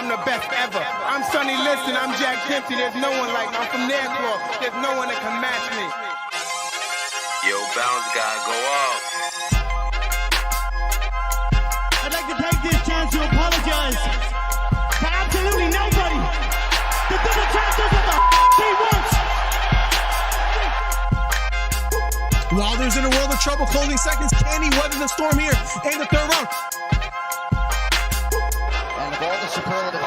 I'm the best ever. I'm Sonny Liston, I'm Jack Dempsey. There's no one like me. I'm from Nairclaw. There's no one that can match me. Yo, bounce guy, go off. I'd like to take this chance to apologize to absolutely nobody. The double champ does what the he wants. Wilder's in a world of trouble, closing seconds. Can he weather the storm here in the third round? And the ball to superlative.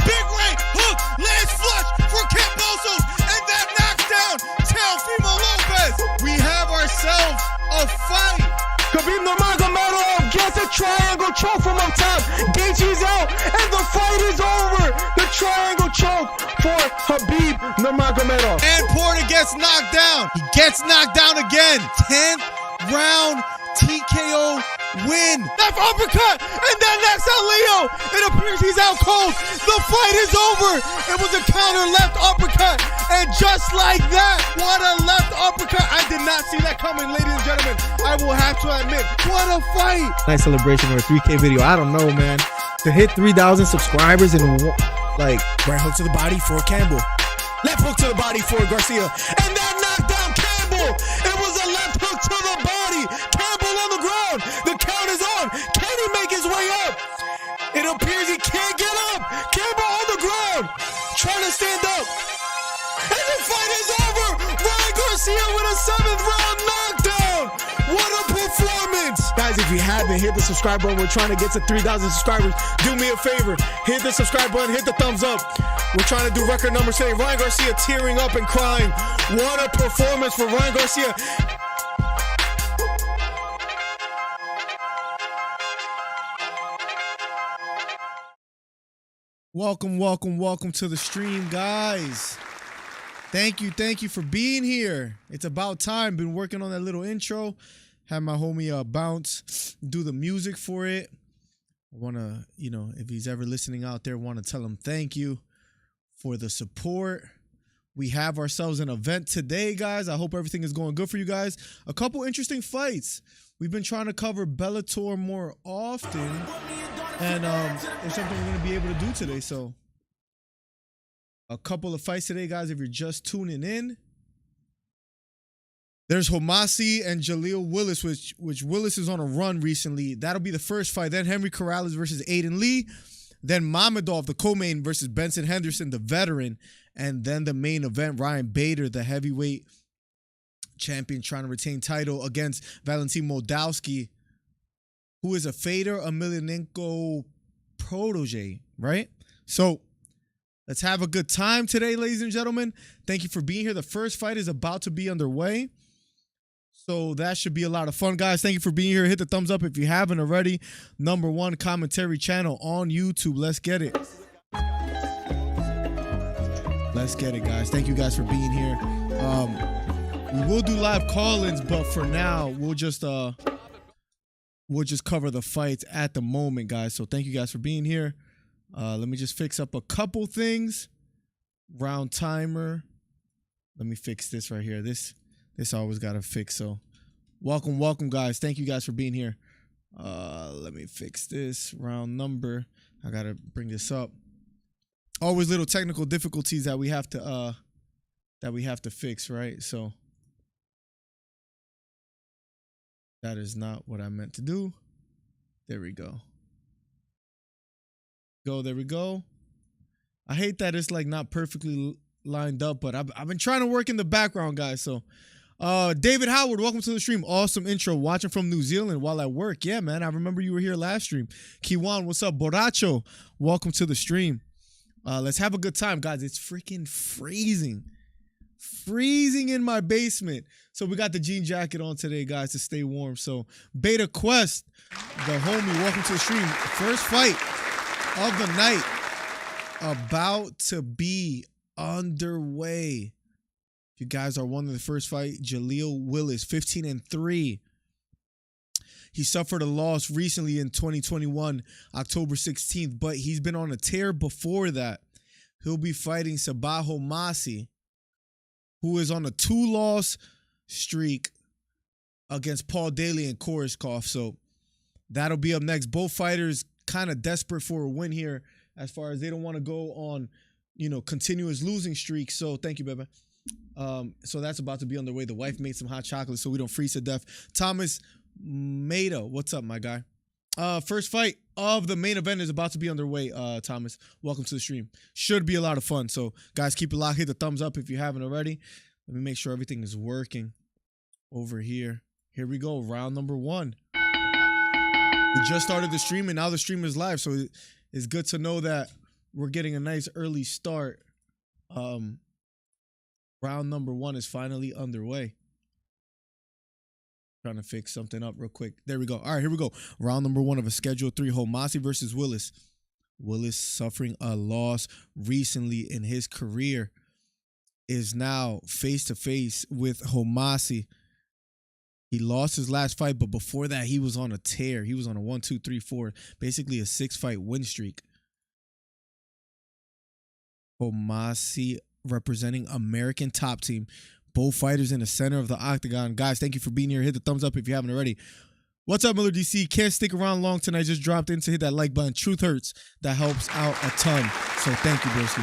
Big right hook, lands flush for Cambosos, and that knocks down Teofimo Lopez. We have ourselves a fight. Khabib Nurmagomedov gets a triangle choke from up top. Gaethje's out, and the fight is over. The triangle choke for Khabib Nurmagomedov. And Porter gets knocked down. He gets knocked down again. 10th round TKO win. Left uppercut, and that knocks out Leo. It appears he's out cold. The fight is over. It was a counter left uppercut, and just like that, what a left uppercut. I did not see that coming, ladies and gentlemen. I will have to admit, what a fight. Nice celebration or a 3K video. I don't know, man. To hit 3,000 subscribers in like Right hook to the body for Campbell. Left hook to the body for Garcia. And that knocked down Campbell. It was a left hook to the body. Campbell on the ground. The count is on. Can he make his way up? It appears he can't get up. Campbell on the ground. Trying to stand up. And the fight is over. Ryan Garcia with a 7th round knockdown. What a performance. Guys, if you haven't hit the subscribe button, we're trying to get to 3,000 subscribers. Do me a favor. Hit the subscribe button. Hit the thumbs up. We're trying to do record numbers today. Ryan Garcia tearing up and crying. What a performance for Ryan Garcia. Welcome to the stream, guys. Thank you for being here. It's about time. Been working on that little intro. Had my homie Bounce do the music for it. I want to, if he's ever listening out there, want to tell him thank you for the support. We have ourselves an event today, guys. I hope everything is going good for you guys. A couple interesting fights. We've been trying to cover Bellator more often, and it's something we're going to be able to do today. So a couple of fights today, guys, if you're just tuning in. There's Homasi and Jaleel Willis, which Willis is on a run recently. That'll be the first fight. Then Henry Corrales versus Aiden Lee. Then Mamadou, the co-main, versus Benson Henderson, the veteran. And then the main event, Ryan Bader, the heavyweight champion, trying to retain title against Valentin Moldowski, who is a Fedor Emelianenko protege, right? So let's have a good time today, ladies and gentlemen. Thank you for being here. The first fight is about to be underway, so that should be a lot of fun, guys. Thank you for being here. Hit the thumbs up if you haven't already. #1 commentary channel on YouTube. Let's get it. Let's get it, guys. Thank you guys for being here. We will do live call-ins, but for now, we'll just cover the fights at the moment, guys. So thank you guys for being here. Let me just fix up a couple things. Round timer. Let me fix this right here. This always got to fix. So welcome, guys. Thank you guys for being here. Let me fix this. Round number. I got to bring this up. Always little technical difficulties that we have to fix, right? So that is not what I meant to do. There we go. There we go. I hate that it's like not perfectly lined up, but I've been trying to work in the background, guys. So David Howard, welcome to the stream. Awesome intro. Watching from New Zealand while at work. Yeah, man. I remember you were here last stream. Kiwan, what's up? Boracho, welcome to the stream. Let's have a good time, guys. It's freaking freezing in my basement. So we got the jean jacket on today, guys, to stay warm. So Beta Quest, the homie, welcome to the stream. First fight of the night about to be underway. If you guys are wondering, the first fight, Jaleel Willis, 15-3. He suffered a loss recently in 2021, October 16th, but he's been on a tear before that. He'll be fighting Sabah Homasi, who is on a 2-loss streak against Paul Daly and Koreshkov. So that'll be up next. Both fighters kind of desperate for a win here, as far as they don't want to go on, continuous losing streaks. So thank you, baby. So that's about to be underway. The wife made some hot chocolate so we don't freeze to death. Thomas Mamadou, what's up, my guy? First fight of the main event is about to be underway. Thomas, welcome to the stream. Should be a lot of fun. So guys, keep it locked. Hit the thumbs up if you haven't already. Let me make sure everything is working over here. Here we go. Round number 1. We just started the stream and now the stream is live. So it's good to know that we're getting a nice early start. Round number 1 is finally underway. Trying to fix something up real quick. There we go. All right, here we go. Round number 1 of a Schedule 3. Homasi versus Willis. Willis, suffering a loss recently in his career, is now face-to-face with Homasi. He lost his last fight, but before that, he was on a tear. He was on a 1, 2, 3, 4, basically a 6-fight win streak. Homasi representing American Top Team. Both fighters in the center of the octagon. Guys, thank you for being here. Hit the thumbs up if you haven't already. What's up, MillerDC? Can't stick around long tonight. Just dropped in to hit that like button. Truth hurts. That helps out a ton. So thank you, broski.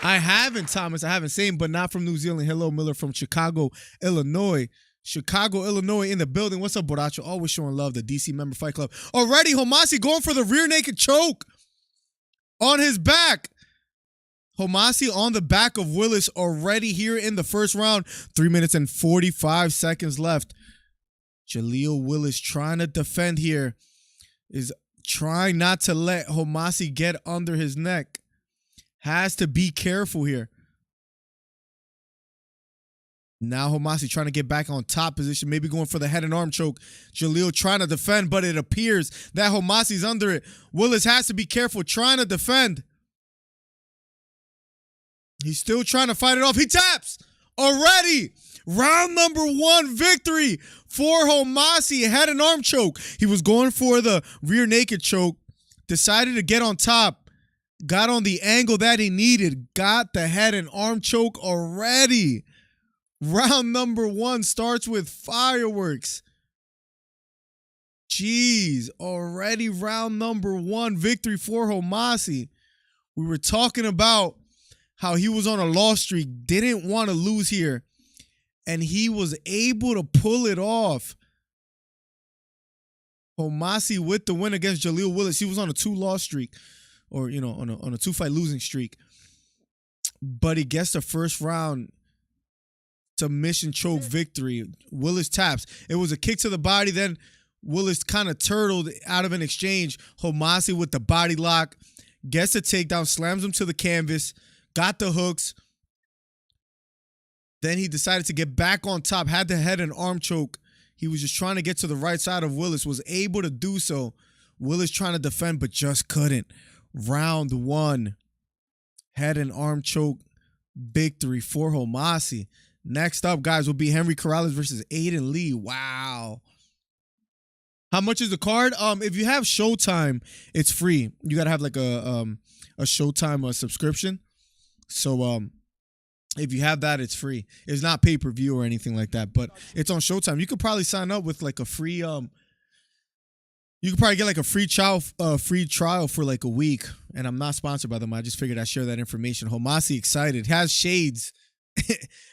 I haven't, Thomas. I haven't seen, but not from New Zealand. Hello, Miller from Chicago, Illinois. Chicago, Illinois in the building. What's up, Boracho? Always showing love. The DC Member Fight Club. Already, Homasi going for the rear naked choke on his back. Homasi on the back of Willis already here in the first round. 3 minutes and 45 seconds left. Jaleel Willis trying to defend here. Is trying not to let Homasi get under his neck. Has to be careful here. Now Homasi trying to get back on top position. Maybe going for the head and arm choke. Jaleel trying to defend, but it appears that Homasi's under it. Willis has to be careful trying to defend. He's still trying to fight it off. He taps already. Round number 1 victory for Homasi. Head and arm choke. He was going for the rear naked choke. Decided to get on top. Got on the angle that he needed. Got the head and arm choke already. Round number 1 starts with fireworks. Jeez, already round number 1 victory for Homasi. We were talking about how he was on a loss streak, didn't want to lose here, and he was able to pull it off. Homasi with the win against Jaleel Willis. He was on a 2-loss streak, or on a 2-fight losing streak, but he gets the first round submission choke victory. Willis taps. It was a kick to the body. Then Willis kind of turtled out of an exchange. Homasi with the body lock gets a takedown, slams him to the canvas. Got the hooks. Then he decided to get back on top. Had the head and arm choke. He was just trying to get to the right side of Willis. Was able to do so. Willis trying to defend, but just couldn't. Round 1. Head and arm choke victory for Homasi. Next up, guys, will be Henry Corrales versus Aiden Lee. Wow. How much is the card? If you have Showtime, it's free. You got to have like a Showtime subscription. So if you have that, it's free. It's not pay-per-view or anything like that, but it's on Showtime. You could probably sign up with like a free you could probably get like a free trial for like a week. And I'm not sponsored by them. I just figured I'd share that information. Homasi excited. Has shades.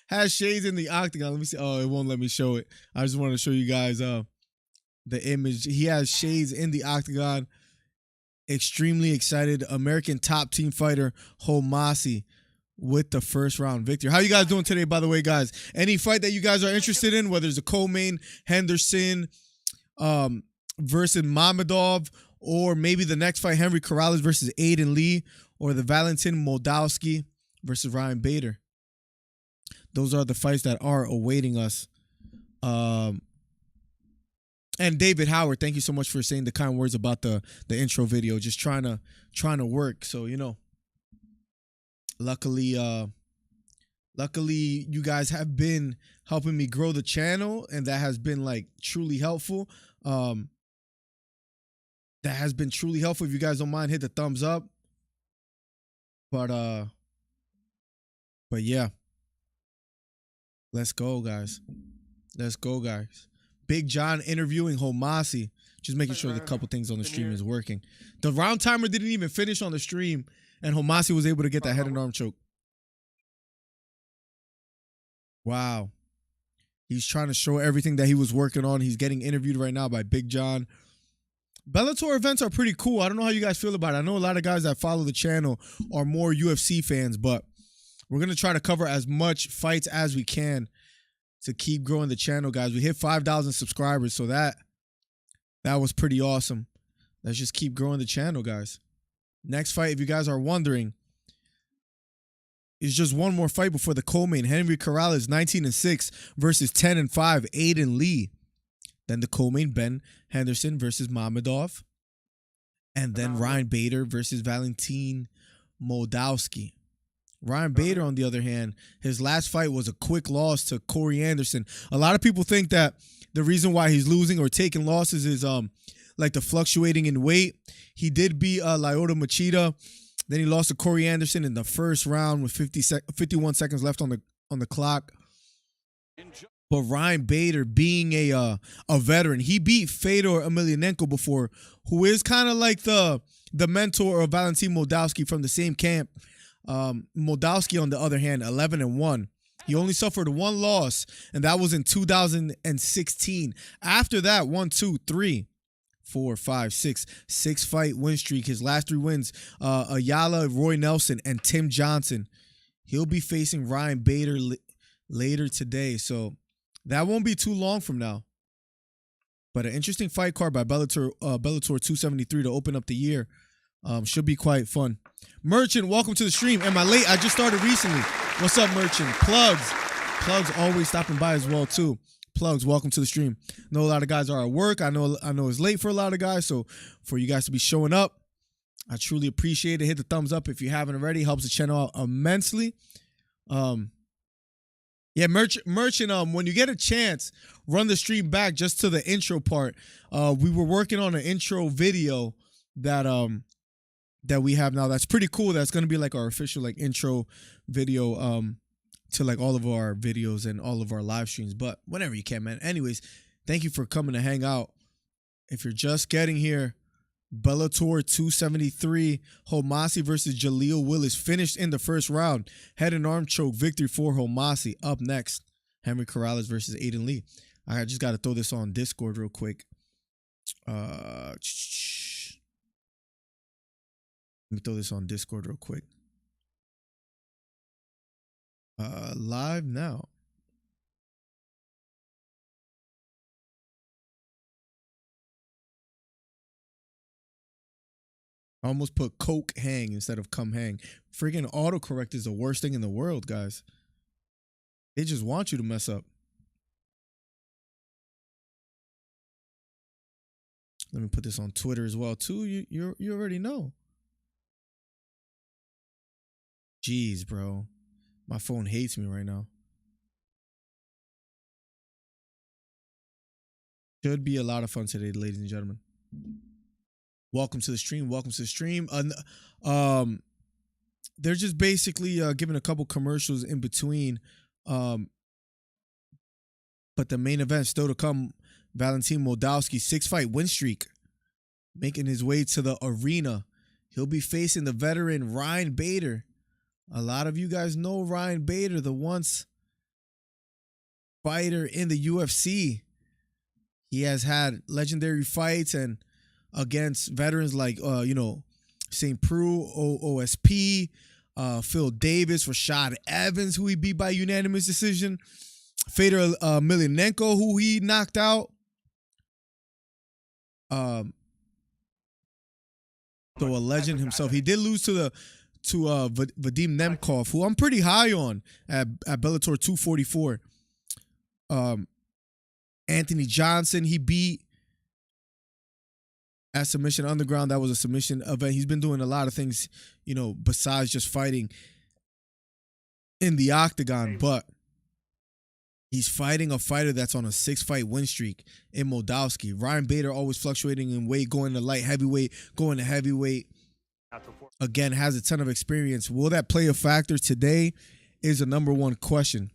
Has shades in the octagon. Let me see. Oh, it won't let me show it. I just want to show you guys the image. He has shades in the octagon. Extremely excited. American Top Team fighter Homasi with the first round victory. How you guys doing today, by the way, guys? Any fight that you guys are interested in, whether it's a co-main, Henderson versus Mamadou, or maybe the next fight, Henry Corrales versus Aiden Lee, or the Valentin Moldowski versus Ryan Bader. Those are the fights that are awaiting us. And David Howard, thank you so much for saying the kind words about the intro video. Just trying to work. So, luckily you guys have been helping me grow the channel, and that has been like truly helpful. That has been truly helpful. If you guys don't mind, hit the thumbs up. But But yeah. Let's go, guys. Let's go, guys. Big John interviewing Homasi. Just making sure the couple things on the stream is working. The round timer didn't even finish on the stream, and Homasi was able to get that head and arm choke. Wow. He's trying to show everything that he was working on. He's getting interviewed right now by Big John. Bellator events are pretty cool. I don't know how you guys feel about it. I know a lot of guys that follow the channel are more UFC fans, but we're going to try to cover as much fights as we can to keep growing the channel, guys. We hit 5,000 subscribers, so that was pretty awesome. Let's just keep growing the channel, guys. Next fight, if you guys are wondering, is just one more fight before the co-main. Henry Corrales, 19-6 versus 10-5, Aidan Lee. Then the co-main, Ben Henderson versus Mamadou. And then Ryan Bader versus Valentin Moldowski. Ryan Bader, on the other hand, his last fight was a quick loss to Corey Anderson. A lot of people think that the reason why he's losing or taking losses is like the fluctuating in weight. He did beat Lyoto Machida. Then he lost to Corey Anderson in the first round with 51 seconds left on the clock. But Ryan Bader, being a veteran, he beat Fedor Emelianenko before, who is kind of like the mentor of Valentin Moldowski from the same camp. Moldowski, on the other hand, 11-1. He only suffered one loss, and that was in 2016. After that, 6-fight win streak. His last 3 wins, Ayala, Roy Nelson, and Tim Johnson. He'll be facing Ryan Bader later today, so that won't be too long from now. But an interesting fight card by Bellator 273 to open up the year. Should be quite fun. Merchant, welcome to the stream. Am I late? I just started recently. What's up, Merchant? Plugs always stopping by as well too. Plugs, welcome to the stream. Know a lot of guys are at work. I know it's late for a lot of guys, so for you guys to be showing up, I truly appreciate it. Hit the thumbs up if you haven't already. Helps the channel out immensely. Yeah, Merchant, when you get a chance, run the stream back just to the intro part. We were working on an intro video that we have now. That's pretty cool. That's going to be like our official like intro video to like all of our videos and all of our live streams, but whenever you can, man. Anyways, thank you for coming to hang out. If you're just getting here, Bellator 273, Homasi versus Jaleel Willis finished in the first round. Head and arm choke victory for Homasi. Up next, Henry Corrales versus Aiden Lee. I just got to throw this on Discord real quick. Let me throw this on Discord real quick. Live now. I almost put Coke hang instead of come hang. Freaking autocorrect is the worst thing in the world, guys. They just want you to mess up. Let me put this on Twitter as well too. You already know. Jeez, bro. My phone hates me right now. Should be a lot of fun today, ladies and gentlemen. Welcome to the stream. Welcome to the stream. They're just basically giving a couple commercials in between. But the main event still to come. Valentin Moldowski, 6-fight win streak. Making his way to the arena. He'll be facing the veteran Ryan Bader. A lot of you guys know Ryan Bader, the once fighter in the UFC. He has had legendary fights and against veterans like, St. Preux, OSP, Phil Davis, Rashad Evans, who he beat by unanimous decision, Fedor Emelianenko, who he knocked out. So a legend himself. He did lose to Vadim Nemkov, who I'm pretty high on at Bellator 244. Anthony Johnson, he beat at Submission Underground. That was a submission event. He's been doing a lot of things, besides just fighting in the octagon, but he's fighting a fighter that's on a 6-fight win streak in Moldowski. Ryan Bader always fluctuating in weight, going to light heavyweight, going to heavyweight. Again, has a ton of experience. Will that play a factor today is a number one question.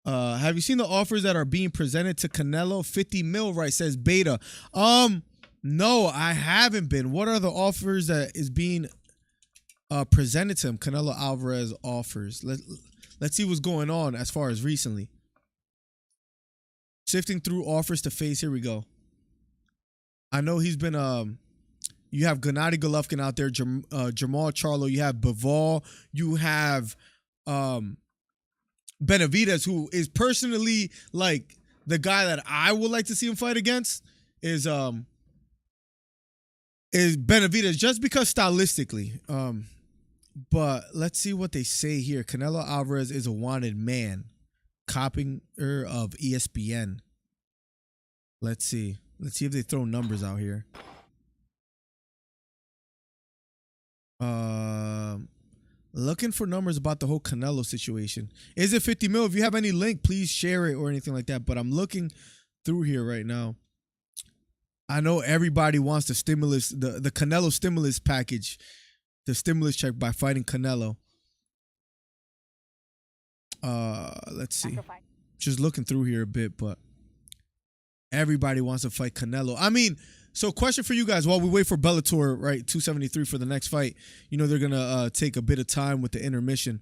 Have you seen the offers that are being presented to Canelo? 50 mil, right? Says Beta. No, I haven't been. What are the offers that is being presented to him? Canelo Alvarez offers. Let's see what's going on as far as recently. Sifting through offers to face. Here we go. I know he's been you have Gennady Golovkin out there, Jamal Charlo, you have Bivol, you have Benavidez, who is personally like the guy that I would like to see him fight against is Benavidez, just because stylistically. But let's see what they say here. Canelo Alvarez is a wanted man. Copier of ESPN. Let's see. Let's see if they throw numbers out here. Looking for numbers about the whole Canelo situation. Is it 50 mil? If you have any link, please share it or anything like that. But I'm looking through here right now. I know everybody wants the stimulus, the Canelo stimulus package, the stimulus check by fighting Canelo. Let's see. Just looking through here a bit, but everybody wants to fight Canelo. I mean, so question for you guys while we wait for Bellator, right, 273 for the next fight. You know, they're going to take a bit of time with the intermission.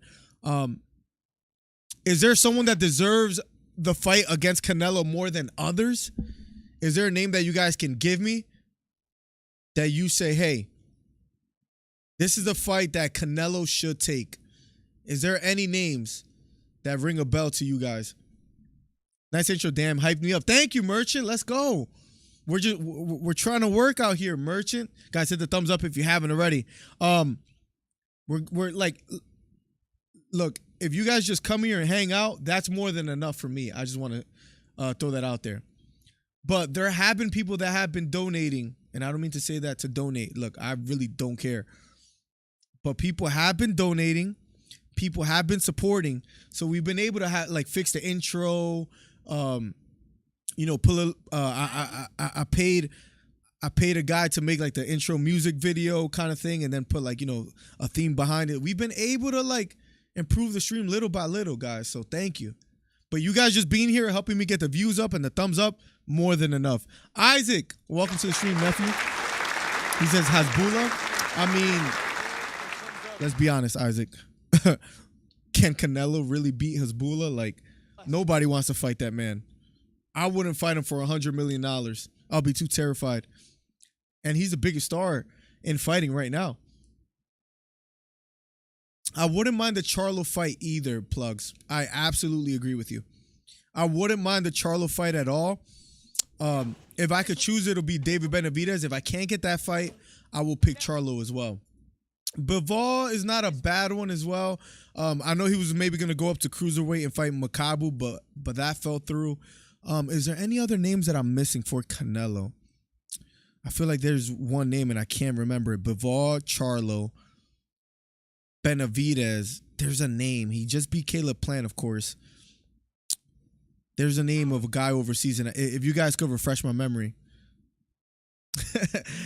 Is there someone that deserves the fight against Canelo more than others? Is there a name that you guys can give me that you say, hey, this is the fight that Canelo should take? Is there any names that ring a bell to you guys? Nice intro, damn, hyped me up. Thank you, Merchant. Let's go. We're trying to work out here, Merchant. Guys, hit the thumbs up if you haven't already. We're like, look, if you guys just come here and hang out, that's more than enough for me. I just want to throw that out there. But there have been people that have been donating, and I don't mean to say that to donate. Look, I really don't care. But people have been donating. People have been supporting. So we've been able to fix the intro. You know, pull I paid a guy to make like the intro music video kind of thing, and then put like, you know, a theme behind it. We've been able to like improve the stream little by little, guys. So thank you. But you guys just being here and helping me get the views up and the thumbs up, more than enough. Isaac, welcome to the stream, nephew. He says Hasbullah. I mean, let's be honest, Isaac. Can Canelo really beat Hasbullah? Like, nobody wants to fight that man. I wouldn't fight him for $100 million. I'll be too terrified. And he's the biggest star in fighting right now. I wouldn't mind the Charlo fight either, Plugs. I absolutely agree with you. I wouldn't mind the Charlo fight at all. If I could choose, it'll be David Benavidez. If I can't get that fight, I will pick Charlo as well. Bivol is not a bad one as well. I know he was maybe going to go up to cruiserweight and fight Mamadou, but that fell through. Is there any other names that I'm missing for Canelo? I feel like there's one name and I can't remember it. Bivol, Charlo, Benavidez. There's a name. He just beat Caleb Plant, of course. There's a name of a guy overseas, and if you guys could refresh my memory.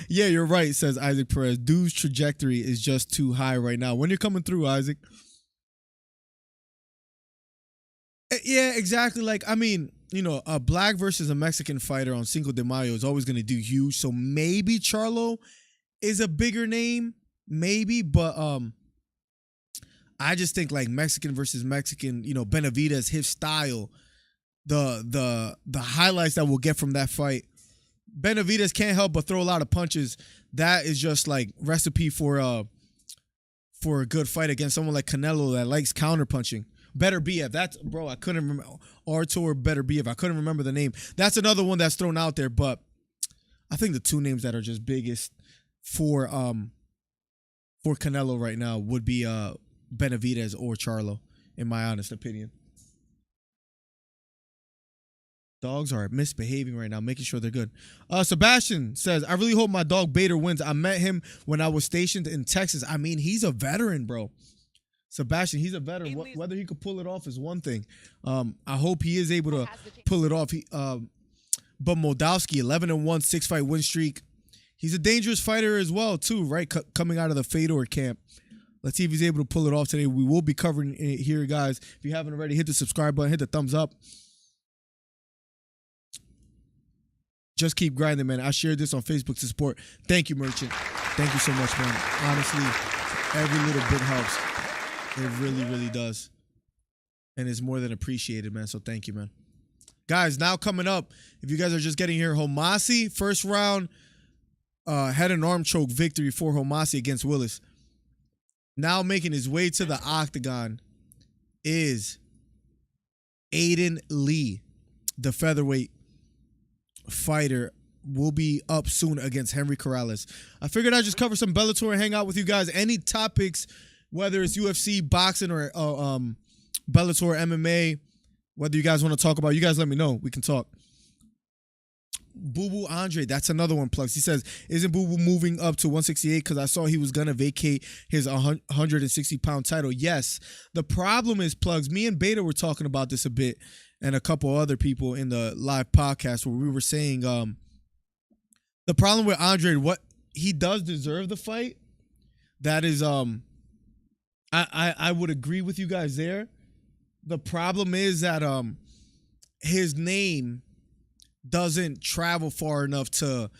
Yeah, you're right, says Isaac Perez. Dude's trajectory is just too high right now. When you're coming through, Isaac. Yeah, exactly. Like, I mean, you know, a black versus a Mexican fighter on Cinco de Mayo is always going to do huge. So maybe Charlo is a bigger name, maybe, but I just think like Mexican versus Mexican, you know, Benavidez, his style, the highlights that we'll get from that fight. Benavidez can't help but throw a lot of punches. That is just like recipe for a good fight against someone like Canelo that likes counterpunching. Better BF. That's, bro, I couldn't remember. Artur Better BF. I couldn't remember the name. That's another one that's thrown out there, but I think the two names that are just biggest for Canelo right now would be Benavidez or Charlo, in my honest opinion. Dogs are misbehaving right now, making sure they're good. Sebastian says, I really hope my dog Bader wins. I met him when I was stationed in Texas. I mean, he's a veteran, bro. Sebastian, he's a veteran. Whether he could pull it off is one thing. I hope he is able to pull it off. But Moldowski, 11-1, 6-fight win streak. He's a dangerous fighter as well, too, right? Coming out of the Fedor camp. Let's see if he's able to pull it off today. We will be covering it here, guys. If you haven't already, hit the subscribe button, hit the thumbs up. Just keep grinding, man. I shared this on Facebook to support. Thank you, Merchant. Thank you so much, man. Honestly, every little bit helps. It really, really does. And it's more than appreciated, man. So thank you, man. Guys, now coming up, if you guys are just getting here, Homasi, first round head and arm choke victory for Homasi against Willis. Now making his way to the octagon is Aiden Lee, the featherweight fighter. Will be up soon against Henry Corrales. I figured I'd just cover some Bellator and hang out with you guys. Any topics, whether it's UFC, boxing, or Bellator, MMA, whether you guys want to talk about, you guys let me know. We can talk. Boo Boo Andre, that's another one, Plugs. He says, isn't Boo Boo moving up to 168 because I saw he was going to vacate his 160-pound title? Yes. The problem is, Plugs, me and Beta were talking about this a bit, and a couple other people in the live podcast where we were saying the problem with Andre, what he does deserve the fight. That is, I would agree with you guys there. The problem is that his name doesn't travel far enough to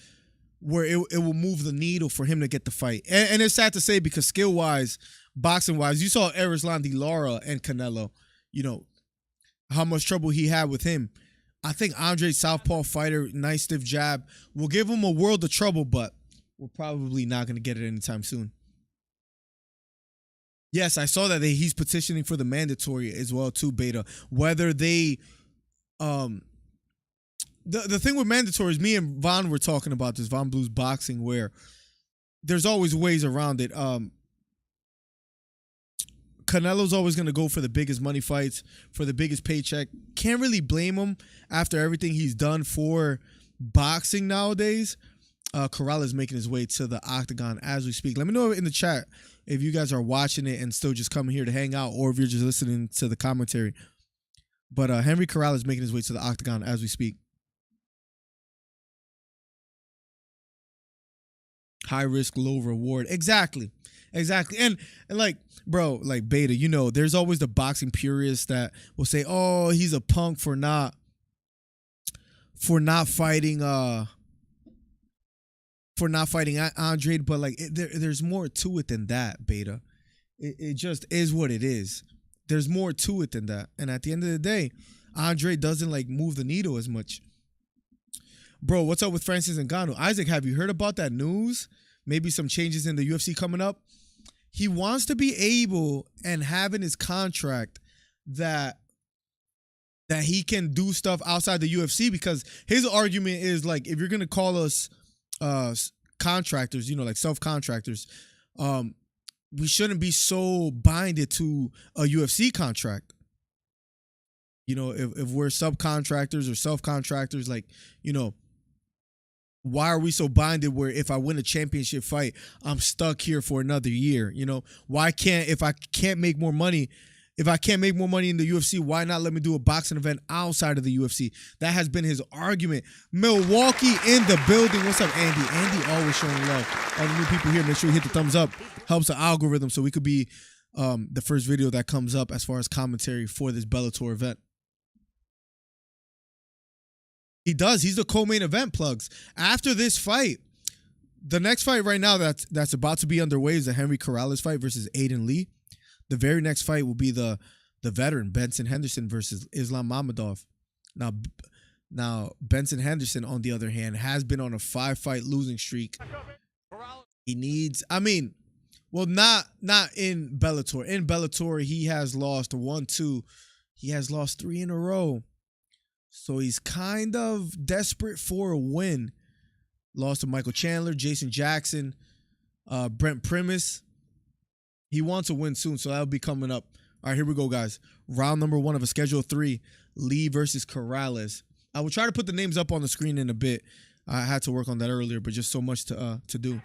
where it will move the needle for him to get the fight. And it's sad to say because skill-wise, boxing-wise, you saw Erislan De Lara and Canelo, you know, how much trouble he had with him. I think Andre's southpaw fighter, nice stiff jab, will give him a world of trouble, but we're probably not going to get it anytime soon. Yes, I saw that he's petitioning for the mandatory as well too, Beta. Whether they, the thing with mandatory is me and Von were talking about this, Von Blues Boxing, where there's always ways around it. Canelo's always going to go for the biggest money fights, for the biggest paycheck. Can't really blame him after everything he's done for boxing nowadays. Corrales is making his way to the octagon as we speak. Let me know in the chat if you guys are watching it and still just coming here to hang out, or if you're just listening to the commentary. But Henry Corrales is making his way to the octagon as we speak. High risk, low reward. Exactly. And like, bro, like Beta, you know, there's always the boxing purists that will say, oh, he's a punk for not fighting Andre, but like there's more to it than that, Beta. It just is what it is. There's more to it than that. And at the end of the day, Andre doesn't like move the needle as much. Bro, what's up with Francis Ngannou? Isaac, have you heard about that news? Maybe some changes in the UFC coming up. He wants to be able and have in his contract that he can do stuff outside the UFC, because his argument is like, if you're going to call us contractors, you know, like self-contractors, we shouldn't be so binded to a UFC contract. You know, if we're subcontractors or self-contractors, like, you know, why are we so binded where if I win a championship fight, I'm stuck here for another year? You know, if I can't make more money in the UFC, why not let me do a boxing event outside of the UFC? That has been his argument. Milwaukee in the building. What's up, Andy? Andy always showing love. All the new people here, make sure you hit the thumbs up. Helps the algorithm so we could be the first video that comes up as far as commentary for this Bellator event. He does. He's the co-main event, Plugs. After this fight, the next fight right now that's about to be underway is the Henry Corrales fight versus Aidan Lee. The very next fight will be the veteran Benson Henderson versus Islam Mamadou. Now Benson Henderson, on the other hand, has been on a 5-fight losing streak. He needs, not in Bellator. In Bellator, he has lost 1, 2. He has lost 3 in a row. So he's kind of desperate for a win. Lost to Michael Chandler, Jason Jackson, Brent Primus. He wants a win soon, so that'll be coming up. All right, here we go, guys. Round number 1 of a Schedule 3, Lee versus Corrales. I will try to put the names up on the screen in a bit. I had to work on that earlier, but just so much to do.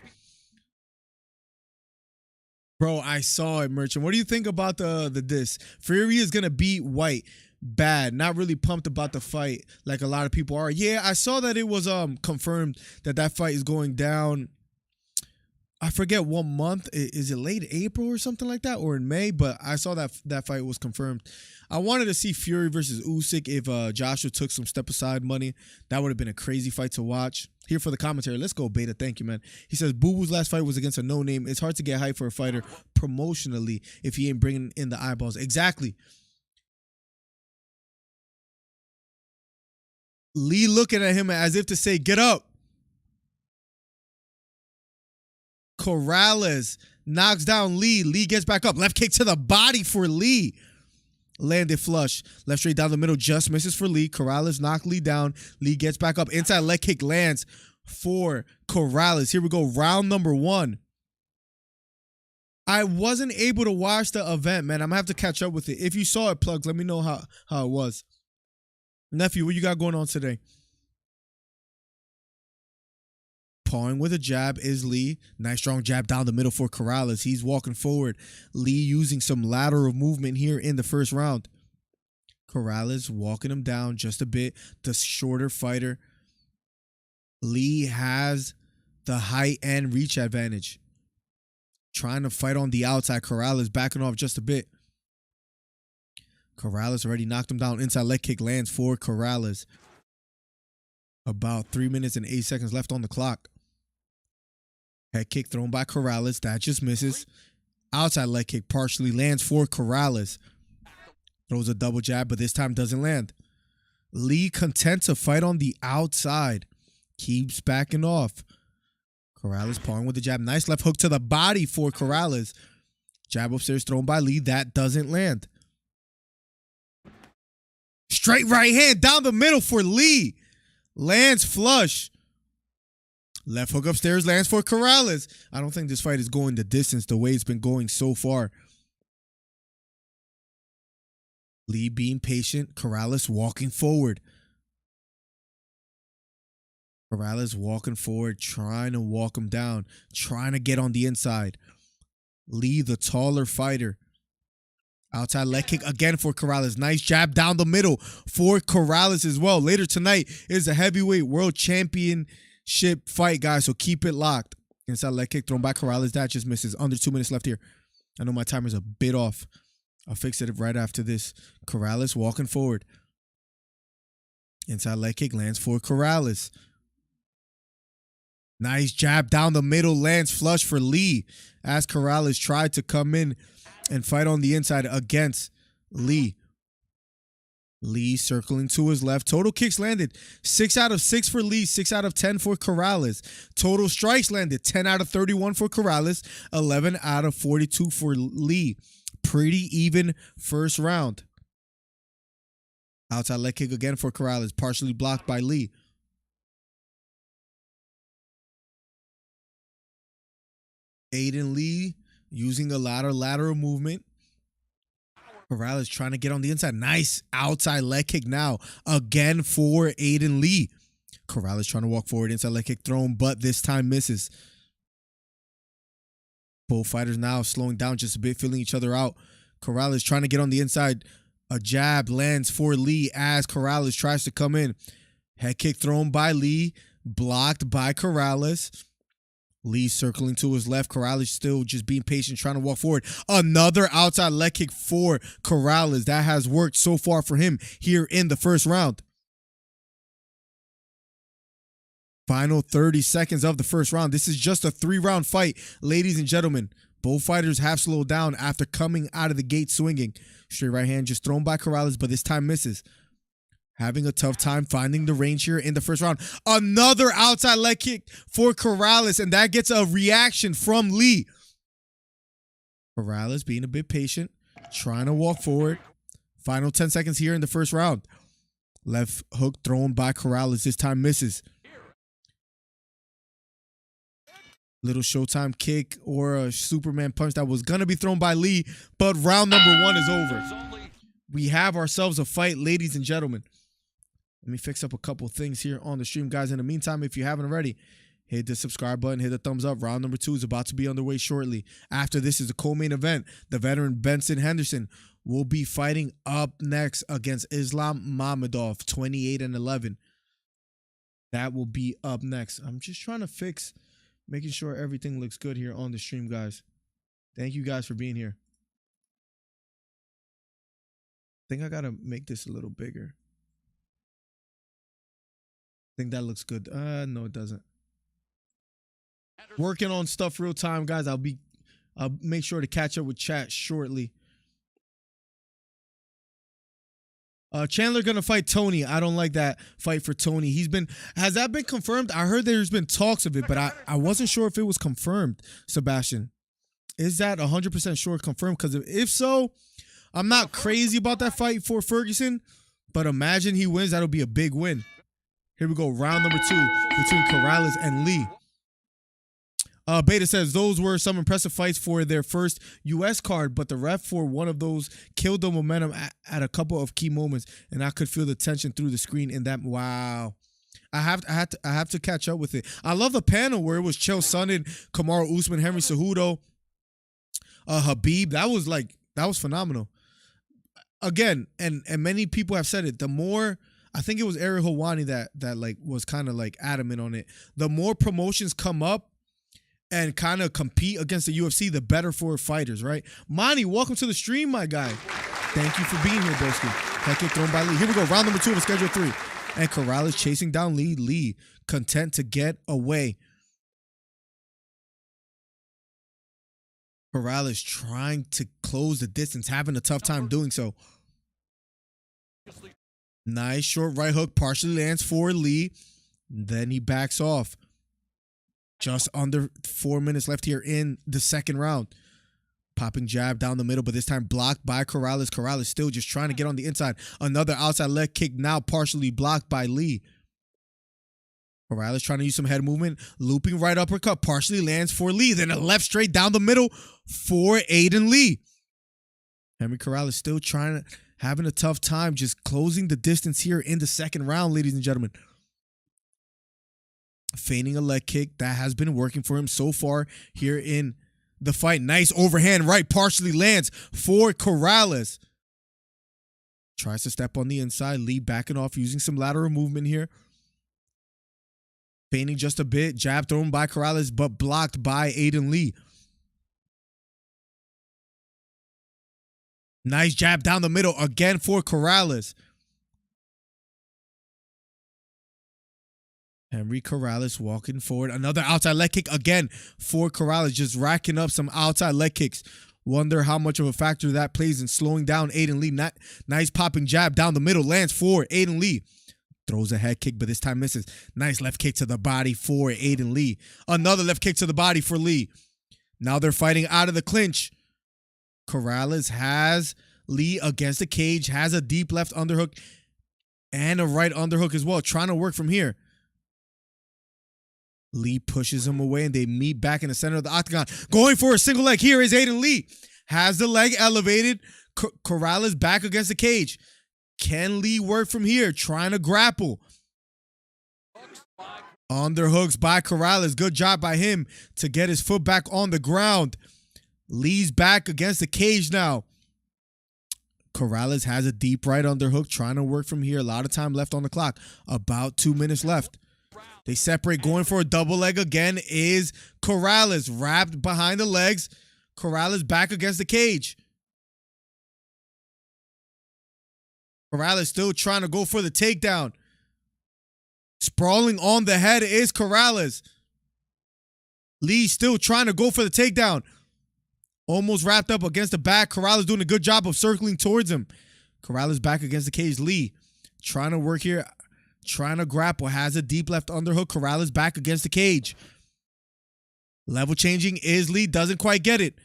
Bro, I saw it, Merchant. What do you think about the diss? Fury is going to beat White. Bad. Not really pumped about the fight like a lot of people are. Yeah, I saw that it was confirmed that fight is going down I forget what month. Is it late April or something like that, or in May? But I saw that fight was confirmed. I wanted to see Fury versus Usyk if Joshua took some step aside money. That would have been a crazy fight to watch. Here for the commentary. Let's go, Beta. Thank you, man. He says, Boo Boo's last fight was against a no-name. It's hard to get hype for a fighter promotionally if he ain't bringing in the eyeballs. Exactly. Lee looking at him as if to say, get up. Corrales knocks down Lee. Lee gets back up. Left kick to the body for Lee. Landed flush. Left straight down the middle. Just misses for Lee. Corrales knocked Lee down. Lee gets back up. Inside leg kick lands for Corrales. Here we go. Round number 1. I wasn't able to watch the event, man. I'm going to have to catch up with it. If you saw it, Plugs, let me know how it was. Nephew, what you got going on today? Pawing with a jab is Lee. Nice strong jab down the middle for Corrales. He's walking forward. Lee using some lateral movement here in the first round. Corrales walking him down just a bit. The shorter fighter. Lee has the height and reach advantage. Trying to fight on the outside. Corrales backing off just a bit. Corrales already knocked him down. Inside leg kick lands for Corrales. About 3 minutes and 8 seconds left on the clock. Head kick thrown by Corrales. That just misses. Outside leg kick partially lands for Corrales. Throws a double jab, but this time doesn't land. Lee content to fight on the outside. Keeps backing off. Corrales pawing with the jab. Nice left hook to the body for Corrales. Jab upstairs thrown by Lee. That doesn't land. Straight right hand down the middle for Lee. Lands flush. Left hook upstairs lands for Corrales. I don't think this fight is going the distance the way it's been going so far. Lee being patient. Corrales walking forward. Corrales walking forward, trying to walk him down, trying to get on the inside. Lee, the taller fighter. Outside leg kick again for Corrales. Nice jab down the middle for Corrales as well. Later tonight is a heavyweight world championship fight, guys, so keep it locked. Inside leg kick thrown by Corrales. That just misses. Under 2 minutes left here. I know my timer's a bit off. I'll fix it right after this. Corrales walking forward. Inside leg kick lands for Corrales. Nice jab down the middle, lands flush for Lee as Corrales tried to come in and fight on the inside against Lee. Lee circling to his left. Total kicks landed 6 out of 6 for Lee, 6 out of 10 for Corrales. Total strikes landed 10 out of 31 for Corrales, 11 out of 42 for Lee. Pretty even first round. Outside leg kick again for Corrales, partially blocked by Lee. Aiden Lee using a lateral movement. Corrales trying to get on the inside. Nice outside leg kick now. Again for Aiden Lee. Corrales trying to walk forward. Inside leg kick thrown, but this time misses. Both fighters now slowing down just a bit, feeling each other out. Corrales trying to get on the inside. A jab lands for Lee as Corrales tries to come in. Head kick thrown by Lee. Blocked by Corrales. Lee circling to his left. Corrales still just being patient, trying to walk forward. Another outside leg kick for Corrales. That has worked so far for him here in the first round. Final 30 seconds of the first round. This is just a 3-round fight, ladies and gentlemen. Both fighters have slowed down after coming out of the gate swinging. Straight right hand just thrown by Corrales, but this time misses. Having a tough time finding the range here in the first round. Another outside leg kick for Corrales, and that gets a reaction from Lee. Corrales being a bit patient, trying to walk forward. Final 10 seconds here in the first round. Left hook thrown by Corrales. This time misses. Little Showtime kick or a Superman punch that was going to be thrown by Lee, but round number 1 is over. We have ourselves a fight, ladies and gentlemen. Let me fix up a couple things here on the stream, guys. In the meantime, if you haven't already, hit the subscribe button, hit the thumbs up. Round number 2 is about to be underway shortly. After this is the co-main event. The veteran Benson Henderson will be fighting up next against Islam Mamadou, 28-11. That will be up next. I'm just trying to fix Making sure everything looks good here on the stream, guys. Thank you guys for being here. I think I gotta make this a little bigger. I think that looks good. No, it doesn't. Working on stuff real time, guys. I'll make sure to catch up with chat shortly. Chandler gonna fight Tony. I don't like that fight for Tony. Has that been confirmed? I heard there's been talks of it, but I wasn't sure if it was confirmed, Sebastian. Is that 100% sure confirmed? Because if so, I'm not crazy about that fight for Ferguson, but imagine he wins. That'll be a big win. Here we go. Round number 2 between Corrales and Lee. Beta says those were some impressive fights for their first U.S. card, but the ref for one of those killed the momentum at a couple of key moments, and I could feel the tension through the screen in that. Wow. I have to catch up with it. I love the panel where it was Chael Sonnen, Kamaru Usman, Henry Cejudo, Habib. That was phenomenal. Again, and many people have said it. The more, I think it was Ariel Helwani that like was kind of like adamant on it. The more promotions come up and kind of compete against the UFC, the better for fighters, right? Monty, welcome to the stream, my guy. Thank you for being here, Broski. Head kick thrown by Lee. Here we go, round number 2 of Schedule 3. And Corrales chasing down Lee. Lee content to get away. Corrales trying to close the distance, having a tough time doing so. Nice short right hook, partially lands for Lee. Then he backs off. Just under 4 minutes left here in the second round. Popping jab down the middle, but this time blocked by Corrales. Corrales still just trying to get on the inside. Another outside leg kick now partially blocked by Lee. Corrales trying to use some head movement. Looping right uppercut, partially lands for Lee. Then a left straight down the middle for Aiden Lee. Henry Corrales still having a tough time just closing the distance here in the second round, ladies and gentlemen. Feigning a leg kick. That has been working for him so far here in the fight. Nice overhand right, partially lands for Corrales. Tries to step on the inside. Lee backing off, using some lateral movement here. Feigning just a bit. Jab thrown by Corrales, but blocked by Aiden Lee. Nice jab down the middle again for Corrales. Henry Corrales walking forward. Another outside leg kick again for Corrales, just racking up some outside leg kicks. Wonder how much of a factor that plays in slowing down Aiden Lee. Nice popping jab down the middle. Lands for Aiden Lee. Throws a head kick, but this time misses. Nice left kick to the body for Aiden Lee. Another left kick to the body for Lee. Now they're fighting out of the clinch. Corrales has Lee against the cage. Has a deep left underhook and a right underhook as well. Trying to work from here. Lee pushes him away, and they meet back in the center of the octagon. Going for a single leg. Here is Aiden Lee. Has the leg elevated. Corrales back against the cage. Can Lee work from here? Trying to grapple. Underhooks by Corrales. Good job by him to get his foot back on the ground. Lee's back against the cage now. Corrales has a deep right underhook. Trying to work from here. A lot of time left on the clock. About 2 minutes left. They separate. Going for a double leg again is Corrales. Wrapped behind the legs. Corrales back against the cage. Corrales still trying to go for the takedown. Sprawling on the head is Corrales. Lee still trying to go for the takedown. Almost wrapped up against the back. Corrales doing a good job of circling towards him. Corrales back against the cage. Lee trying to work here. Trying to grapple. Has a deep left underhook. Corrales back against the cage. Level changing is Lee. Doesn't quite get it.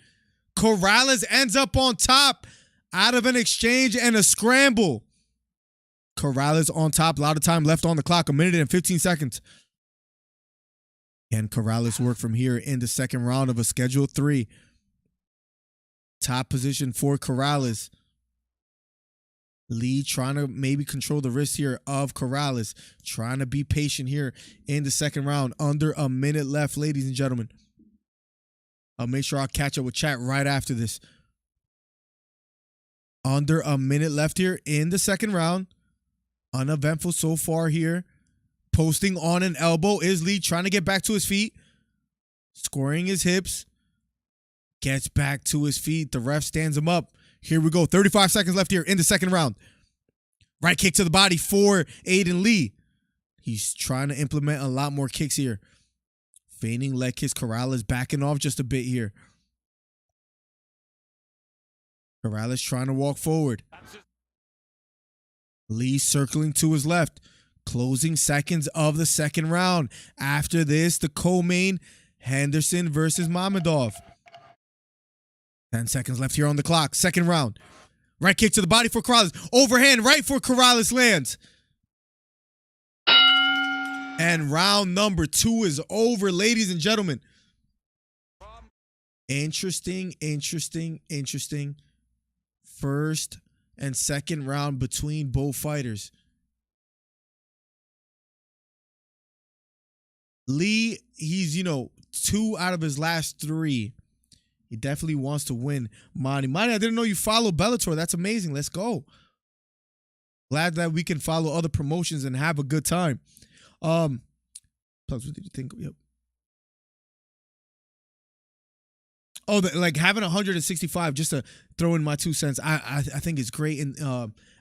Corrales ends up on top out of an exchange and a scramble. Corrales on top. A lot of time left on the clock. 1 minute and 15 seconds. Can Corrales work from here in the second round of a Schedule 3? Top position for Corrales. Lee trying to maybe control the wrist here of Corrales. Trying to be patient here in the second round. Under a minute left, ladies and gentlemen. I'll make sure I'll catch up with chat right after this. Under a minute left here in the second round. Uneventful so far here. Posting on an elbow is Lee trying to get back to his feet. Scoring his hips. Gets back to his feet. The ref stands him up. Here we go. 35 seconds left here in the second round. Right kick to the body for Aiden Lee. He's trying to implement a lot more kicks here. Feigning leg kicks. Corrales backing off just a bit here. Corrales trying to walk forward. Lee circling to his left. Closing seconds of the second round. After this, the co-main, Henderson versus Mamadou. 10 seconds left here on the clock. Second round. Right kick to the body for Corrales. Overhand right for Corrales lands. And round number 2 is over, ladies and gentlemen. Interesting. First and second round between both fighters. Lee, he's, 2 out of his last 3. He definitely wants to win. Monty, I didn't know you follow Bellator. That's amazing. Let's go. Glad that we can follow other promotions and have a good time. Plus, what did you think? Yep. Oh, like having 165, just to throw in my 2 cents. I think it's great in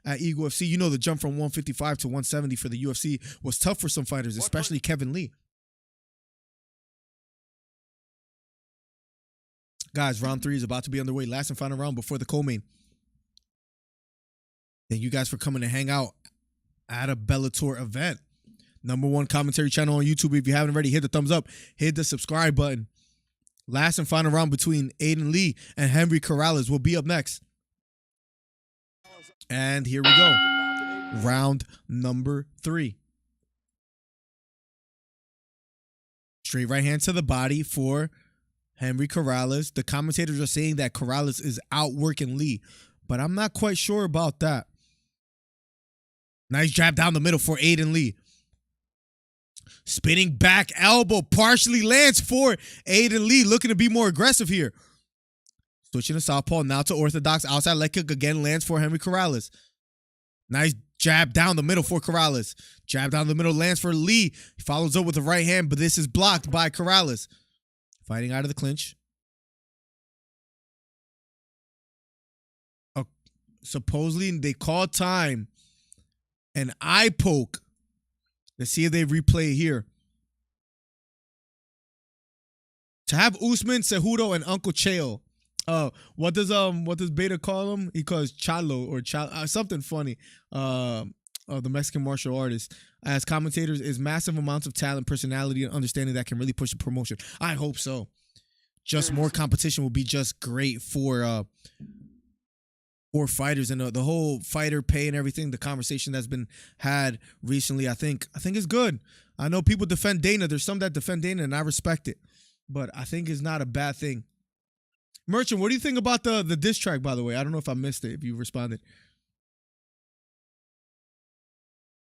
at Eagle FC. The jump from 155 to 170 for the UFC was tough for some fighters, especially Kevin Lee. Guys, round 3 is about to be underway. Last and final round before the co-main. Thank you guys for coming to hang out at a Bellator event. #1 commentary channel on YouTube. If you haven't already, hit the thumbs up. Hit the subscribe button. Last and final round between Aidan Lee and Henry Corrales will be up next. And here we go. Round number 3. Straight right hand to the body for Henry Corrales. The commentators are saying that Corrales is outworking Lee, but I'm not quite sure about that. Nice jab down the middle for Aiden Lee. Spinning back elbow partially lands for Aiden Lee, looking to be more aggressive here. Switching to southpaw, now to orthodox. Outside leg kick again lands for Henry Corrales. Nice jab down the middle for Corrales. Jab down the middle lands for Lee. He follows up with the right hand, but this is blocked by Corrales. Fighting out of the clinch. Supposedly they called time. An eye poke. Let's see if they replay here. To have Usman, Cejudo, and Uncle Cheo. What does Beta call him? He calls Chalo or something funny. The Mexican martial artist as commentators is massive amounts of talent, personality, and understanding that can really push the promotion. I hope so. Just more competition will be just great for fighters and the whole fighter pay and everything. The conversation that's been had recently, I think is good. I know people defend Dana. There's some that defend Dana, and I respect it, but I think it's not a bad thing. Merchant, what do you think about the diss track, by the way? I don't know if I missed it, if you responded.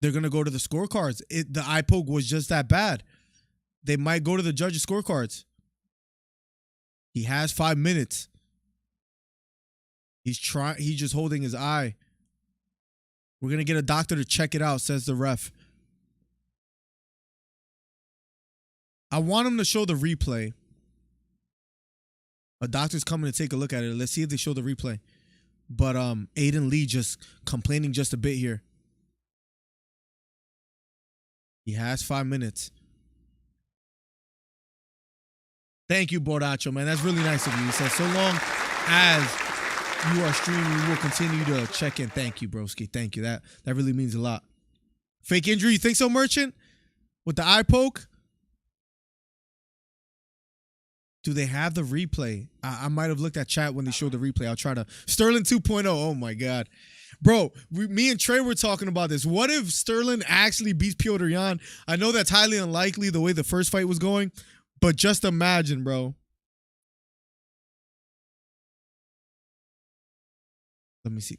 They're going to go to the scorecards. The eye poke was just that bad. They might go to the judges' scorecards. He has 5 minutes. He's just holding his eye. We're going to get a doctor to check it out, says the ref. I want him to show the replay. A doctor's coming to take a look at it. Let's see if they show the replay. But Aiden Lee just complaining just a bit here. He has 5 minutes. Thank you, Bordacho, man. That's really nice of you. He says, so long as you are streaming, we will continue to check in. Thank you, broski. Thank you. That really means a lot. Fake injury, you think so, Merchant? With the eye poke? Do they have the replay? I might have looked at chat when they showed the replay. I'll try to. Sterling 2.0. Oh, my God. Bro, me and Trey were talking about this. What if Sterling actually beats Piotr Jan? I know that's highly unlikely the way the first fight was going, but just imagine, bro. Let me see.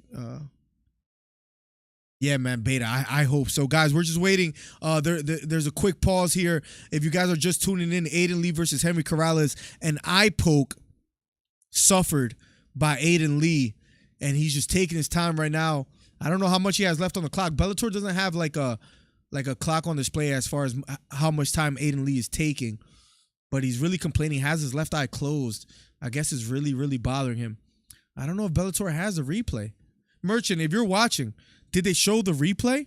Yeah, man, Beta, I hope so. Guys, we're just waiting. There's a quick pause here. If you guys are just tuning in, Aiden Lee versus Henry Corrales. An eye poke suffered by Aiden Lee, and he's just taking his time right now. I don't know how much he has left on the clock. Bellator doesn't have like a clock on display as far as how much time Aiden Lee is taking. but he's really complaining. Has his left eye closed. I guess it's really, really bothering him. I don't know if Bellator has a replay. Merchant, if you're watching, did they show the replay?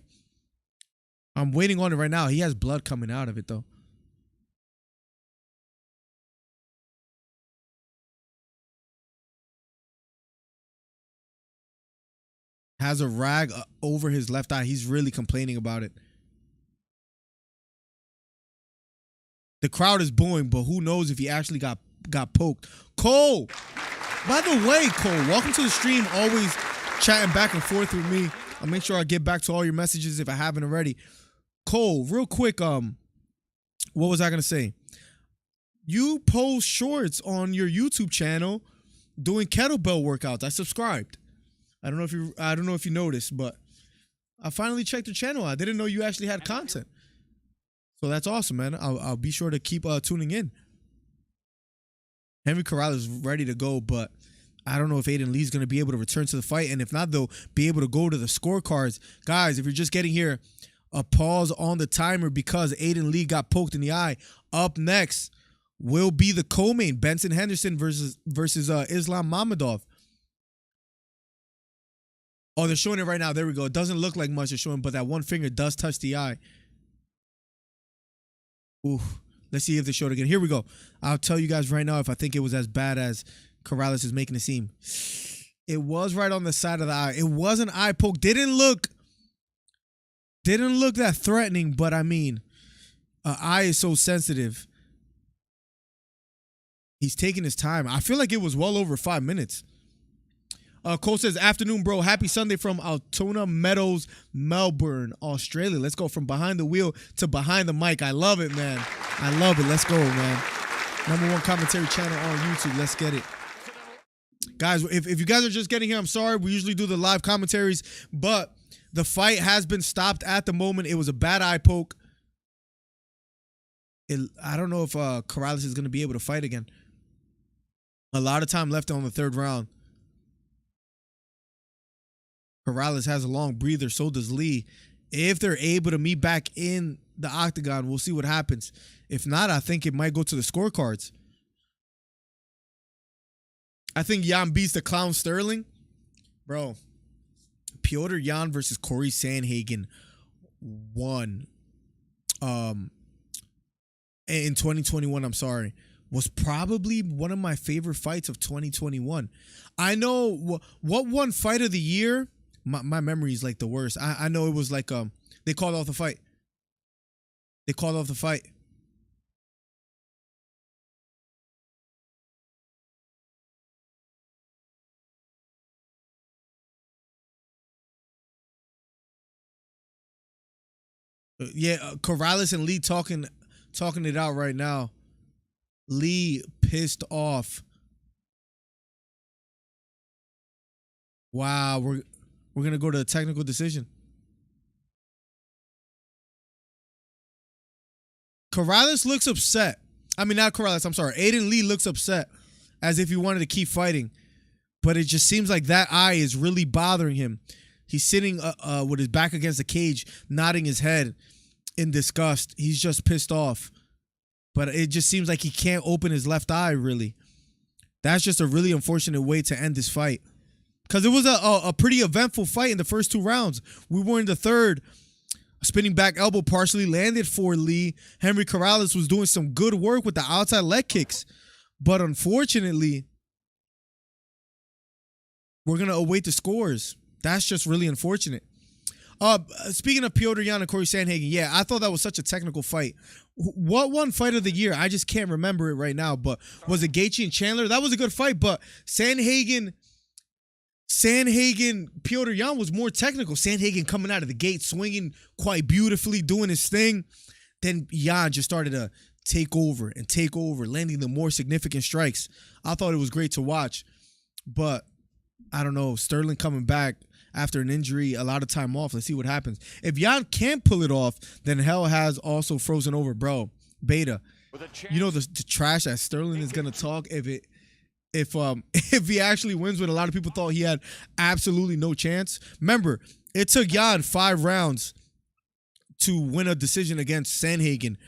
I'm waiting on it right now. He has blood coming out of it, though. Has a rag over his left eye. He's really complaining about it. The crowd is booing, but who knows if he actually got poked. Cole! By the way, Cole, welcome to the stream. Always chatting back and forth with me. I'll make sure I get back to all your messages if I haven't already. Cole, real quick, what was I going to say? You post shorts on your YouTube channel doing kettlebell workouts. I subscribed. I don't know if you noticed, but I finally checked your channel. I didn't know you actually had content. So that's awesome, man. I'll be sure to keep tuning in. Henry Corrales is ready to go, but I don't know if Aiden Lee is going to be able to return to the fight. And if not, they'll be able to go to the scorecards. Guys, if you're just getting here, a pause on the timer because Aiden Lee got poked in the eye. Up next will be the co-main, Benson Henderson versus Islam Mamadou. Oh, they're showing it right now. There we go. It doesn't look like much they're showing, but that one finger does touch the eye. Ooh. Let's see if they show it again. Here we go. I'll tell you guys right now if I think it was as bad as Corrales is making it seem. It was right on the side of the eye. It was an eye poke. Didn't look that threatening, but I mean, eye is so sensitive. He's taking his time. I feel like it was well over 5 minutes. Cole says, afternoon, bro. Happy Sunday from Altona Meadows, Melbourne, Australia. Let's go from behind the wheel to behind the mic. I love it, man. I love it. Let's go, man. #1 commentary channel on YouTube. Let's get it. Guys, if you guys are just getting here, I'm sorry. We usually do the live commentaries, but the fight has been stopped at the moment. It was a bad eye poke. I don't know if Corrales is going to be able to fight again. A lot of time left on the 3rd round. Corrales has a long breather, so does Lee. If they're able to meet back in the octagon, we'll see what happens. If not, I think it might go to the scorecards. I think Jan beats the Clown Sterling. Bro, Piotr Jan versus Corey Sandhagen won. In 2021, I'm sorry, was probably one of my favorite fights of 2021. I know what won fight of the year. My memory is like the worst. I know it was like they called off the fight. They called off the fight. Yeah, Corrales and Lee talking it out right now. Lee pissed off. Wow, we're gonna go to a technical decision. Corrales looks upset. I mean, not Corrales, I'm sorry. Aiden Lee looks upset as if he wanted to keep fighting. But it just seems like that eye is really bothering him. He's sitting with his back against the cage, nodding his head in disgust. He's just pissed off. But it just seems like he can't open his left eye, really. That's just a really unfortunate way to end this fight. Because it was a pretty eventful fight in the first 2 rounds. We were in the 3rd. A spinning back elbow partially landed for Lee. Henry Corrales was doing some good work with the outside leg kicks. But unfortunately, we're going to await the scores. That's just really unfortunate. Speaking of Piotr Jan and Corey Sandhagen, yeah, I thought that was such a technical fight. What won fight of the year? I just can't remember it right now. But was it Gaethje and Chandler? That was a good fight. But Sandhagen, Piotr Jan was more technical. Sandhagen coming out of the gate, swinging quite beautifully, doing his thing. Then Jan just started to take over, landing the more significant strikes. I thought it was great to watch. But I don't know, Sterling coming back after an injury, a lot of time off. Let's see what happens. If Jan can't pull it off, then hell has also frozen over, bro. Beta, you know the trash that Sterling is gonna talk if he actually wins when a lot of people thought he had absolutely no chance. Remember, it took Jan 5 rounds to win a decision against Sandhagen,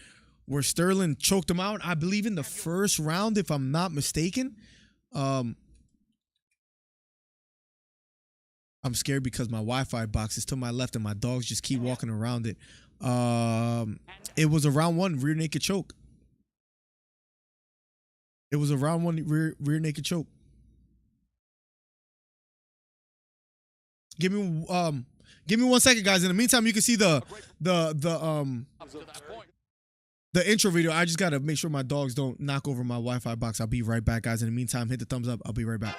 where Sterling choked him out, I believe in the first round, if I'm not mistaken. I'm scared because my Wi-Fi box is to my left and my dogs just keep walking around it. It was a round 1 rear naked choke. It was a round 1 rear naked choke. Give me 1 second, guys. In the meantime, you can see the intro video. I just gotta make sure my dogs don't knock over my Wi-Fi box. I'll be right back, guys. In the meantime, hit the thumbs up. I'll be right back.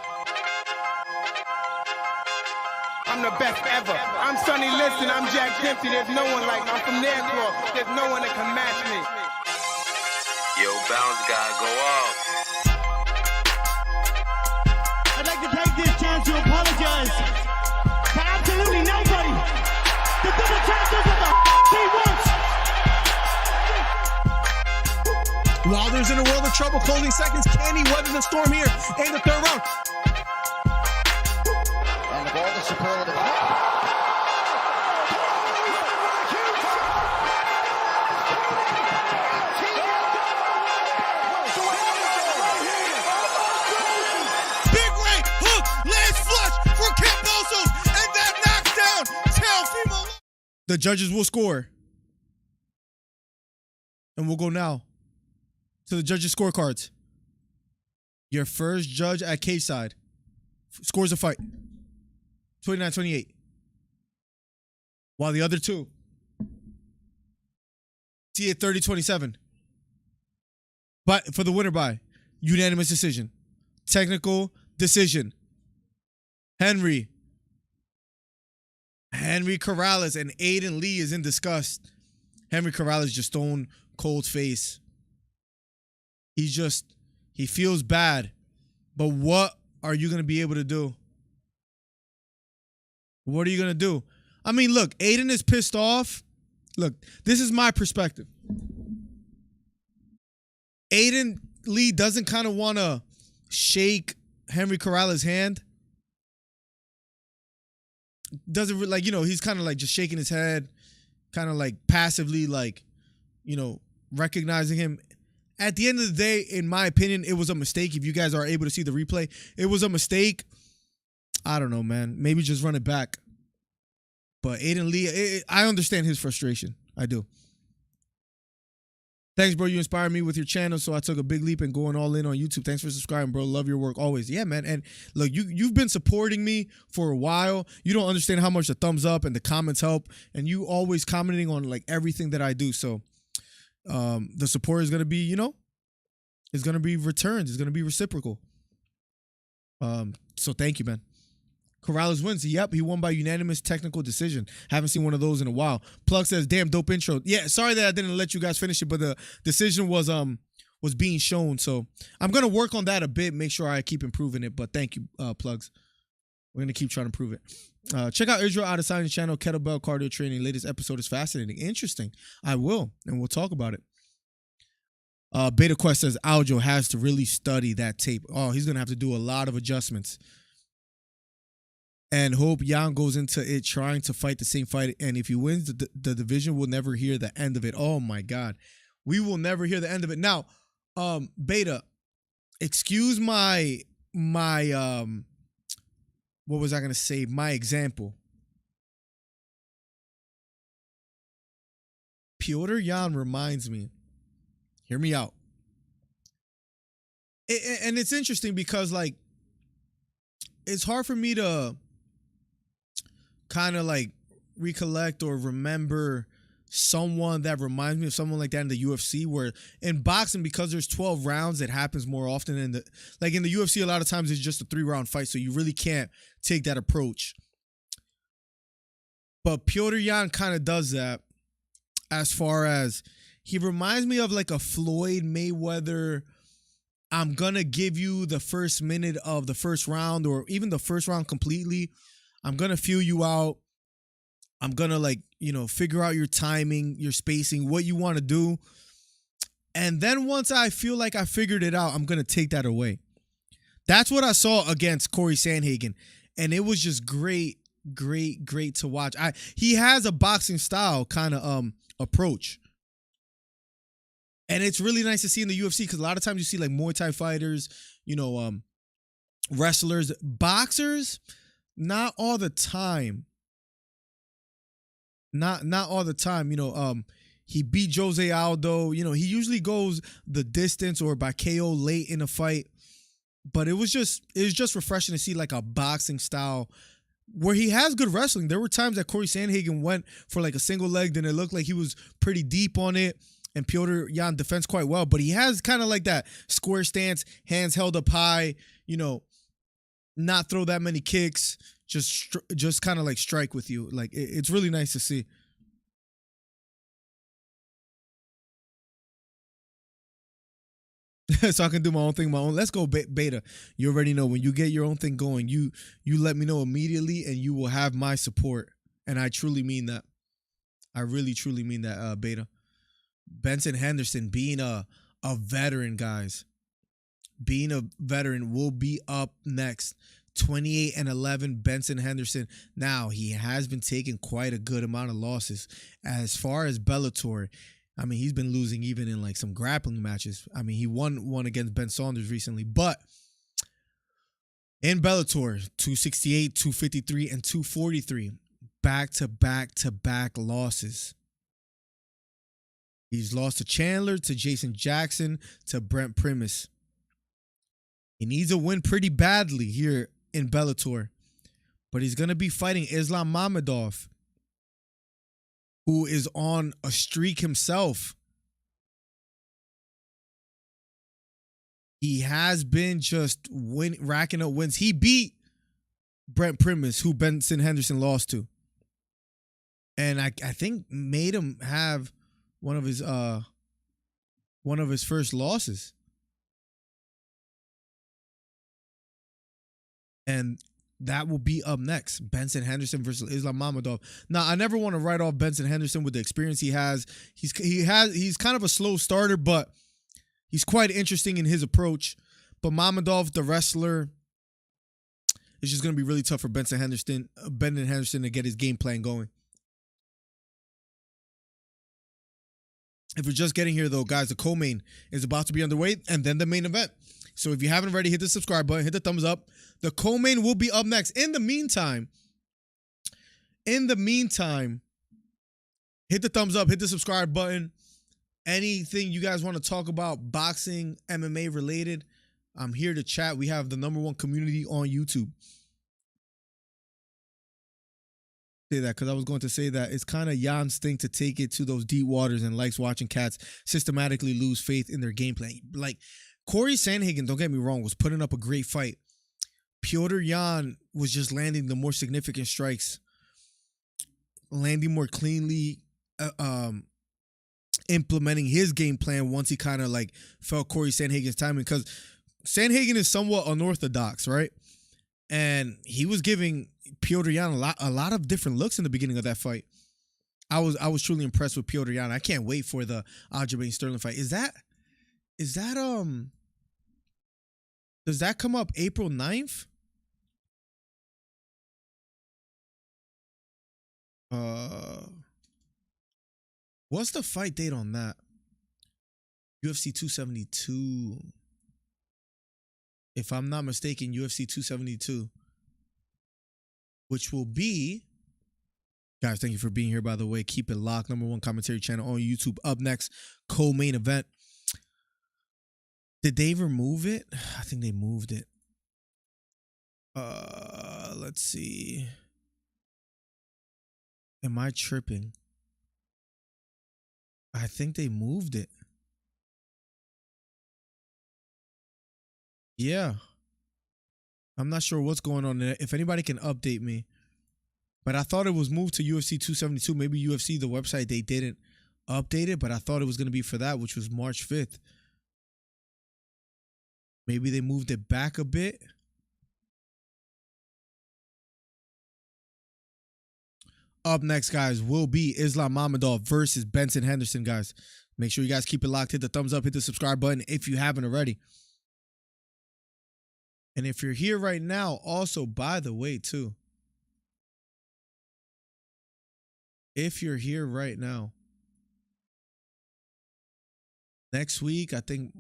I'm the best ever. I'm Sonny Liston. I'm Jack Dempsey. There's no one like me. I'm from Nairclaw. There's no one that can match me. Yo, bounce guy, go off. I'd like to take this chance to apologize for absolutely nobody. The double champions of the T1s. Wilder's in a world of trouble, closing seconds. Can he weather the storm here in the 3rd round? And the ball to superlative. Big right hook, lands flush for Cambosos, and that knocks down Teofimo. The judges will score. And we'll go now to the judges' scorecards. Your first judge at cage side scores a fight. 29-28. While the other two see it 30-27. But for the winner by unanimous decision. Technical decision. Henry Corrales and Aiden Lee is in disgust. Henry Corrales just stone cold face. He feels bad. But what are you going to be able to do? What are you going to do? I mean, look, Aiden is pissed off. Look, this is my perspective. Aiden Lee doesn't kind of want to shake Henry Corrales' hand. Doesn't like, he's kind of like just shaking his head, kind of like passively, like, recognizing him. At the end of the day, in my opinion, it was a mistake. If you guys are able to see the replay, it was a mistake. I don't know, man. Maybe just run it back. But Aiden Lee, I understand his frustration. I do. Thanks, bro. You inspired me with your channel, so I took a big leap and going all in on YouTube. Thanks for subscribing, bro. Love your work always. Yeah, man. And look, you've been supporting me for a while. You don't understand how much the thumbs up and the comments help, and you always commenting on like everything that I do. So the support is gonna be, it's gonna be returned. It's gonna be reciprocal. So thank you, man. Corrales wins. Yep, he won by unanimous technical decision. Haven't seen one of those in a while. Plug says, damn, dope intro. Yeah, sorry that I didn't let you guys finish it, but the decision was being shown. So I'm going to work on that a bit, make sure I keep improving it. But thank you, Plugs. We're going to keep trying to improve it. Check out Israel Adesanya's channel, Kettlebell Cardio Training. Latest episode is fascinating. Interesting. I will, and we'll talk about it. Beta Quest says, Aljo has to really study that tape. Oh, he's going to have to do a lot of adjustments. And hope Jan goes into it trying to fight the same fight. And if he wins, the division will never hear the end of it. Oh, my God. We will never hear the end of it. Now, Beta, excuse my what was I going to say? My example. Piotr Jan reminds me. Hear me out. And it's interesting because, like, it's hard for me to kind of like recollect or remember someone that reminds me of someone like that in the UFC, where in boxing, because there's 12 rounds, it happens more often. In the UFC, a lot of times it's just a 3-round fight, so you really can't take that approach. But Piotr Jan kind of does that, as far as he reminds me of like a Floyd Mayweather. I'm gonna give you the first minute of the first round, or even the first round completely. I'm gonna feel you out. I'm gonna figure out your timing, your spacing, what you want to do. And then once I feel like I figured it out, I'm gonna take that away. That's what I saw against Corey Sandhagen. And it was just great to watch. He has a boxing style kind of approach. And it's really nice to see in the UFC because a lot of times you see like Muay Thai fighters, wrestlers, boxers, not all the time. Not all the time. He beat Jose Aldo. He usually goes the distance or by KO late in a fight. But it was just refreshing to see like a boxing style where he has good wrestling. There were times that Corey Sandhagen went for like a single leg, and it looked like he was pretty deep on it. And Petr Yan defends quite well, but he has kind of like that square stance, hands held up high, not throw that many kicks, just kind of like strike with you. Like it's really nice to see. So I can do my own thing, Let's go, Beta. You already know when you get your own thing going, you let me know immediately, and you will have my support. And I truly mean that. I really truly mean that, Beta. Benson Henderson being a veteran, guys. Being a veteran will be up next. 28-11, Benson Henderson. Now, he has been taking quite a good amount of losses. As far as Bellator, I mean, he's been losing even in like some grappling matches. I mean, he won one against Ben Saunders recently, but in Bellator, 268, 253, and 243, back-to-back losses. He's lost to Chandler, to Jason Jackson, to Brent Primus. He needs a win pretty badly here in Bellator. But he's going to be fighting Islam Mamedov, who is on a streak himself. He has been just racking up wins. He beat Brent Primus, who Benson Henderson lost to. And I think made him have one of his first losses. And that will be up next. Benson Henderson versus Islam Mamedov. Now, I never want to write off Benson Henderson with the experience he has. He's kind of a slow starter, but he's quite interesting in his approach. But Mamedov, the wrestler, it's just going to be really tough for Benson Henderson to get his game plan going. If you're just getting here, though, guys, the co-main is about to be underway, and then the main event. So if you haven't already, hit the subscribe button, hit the thumbs up. The co-main will be up next. In the meantime, hit the thumbs up, hit the subscribe button. Anything you guys want to talk about, boxing, MMA related, I'm here to chat. We have the #1 community on YouTube. Say that because I was going to say that it's kind of Jan's thing to take it to those deep waters and likes watching cats systematically lose faith in their gameplay. Like Corey Sandhagen, don't get me wrong, was putting up a great fight. Petr Yan was just landing the more significant strikes, landing more cleanly, implementing his game plan once he kind of like felt Corey Sandhagen's timing, because Sandhagen is somewhat unorthodox, right? And he was giving Petr Yan a lot of different looks in the beginning of that fight. I was truly impressed with Petr Yan. I can't wait for the Aljamain Sterling fight. Does that come up April 9th? What's the fight date on that? UFC 272. If I'm not mistaken, UFC 272. Which will be, guys, thank you for being here, by the way. Keep it locked. #1 commentary channel on YouTube. Up next, co-main event. Did they remove it? I think they moved it. Let's see. Am I tripping? I think they moved it. Yeah. I'm not sure what's going on there. If anybody can update me. But I thought it was moved to UFC 272. Maybe UFC, the website, they didn't update it, but I thought it was going to be for that, which was March 5th. Maybe they moved it back a bit. Up next, guys, will be Islam Mamedov versus Benson Henderson, guys. Make sure you guys keep it locked. Hit the thumbs up. Hit the subscribe button if you haven't already. And if you're here right now, also, by the way, too, if you're here right now, Next week, I think.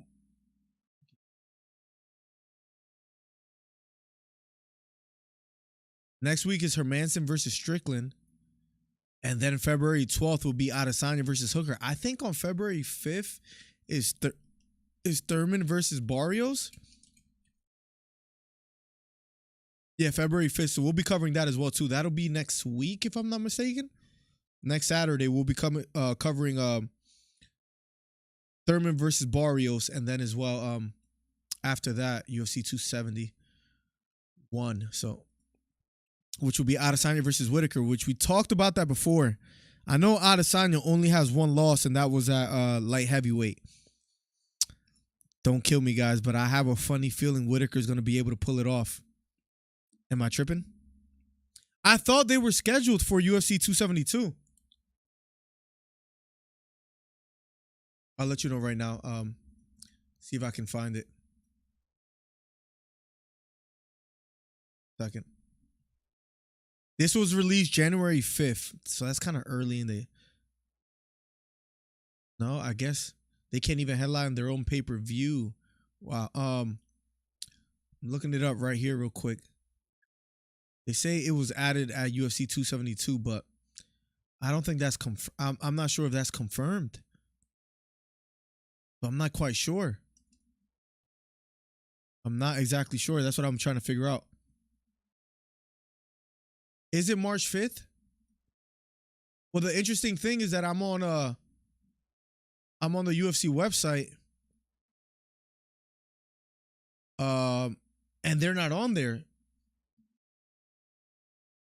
Next week is Hermanson versus Strickland. And then February 12th will be Adesanya versus Hooker. I think on February 5th is Thurman versus Barrios. Yeah, February 5th. So we'll be covering that as well, too. That'll be next week, if I'm not mistaken. Next Saturday, we'll be covering Thurman versus Barrios. And then as well, after that, UFC 271. So, which will be Adesanya versus Whitaker, which we talked about that before. I know Adesanya only has one loss, and that was at light heavyweight. Don't kill me, guys, but I have a funny feeling Whitaker's going to be able to pull it off. Am I tripping? I thought they were scheduled for UFC 272. I'll let you know right now. See if I can find it. Second. This was released January 5th, so that's kind of early in the... No, I guess they can't even headline their own pay-per-view. Wow. I'm looking it up right here real quick. They say it was added at UFC 272, but I don't think that's I'm not sure if that's confirmed. But I'm not quite sure. I'm not exactly sure. That's what I'm trying to figure out. Is it March 5th? Well, the interesting thing is that I'm on the UFC website. And they're not on there.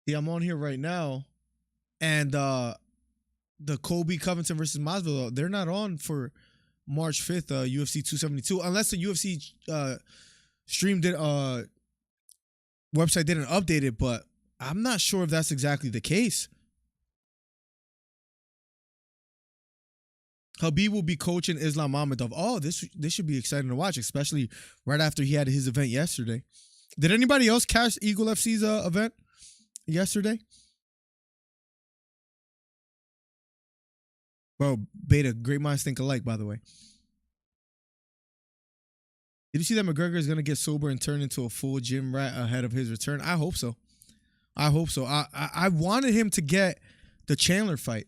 Yeah, I'm on here right now. And the Colby Covington versus Masvidal, they're not on for March 5th, UFC 272, unless the UFC stream website didn't update it, but I'm not sure if that's exactly the case. Khabib will be coaching Islam Mammadov. Oh, this should be exciting to watch, especially right after he had his event yesterday. Did anybody else catch Eagle FC's event yesterday? Bro, Beta, great minds think alike, by the way. Did you see that McGregor is going to get sober and turn into a full gym rat ahead of his return? I hope so. I hope so. I wanted him to get the Chandler fight.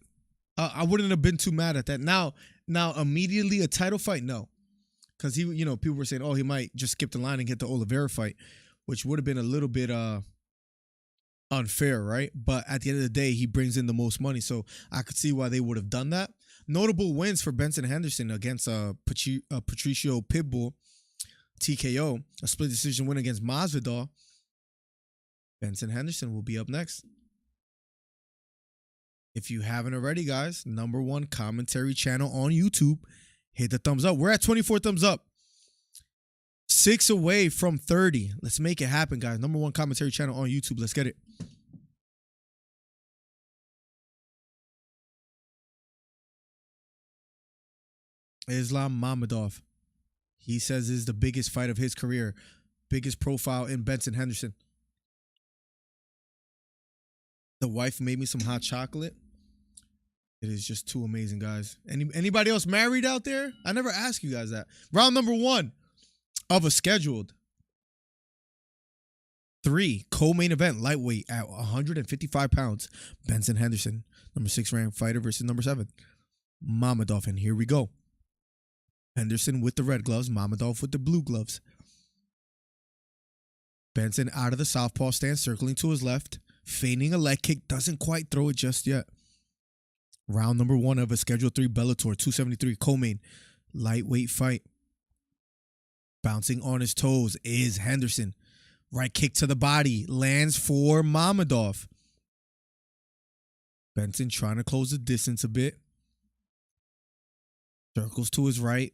I wouldn't have been too mad at that. Now immediately a title fight, no. Because people were saying, oh, he might just skip the line and get the Oliveira fight, which would have been a little bit unfair, right? But at the end of the day, he brings in the most money, so I could see why they would have done that. Notable wins for Benson Henderson against Patricio Pitbull, TKO, a split decision win against Masvidal. Benson Henderson will be up next. If you haven't already, guys, #1 commentary channel on YouTube. Hit the thumbs up. We're at 24 thumbs up. 6 away from 30. Let's make it happen, guys. #1 commentary channel on YouTube. Let's get it. Islam Mammadov. He says this is the biggest fight of his career. Biggest profile in Benson Henderson. The wife made me some hot chocolate. It is just too amazing, guys. Anybody else married out there? I never asked you guys that. Round #1 of a scheduled 3 co-main event lightweight at 155 pounds. Benson Henderson, #6 ranked fighter versus #7 Mammadov. And here we go. Henderson with the red gloves, Mammadov with the blue gloves. Benson out of the southpaw stance, circling to his left, feigning a leg kick, doesn't quite throw it just yet. Round #1 of a Schedule 3 Bellator 273 co-main lightweight fight. Bouncing on his toes is Henderson. Right kick to the body, lands for Mammadov. Benson trying to close the distance a bit. Circles to his right.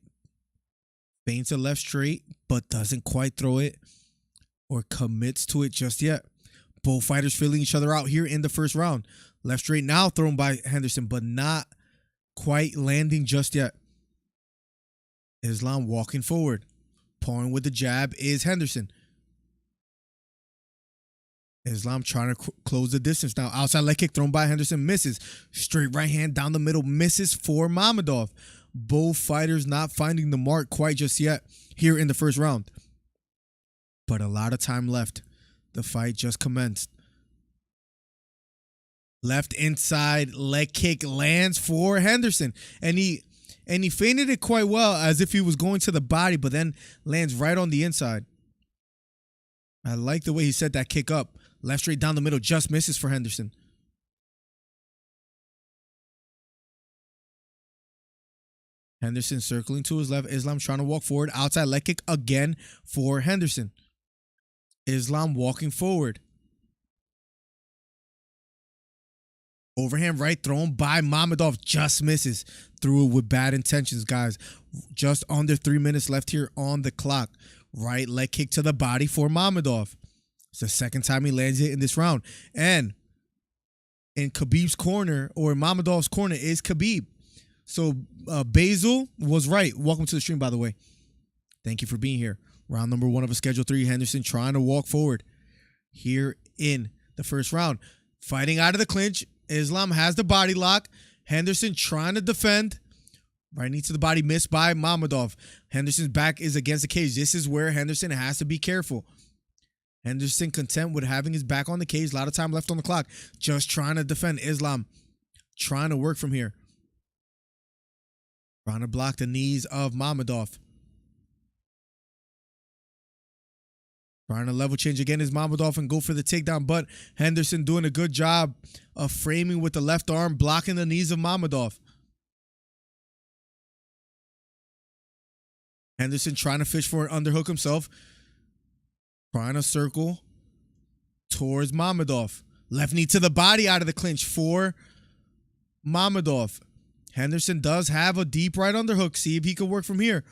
Feints a left straight, but doesn't quite throw it or commits to it just yet. Both fighters feeling each other out here in the first round. Left straight now thrown by Henderson, but not quite landing just yet. Islam walking forward. Pawing with the jab is Henderson. Islam trying to close the distance now. Outside leg kick thrown by Henderson, misses. Straight right hand down the middle, misses for Mammadov. Both fighters not finding the mark quite just yet here in the first round. But a lot of time left. The fight just commenced. Left inside leg kick lands for Henderson. And he feinted it quite well as if he was going to the body, but then lands right on the inside. I like the way he set that kick up. Left straight down the middle, just misses for Henderson. Henderson circling to his left. Islam trying to walk forward. Outside leg kick again for Henderson. Islam walking forward. Overhand right thrown by Mamadou. Just misses. Threw it with bad intentions, guys. Just under 3 minutes left here on the clock. Right leg kick to the body for Mamadou. It's the second time he lands it in this round. And in Khabib's corner, or Mamadou's corner, is Khabib. So Basil was right. Welcome to the stream, by the way. Thank you for being here. Round number 1 of a Schedule 3. Henderson trying to walk forward here in the first round. Fighting out of the clinch. Islam has the body lock. Henderson trying to defend. Right knee to the body, missed by Mamadou. Henderson's back is against the cage. This is where Henderson has to be careful. Henderson content with having his back on the cage. A lot of time left on the clock. Just trying to defend. Islam trying to work from here. Trying to block the knees of Mamadou. Trying to level change again is Mamadou and go for the takedown, but Henderson doing a good job of framing with the left arm, blocking the knees of Mamadou. Henderson trying to fish for an underhook himself. Trying to circle towards Mamadou. Left knee to the body out of the clinch for Mamadou. Henderson does have a deep right underhook. See if he can work from here.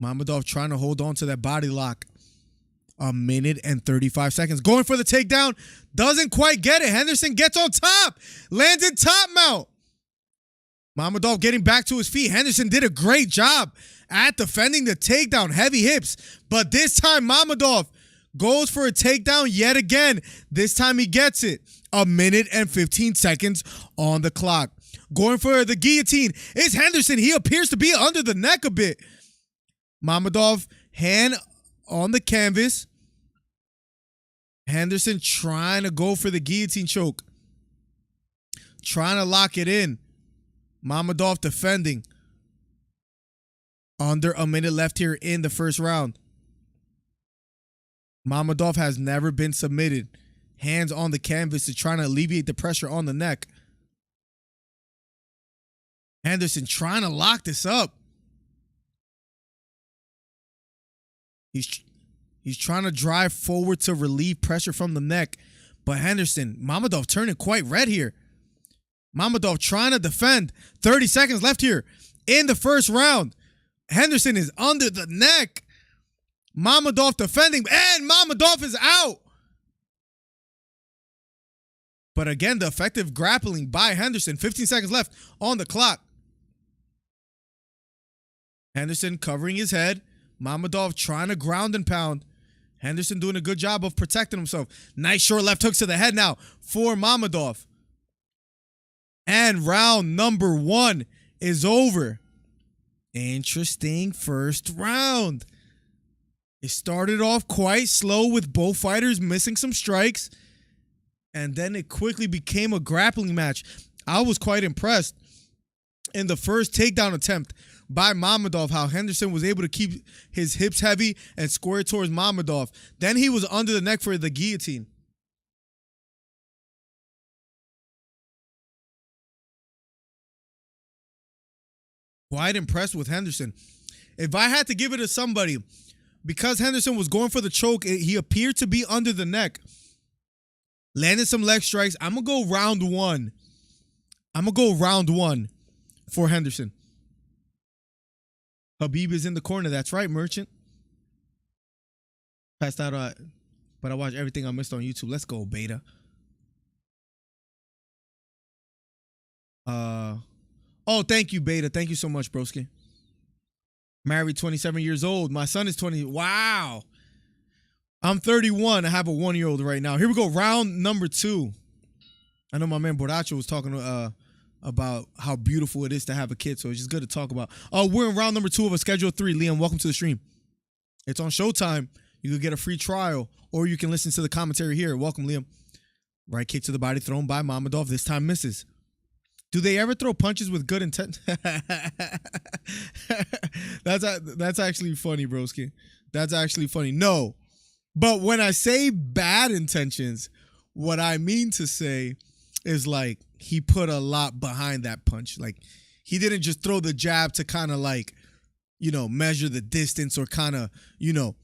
Mamadou trying to hold on to that body lock. 1 minute and 35 seconds. Going for the takedown. Doesn't quite get it. Henderson gets on top. Lands in top mount. Mamadou getting back to his feet. Henderson did a great job at defending the takedown. Heavy hips. But this time Mamadou goes for a takedown yet again. This time he gets it. 1 minute and 15 seconds on the clock. Going for the guillotine is Henderson. He appears to be under the neck a bit. Mamadou, hand on the canvas. Henderson trying to go for the guillotine choke. Trying to lock it in. Mamadou defending. Under a minute left here in the first round. Mamadou has never been submitted. Hands on the canvas to trying to alleviate the pressure on the neck. Henderson trying to lock this up. He's trying to drive forward to relieve pressure from the neck. But Henderson, Mamadou turning quite red here. Mamadou trying to defend. 30 seconds left here in the first round. Henderson is under the neck. Mamadou defending, and Mamadou is out. But again, the effective grappling by Henderson. 15 seconds left on the clock. Henderson covering his head. Mamadou trying to ground and pound. Henderson doing a good job of protecting himself. Nice short left hooks to the head now for Mamadou. And round number 1 is over. Interesting first round. It started off quite slow with both fighters missing some strikes. And then it quickly became a grappling match. I was quite impressed in the first takedown attempt by Mamadou, how Henderson was able to keep his hips heavy and square towards Mamadou. Then he was under the neck for the guillotine. Quite impressed with Henderson. If I had to give it to somebody, because Henderson was going for the choke, he appeared to be under the neck. Landed some leg strikes. I'm going to go round 1. I'm going to go round 1 for Henderson. Khabib is in the corner. That's right, Merchant. Passed out, but I watched everything I missed on YouTube. Let's go, Beta. Oh, thank you, Beta. Thank you so much, broski. Married, 27 years old. My son is 20. Wow. I'm 31. I have a 1-year-old right now. Here we go. Round number 2. I know my man Borracho was talking about how beautiful it is to have a kid. So it's just good to talk about. Oh, we're in round number 2 of a schedule 3. Liam, welcome to the stream. It's on Showtime. You could get a free trial, or you can listen to the commentary here. Welcome, Liam. Right kick to the body thrown by Mamadou. This time misses. Do they ever throw punches with good intent? That's actually funny, broski. That's actually funny. No. But when I say bad intentions, what I mean to say is like he put a lot behind that punch. Like he didn't just throw the jab to kind of like, you know, measure the distance or kind of, you know,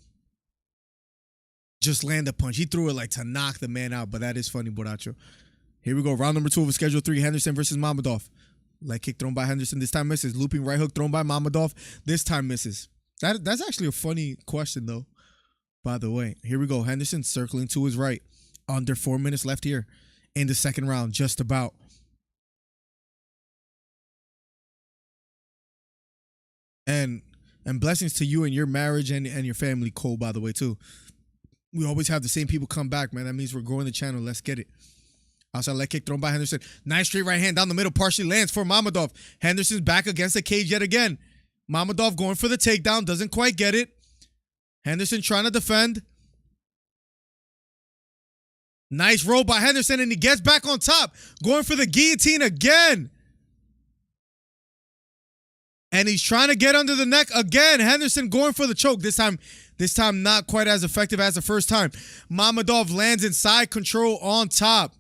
just land a punch. He threw it like to knock the man out, but that is funny, Borracho. Here we go. Round number 2 of a schedule 3. Henderson versus Mamadou. Leg kick thrown by Henderson. This time misses. Looping right hook thrown by Mamadou. This time misses. That's actually a funny question, though, by the way. Here we go. Henderson circling to his right. Under 4 minutes left here in the second round. Just about. And blessings to you and your marriage and your family, Cole, by the way, too. We always have the same people come back, man. That means we're growing the channel. Let's get it. Outside leg kick thrown by Henderson. Nice straight right hand down the middle. Partially lands for Mamadou. Henderson's back against the cage yet again. Mamadou going for the takedown. Doesn't quite get it. Henderson trying to defend. Nice roll by Henderson, and he gets back on top. Going for the guillotine again. And he's trying to get under the neck again. Henderson going for the choke. This time not quite as effective as the first time. Mamadou lands in side control on top.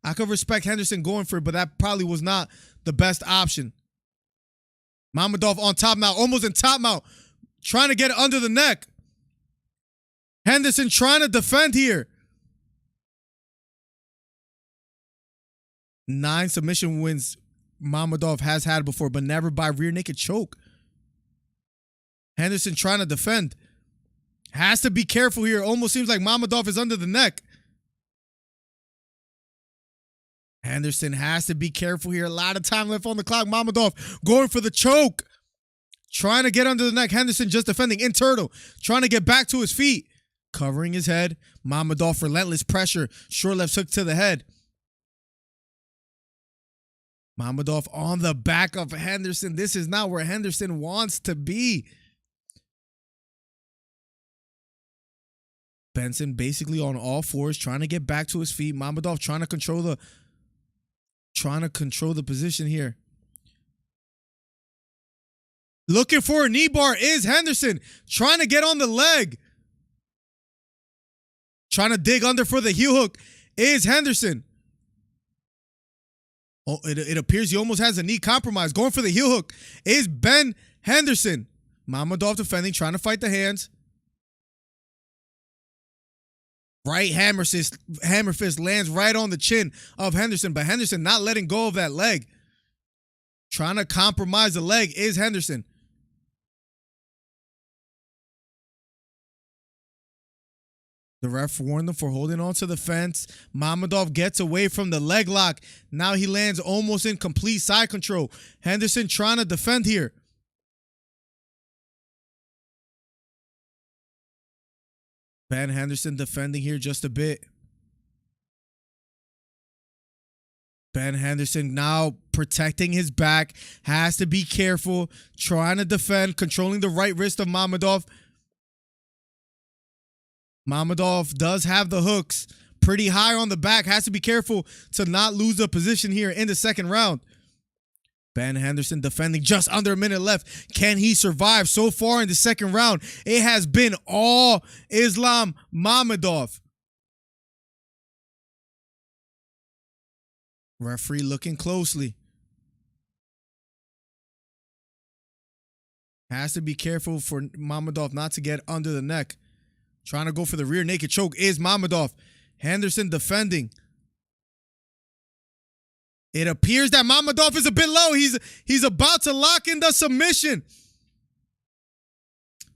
I could respect Henderson going for it, but that probably was not the best option. Mamadou on top now, almost in top mount. Trying to get it under the neck. Henderson trying to defend here. 9 submission wins Mamadou has had before, but never by rear naked choke. Henderson trying to defend. Has to be careful here. Almost seems like Mamadou is under the neck. Henderson has to be careful here. A lot of time left on the clock. Mamadou going for the choke. Trying to get under the neck. Henderson just defending in turtle. Trying to get back to his feet. Covering his head. Mamadou relentless pressure. Short left hook to the head. Mamadou on the back of Henderson. This is not where Henderson wants to be. Benson basically on all fours, trying to get back to his feet. Mamadou trying to control the position here. Looking for a knee bar is Henderson. Trying to get on the leg. Trying to dig under for the heel hook is Henderson. Oh, it appears he almost has a knee compromise. Going for the heel hook is Ben Henderson. Mamadou defending, trying to fight the hands. Right hammer fist lands right on the chin of Henderson, but Henderson not letting go of that leg. Trying to compromise the leg is Henderson. The ref warned them for holding on to the fence. Mamadou gets away from the leg lock. Now he lands almost in complete side control. Henderson trying to defend here. Ben Henderson defending here just a bit. Ben Henderson now protecting his back. Has to be careful. Trying to defend. Controlling the right wrist of Mamadou. Mamadou does have the hooks pretty high on the back. Has to be careful to not lose the position here in the second round. Ben Henderson defending, just under a minute left. Can he survive? So far in the second round, it has been all Islam Mamadou. Referee looking closely. Has to be careful for Mamadou not to get under the neck. Trying to go for the rear naked choke is Mamadou. Henderson defending. It appears that Mamadou is a bit low. He's about to lock in the submission.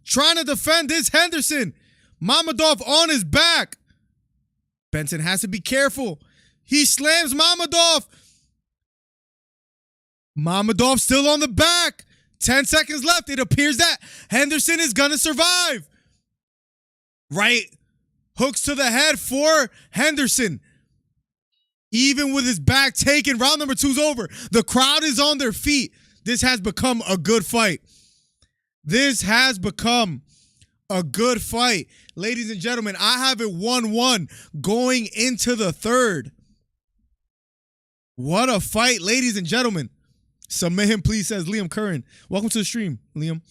Trying to defend is Henderson. Mamadou on his back. Benson has to be careful. He slams Mamadou. Mamadou still on the back. 10 seconds left. It appears that Henderson is going to survive. Right hooks to the head for Henderson. Even with his back taken, round number 2's over. The crowd is on their feet. This has become a good fight. This has become a good fight. Ladies and gentlemen, I have it 1-1 going into the third. What a fight, ladies and gentlemen. Submit him, please, says Liam Curran. Welcome to the stream, Liam.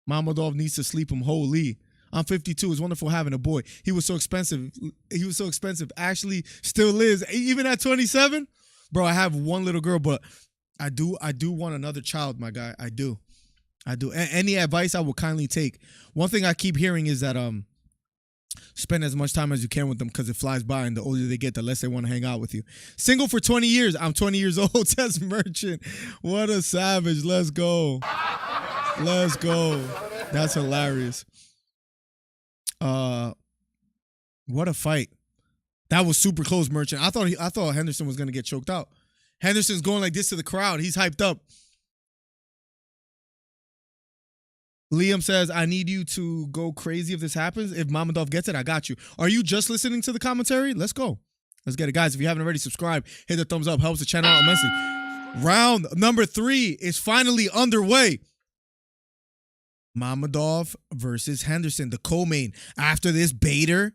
Mamadou needs to sleep him. Holy. I'm 52. It's wonderful having a boy. He was so expensive. He was so expensive. Actually, still is. Even at 27, bro, I have one little girl, but I do want another child, my guy. I do. Any advice I will kindly take. One thing I keep hearing is that spend as much time as you can with them because it flies by, and the older they get, the less they want to hang out with you. Single for 20 years. I'm 20 years old, says Merchant. What a savage. Let's go. Let's go. That's hilarious. What a fight. That was super close, Merchant. I thought Henderson was going to get choked out. Henderson's going like this to the crowd. He's hyped up. Liam says, I need you to go crazy if this happens. If Mamadou gets it, I got you. Are you just listening to the commentary? Let's go. Let's get it. Guys, if you haven't already subscribed, hit the thumbs up. Helps the channel out immensely. Round number 3 is finally underway. Mamadou versus Henderson, the co-main. After this, Bader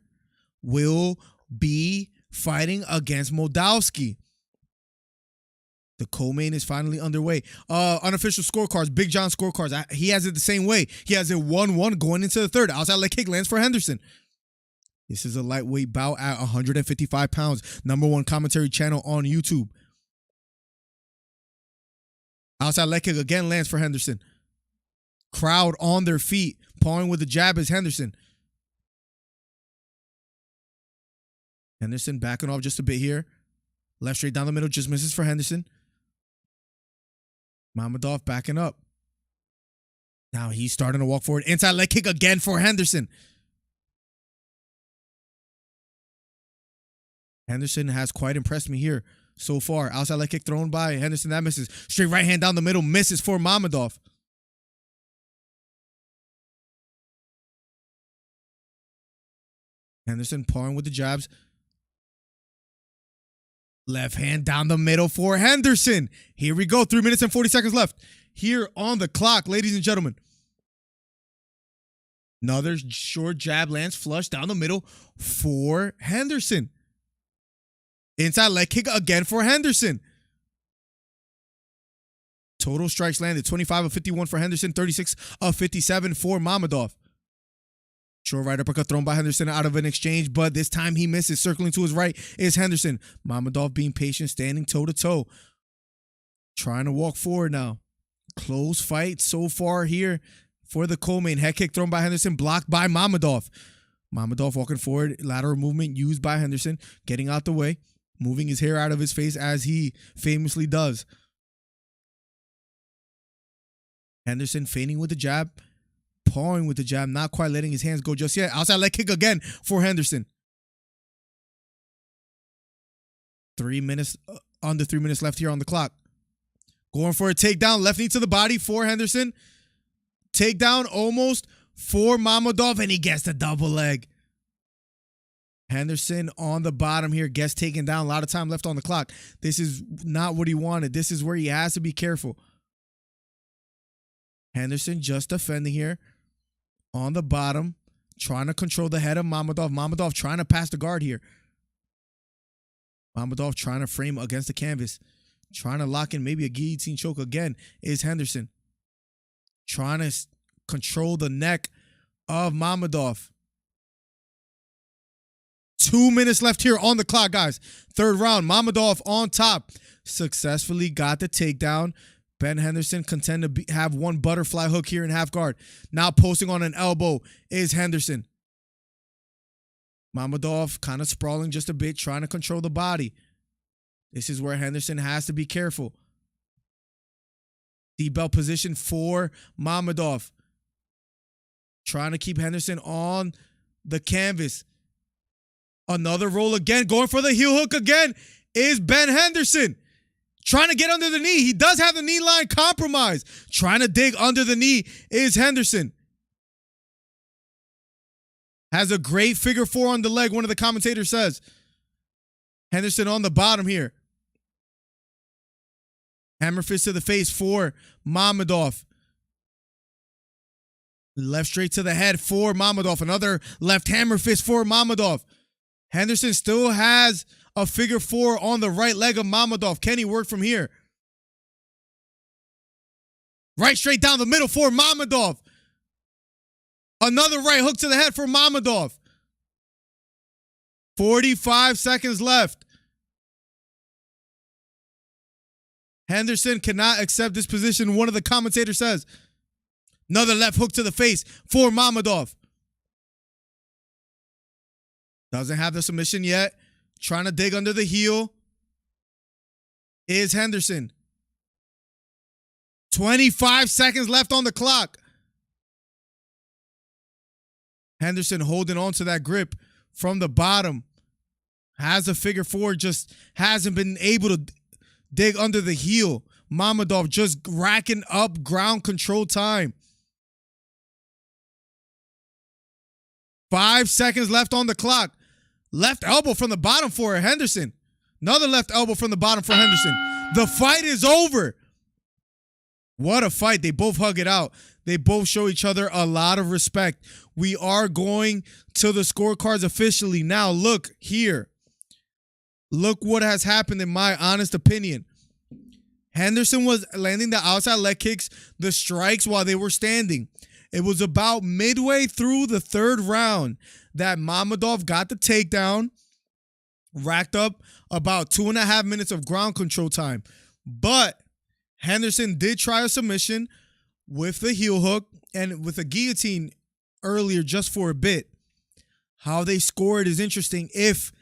will be fighting against Moldowski. The co-main is finally underway. Unofficial scorecards, Big John scorecards. He has it the same way. He has it 1-1 going into the third. Outside leg kick lands for Henderson. This is a lightweight bout at 155 pounds. #1 commentary channel on YouTube. Outside leg kick again lands for Henderson. Crowd on their feet. Pawing with the jab is Henderson. Henderson backing off just a bit here. Left straight down the middle, just misses for Henderson. Mamadou backing up. Now he's starting to walk forward. Inside leg kick again for Henderson. Henderson has quite impressed me here so far. Outside leg kick thrown by Henderson. That misses. Straight right hand down the middle. Misses for Mamadou. Henderson pawing with the jabs. Left hand down the middle for Henderson. Here we go. 3 minutes and 40 seconds left. Here on the clock, ladies and gentlemen. Another short jab lands flush down the middle for Henderson. Inside leg kick again for Henderson. Total strikes landed. 25 of 51 for Henderson. 36 of 57 for Mamadou. Short right uppercut thrown by Henderson out of an exchange, but this time he misses. Circling to his right is Henderson. Mamadou being patient, standing toe-to-toe. Trying to walk forward now. Close fight so far here for the co-main. Head kick thrown by Henderson, blocked by Mamadou. Mamadou walking forward. Lateral movement used by Henderson. Getting out the way. Moving his hair out of his face as he famously does. Henderson feigning with the jab. Pawing with the jab, not quite letting his hands go just yet. Outside leg kick again for Henderson. 3 minutes, under 3 minutes left here on the clock. Going for a takedown, left knee to the body for Henderson. Takedown almost for Mamadou, and he gets the double leg. Henderson on the bottom here, gets taken down. A lot of time left on the clock. This is not what he wanted. This is where he has to be careful. Henderson just defending here. On the bottom, trying to control the head of Mamadou. Mamadou trying to pass the guard here. Mamadou trying to frame against the canvas. Trying to lock in maybe a guillotine choke again is Henderson. Trying to control the neck of Mamadou. 2 minutes left here on the clock, guys. Third round, Mamadou on top. Successfully got the takedown. Ben Henderson contend to have one butterfly hook here in half guard. Now posting on an elbow is Henderson. Mamadou kind of sprawling just a bit, trying to control the body. This is where Henderson has to be careful. D-belt position for Mamadou. Trying to keep Henderson on the canvas. Another roll again. Going for the heel hook again is Ben Henderson. Trying to get under the knee. He does have the knee line compromised. Trying to dig under the knee is Henderson. Has a great figure 4 on the leg, one of the commentators says. Henderson on the bottom here. Hammer fist to the face for Mamadou. Left straight to the head for Mamadou. Another left hammer fist for Mamadou. Henderson still has a figure four on the right leg of Mamadou. Can he work from here? Right straight down the middle for Mamadou. Another right hook to the head for Mamadou. 45 seconds left. Henderson cannot accept this position. One of the commentators says. Another left hook to the face for Mamadou. Doesn't have the submission yet. Trying to dig under the heel is Henderson. 25 seconds left on the clock. Henderson holding on to that grip from the bottom. Has a figure four, just hasn't been able to dig under the heel. Mamadou just racking up ground control time. 5 seconds left on the clock. Left elbow from the bottom for Henderson. Another left elbow from the bottom for Henderson. The fight is over. What a fight. They both hug it out. They both show each other a lot of respect. We are going to the scorecards officially. Now, look here. Look what has happened in my honest opinion. Henderson was landing the outside leg kicks, the strikes while they were standing. It was about midway through the third round that Mamadou got the takedown, racked up about 2.5 minutes of ground control time. But Henderson did try a submission with the heel hook and with a guillotine earlier just for a bit. How they scored is interesting. If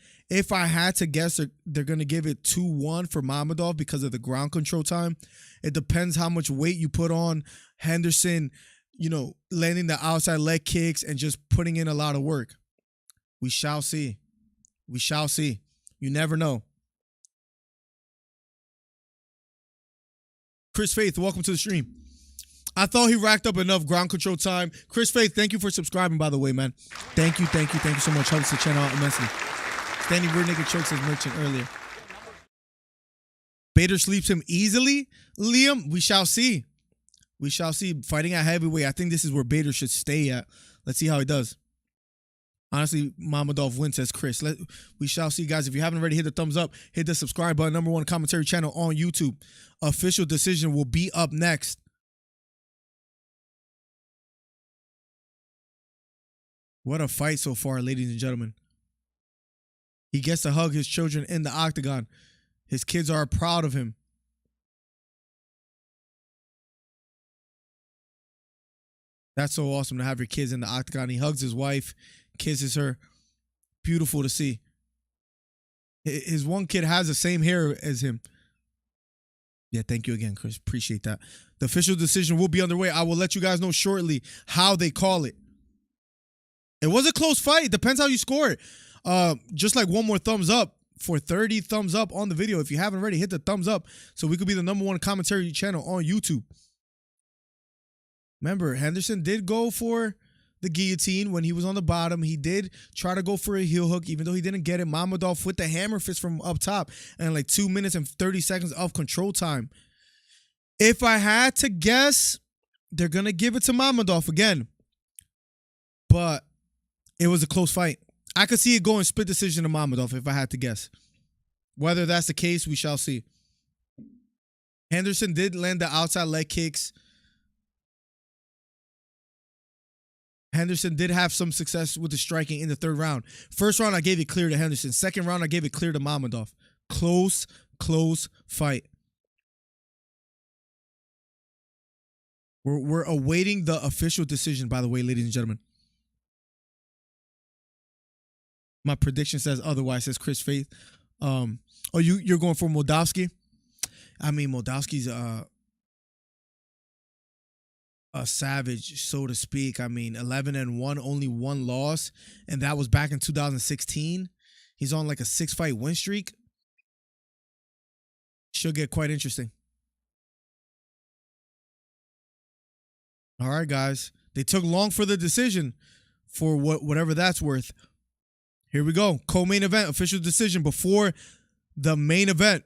I had to guess, they're going to give it 2-1 for Mamadou because of the ground control time. It depends how much weight you put on Henderson, you know, landing the outside leg kicks and just putting in a lot of work. We shall see. We shall see. You never know. Chris Faith, welcome to the stream. I thought he racked up enough ground control time. Chris Faith, thank you for subscribing, by the way, man. Thank you so much. Helps the channel out immensely. Standing Weird Nigga Chokes as mentioned earlier. Bader sleeps him easily. Liam, we shall see. We shall see. Fighting at heavyweight, I think this is where Bader should stay at. Let's see how he does. Honestly, Mamadou wins, says Chris. We shall see, guys. If you haven't already, hit the thumbs up. Hit the subscribe button. #1 commentary channel on YouTube. Official decision will be up next. What a fight so far, ladies and gentlemen. He gets to hug his children in the octagon. His kids are proud of him. That's so awesome to have your kids in the octagon. He hugs his wife, kisses her. Beautiful to see. His one kid has the same hair as him. Yeah, thank you again, Chris. Appreciate that. The official decision will be underway. I will let you guys know shortly how they call it. It was a close fight. It depends how you score it. Just like one more thumbs up for 30 thumbs up on the video. If you haven't already, hit the thumbs up so we could be the #1 commentary channel on YouTube. Remember, Henderson did go for the guillotine when he was on the bottom. He did try to go for a heel hook, even though he didn't get it. Mamadou with the hammer fist from up top and like 2 minutes and 30 seconds of control time. If I had to guess, they're going to give it to Mamadou again. But it was a close fight. I could see it going split decision to Mamadou if I had to guess. Whether that's the case, we shall see. Henderson did land the outside leg kicks. Henderson did have some success with the striking in the third round. First round, I gave it clear to Henderson. Second round, I gave it clear to Mamadou. Close fight. We're awaiting the official decision, by the way, ladies and gentlemen. My prediction says otherwise, says Chris Faith. You're going for Moldavsky? I mean, Moldowski's a savage, so to speak. I mean, 11-1, only one loss, and that was back in 2016. He's on like a 6-fight win streak. Should get quite interesting. All right, guys. They took long for the decision, for whatever that's worth. Here we go. Co-main event, official decision before the main event.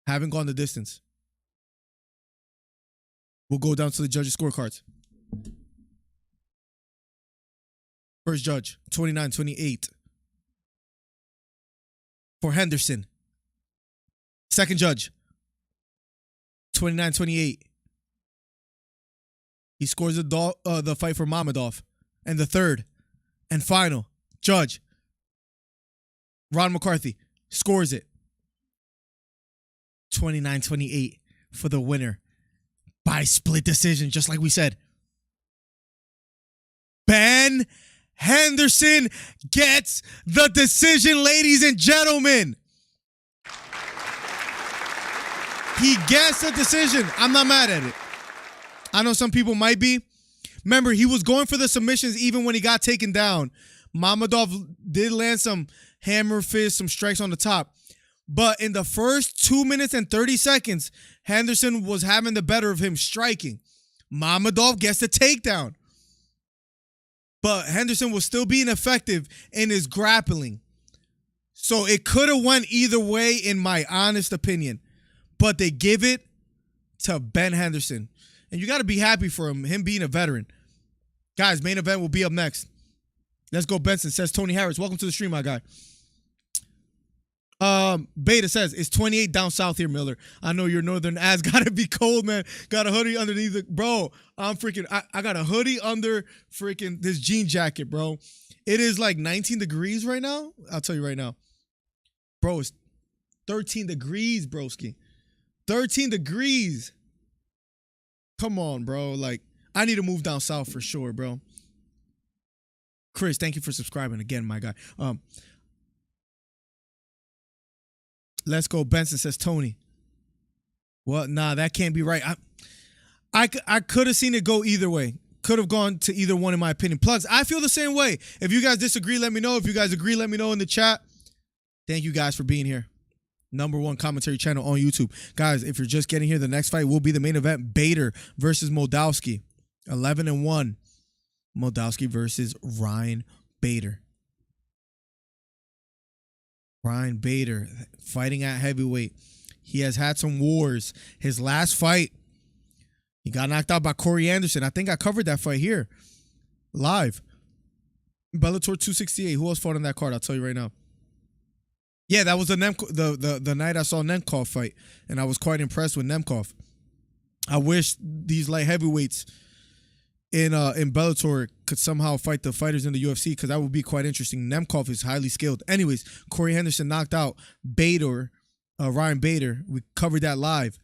Haven't gone the distance. We'll go down to the judges' scorecards. First judge, 29-28. For Henderson. Second judge, 29-28. He scores the fight for Mamadou. And the third and final judge, Ron McCarthy, scores it 29-28 for the winner by split decision, just like we said. Ben Henderson gets the decision, ladies and gentlemen. He gets the decision. I'm not mad at it. I know some people might be. Remember, he was going for the submissions even when he got taken down. Mamadou did land some hammer fist, some strikes on the top. But in the first 2 minutes and 30 seconds, Henderson was having the better of him striking. Mamadou gets the takedown. But Henderson was still being effective in his grappling. So it could have went either way in my honest opinion. But they give it to Ben Henderson. And you got to be happy for him being a veteran. Guys, main event will be up next. Let's go, Benson, says Tony Harris. Welcome to the stream, my guy. Beta says, it's 28 down south here, Miller. I know your northern ass got to be cold, man. Got a hoodie underneath it. Bro, I'm freaking, I got a hoodie under freaking this jean jacket, bro. It is like 19 degrees right now. I'll tell you right now. Bro, it's 13 degrees, broski. 13 degrees. Come on, bro. Like, I need to move down south for sure, bro. Chris, thank you for subscribing again, my guy. Let's go. Benson says Tony. Well, nah, that can't be right. I could have seen it go either way. Could have gone to either one in my opinion. Plugs, I feel the same way. If you guys disagree, let me know. If you guys agree, let me know in the chat. Thank you guys for being here. #1 commentary channel on YouTube. Guys, if you're just getting here, the next fight will be the main event. Bader versus Moldowski. 11-1. Moldowski versus Ryan Bader. Ryan Bader fighting at heavyweight. He has had some wars. His last fight, he got knocked out by Corey Anderson. I think I covered that fight here live. Bellator 268. Who else fought on that card? I'll tell you right now. Yeah, that was the night I saw Nemkov fight, and I was quite impressed with Nemkov. I wish these light heavyweights in Bellator could somehow fight the fighters in the UFC, because that would be quite interesting. Nemkov is highly skilled. Anyways, Corey Henderson knocked out Ryan Bader. We covered that live,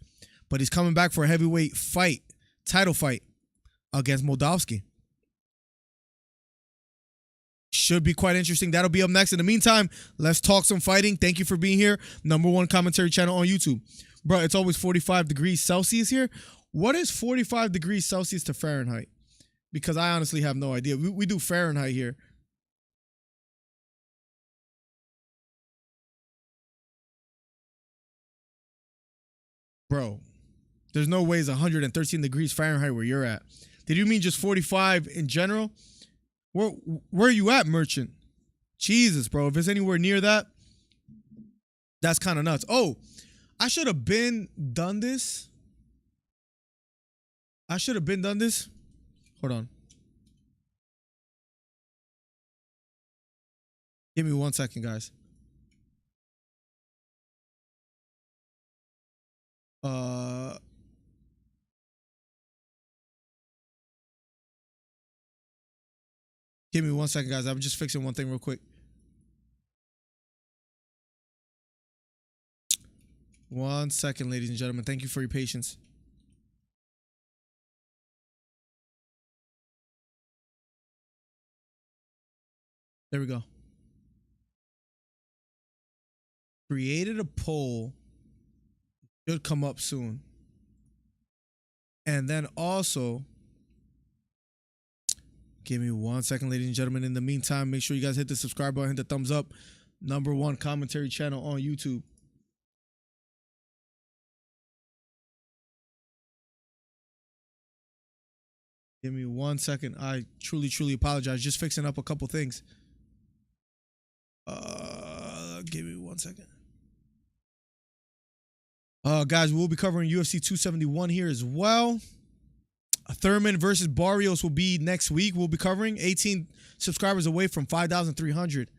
but he's coming back for a heavyweight fight, title fight against Moldowski. Should be quite interesting. That'll be up next. In the meantime, let's talk some fighting. Thank you for being here. #1 commentary channel on YouTube. Bro, it's always 45 degrees Celsius here. What is 45 degrees Celsius to Fahrenheit? Because I honestly have no idea. We do Fahrenheit here. Bro, there's no way it's 113 degrees Fahrenheit where you're at. Did you mean just 45 in general? Where are you at, Merchant? Jesus, bro. If it's anywhere near that, that's kind of nuts. Oh, I should have been done this. Hold on. Give me 1 second, guys. Give me 1 second, guys. I'm just fixing one thing real quick. 1 second, ladies and gentlemen. Thank you for your patience. There we go. Created a poll. Should come up soon. And then also, give me 1 second, ladies and gentlemen. In the meantime, make sure you guys hit the subscribe button, hit the thumbs up. #1 commentary channel on YouTube. Give me 1 second. I truly apologize. Just fixing up a couple things. Give me 1 second. Guys, we'll be covering UFC 271 here as well. Thurman versus Barrios will be next week. We'll be covering 18 subscribers away from 5,300.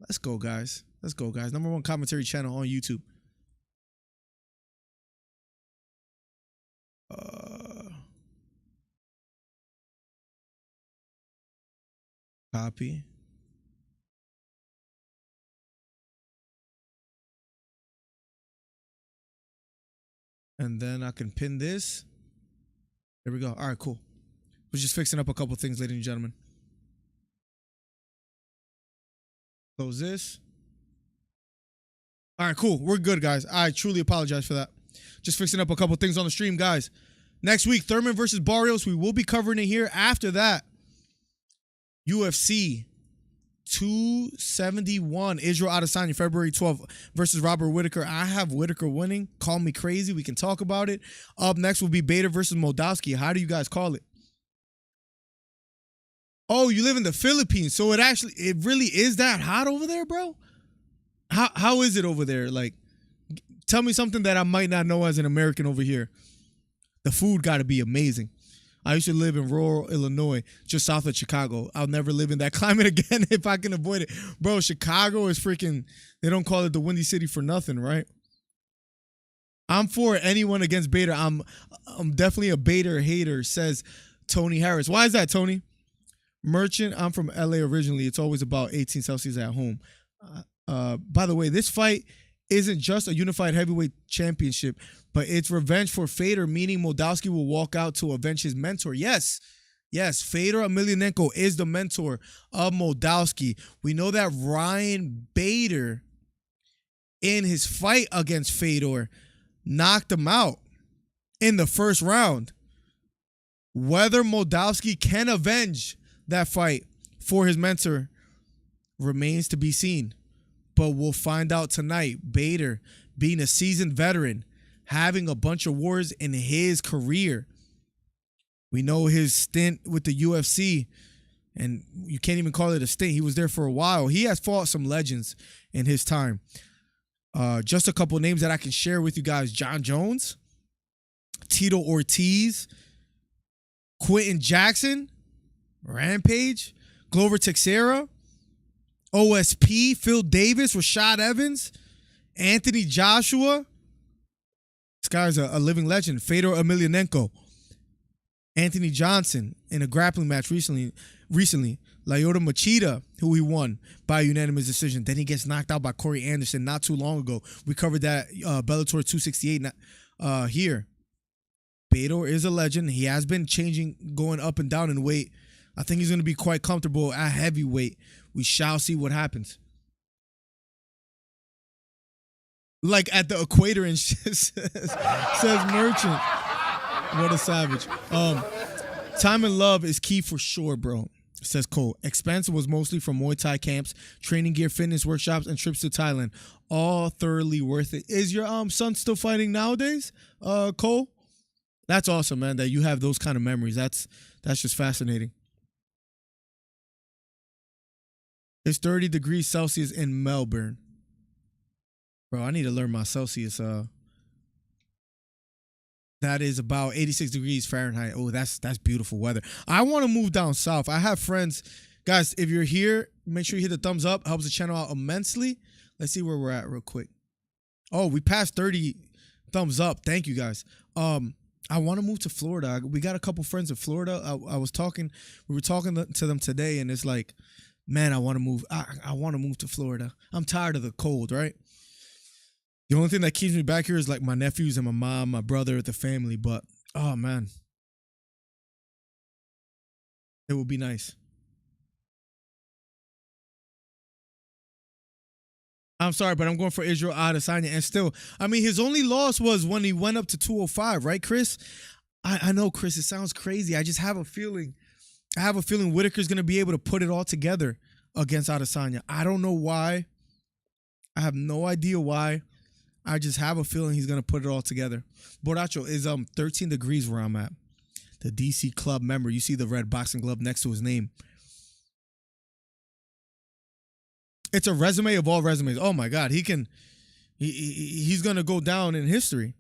Let's go, guys. Let's go, guys. #1 commentary channel on YouTube. Copy. And then I can pin this. There we go. All right, cool. We're just fixing up a couple things, ladies and gentlemen. Close this. All right, cool. We're good, guys. I truly apologize for that. Just fixing up a couple things on the stream, guys. Next week, Thurman versus Barrios. We will be covering it here. After that, UFC 271, Israel Adesanya, February 12th versus Robert Whittaker. I have Whittaker winning. Call me crazy. We can talk about it. Up next will be Bader versus Moldowski. How do you guys call it? Oh, you live in the Philippines, so it really is that hot over there, bro? How is it over there? Like, tell me something that I might not know as an American over here. The food got to be amazing. I used to live in rural Illinois, just south of Chicago. I'll never live in that climate again if I can avoid it. Bro, Chicago is freaking, they don't call it the Windy City for nothing, right? I'm for anyone against Bader. I'm definitely a Bader hater, says Tony Harris. Why is that, Tony? Merchant, I'm from LA originally. It's always about 18 Celsius at home. By the way, this fight isn't just a unified heavyweight championship, but it's revenge for Fedor, meaning Moldowski will walk out to avenge his mentor. Yes, Fedor Emelianenko is the mentor of Moldowski. We know that Ryan Bader, in his fight against Fedor, knocked him out in the first round. Whether Moldowski can avenge that fight for his mentor remains to be seen. But we'll find out tonight. Bader, being a seasoned veteran, having a bunch of wars in his career. We know his stint with the UFC, and you can't even call it a stint. He was there for a while. He has fought some legends in his time. Just a couple names that I can share with you guys. John Jones, Tito Ortiz, Quentin Jackson, Rampage, Glover Teixeira, OSP, Phil Davis, Rashad Evans, Anthony Joshua. This guy's a living legend. Fedor Emelianenko. Anthony Johnson in a grappling match recently. Lyoto Machida, who he won by unanimous decision. Then he gets knocked out by Corey Anderson not too long ago. We covered that Bellator 268 here. Bader is a legend. He has been changing, going up and down in weight. I think he's going to be quite comfortable at heavyweight. We shall see what happens. Like at the equator and shit, says Merchant. What a savage. Time and love is key for sure, bro, says Cole. Expense was mostly from Muay Thai camps, training gear, fitness workshops, and trips to Thailand. All thoroughly worth it. Is your son still fighting nowadays, Cole? That's awesome, man, that you have those kind of memories. That's just fascinating. It's 30 degrees Celsius in Melbourne. Bro, I need to learn my Celsius. That is about 86 degrees Fahrenheit. Oh, that's beautiful weather. I want to move down south. I have friends. Guys, if you're here, make sure you hit the thumbs up. Helps the channel out immensely. Let's see where we're at real quick. Oh, we passed 30 thumbs up. Thank you, guys. I want to move to Florida. We got a couple friends in Florida. We were talking to them today, and it's like, man, I want to move. I want to move to Florida. I'm tired of the cold, right? The only thing that keeps me back here is like my nephews and my mom, my brother, the family. But, oh, man. It would be nice. I'm sorry, but I'm going for Israel Adesanya. And still, I mean, his only loss was when he went up to 205, right, Chris? I know, Chris, it sounds crazy. I just have a feeling. I have a feeling Whittaker's going to be able to put it all together against Adesanya. I don't know why. I have no idea why. I just have a feeling he's going to put it all together. Borracho, is 13 degrees where I'm at. the DC club member. You see the red boxing glove next to his name. It's a resume of all resumes. Oh my God, he's gonna go down in history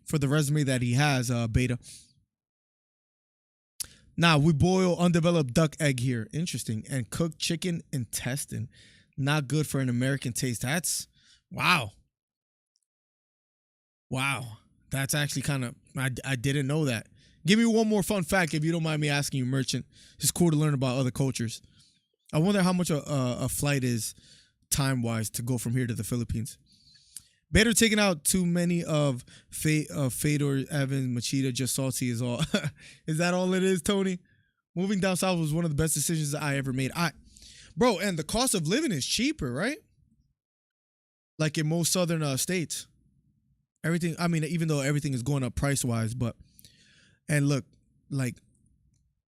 for the resume that he has, Beta. Now, we boil undeveloped duck egg here. Interesting. And cook chicken intestine. Not good for an American taste. That's, wow. Wow. That's actually kind of, I didn't know that. Give me one more fun fact if you don't mind me asking you, Merchant. It's cool to learn about other cultures. I wonder how much a flight is time-wise to go from here to the Philippines. Bader taking out too many of Fedor, Evans, Machida, just salty is all. Is that all it is, Tony? Moving down south was one of the best decisions I ever made. Bro, and the cost of living is cheaper, right? Like in most southern states. Everything, I mean, even though everything is going up price-wise, but, and look, like,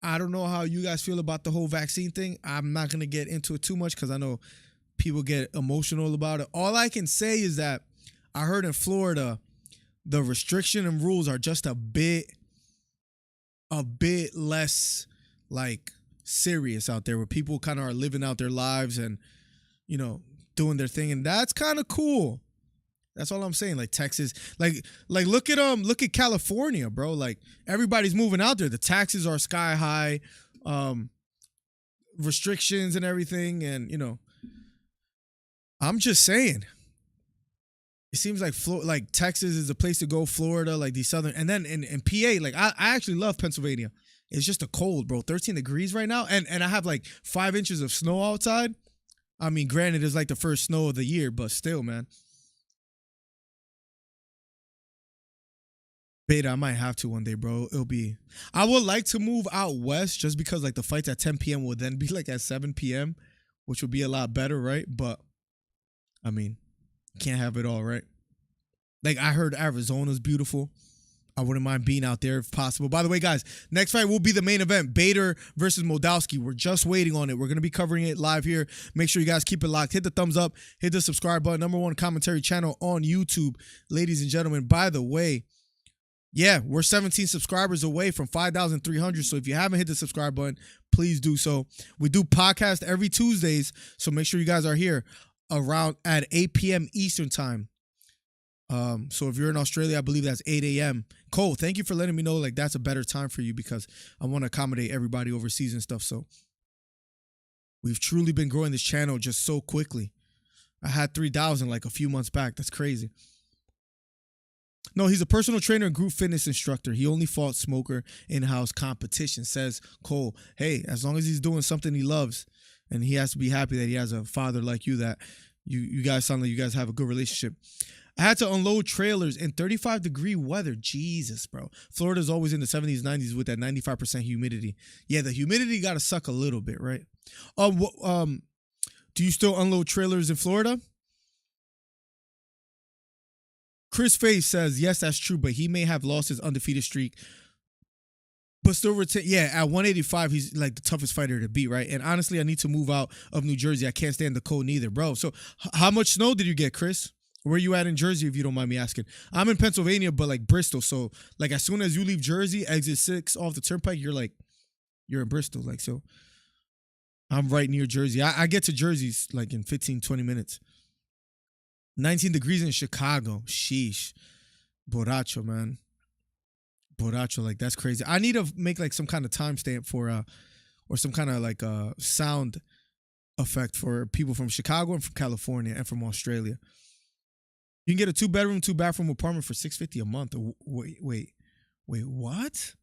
I don't know how you guys feel about the whole vaccine thing. I'm not going to get into it too much because I know people get emotional about it. All I can say is that I heard in Florida, the restriction and rules are just a bit less like serious out there, where people kind of are living out their lives and, you know, doing their thing, and that's kind of cool. That's all I'm saying. Like Texas, like look at California, bro. Like everybody's moving out there. The taxes are sky high, restrictions and everything, and you know, I'm just saying. It seems like Texas is the place to go. Florida, like these southern, and then in PA, like I actually love Pennsylvania. It's just a cold, bro. 13 degrees right now, and I have like 5 inches of snow outside. I mean, granted, it's like the first snow of the year, but still, man. Beta, I might have to one day, bro. I would like to move out west just because like the fights at 10 p.m. will then be like at 7 p.m., which would be a lot better, right? But I mean, can't have it all, right? Like I heard Arizona's beautiful. I wouldn't mind being out there if possible. By the way, guys, next fight will be the main event, Bader versus Moldowski. We're just waiting on it. We're going to be covering it live here. Make sure you guys keep it locked. Hit the thumbs up. Hit the subscribe button. #1 commentary channel on YouTube. Ladies and gentlemen, by the way, yeah, we're 17 subscribers away from 5,300. So if you haven't hit the subscribe button, please do so. We do podcast every Tuesdays, so make sure you guys are here around at 8 p.m. Eastern time. So if you're in Australia, I believe that's 8 a.m. Cole, thank you for letting me know like that's a better time for you because I want to accommodate everybody overseas and stuff. So we've truly been growing this channel just so quickly. I had 3,000 like a few months back. That's crazy. No, he's a personal trainer and group fitness instructor. He only fought Smoker in-house competition, says Cole. Hey, as long as he's doing something he loves, and he has to be happy that he has a father like you, that you guys sound like you guys have a good relationship. I had to unload trailers in 35-degree weather. Jesus, bro. Florida's always in the 70s, 90s with that 95% humidity. Yeah, the humidity got to suck a little bit, right? Do you still unload trailers in Florida? Chris Face says, yes, that's true, but he may have lost his undefeated streak, but still retain. Yeah, at 185, he's like the toughest fighter to beat, right? And honestly, I need to move out of New Jersey. I can't stand the cold neither, bro. So how much snow did you get, Chris? Where you at in Jersey, if you don't mind me asking? I'm in Pennsylvania, but like Bristol. So like as soon as you leave Jersey, exit 6 off the turnpike, you're in Bristol. Like, so I'm right near Jersey. I get to Jersey like in 15, 20 minutes. 19 degrees in Chicago. Sheesh. Borracho, man. Borracho, like that's crazy. I need to make like some kind of timestamp for or some kind of like sound effect for people from Chicago and from California and from Australia. You can get a 2-bedroom, 2-bathroom apartment for $650 a month. Wait, what?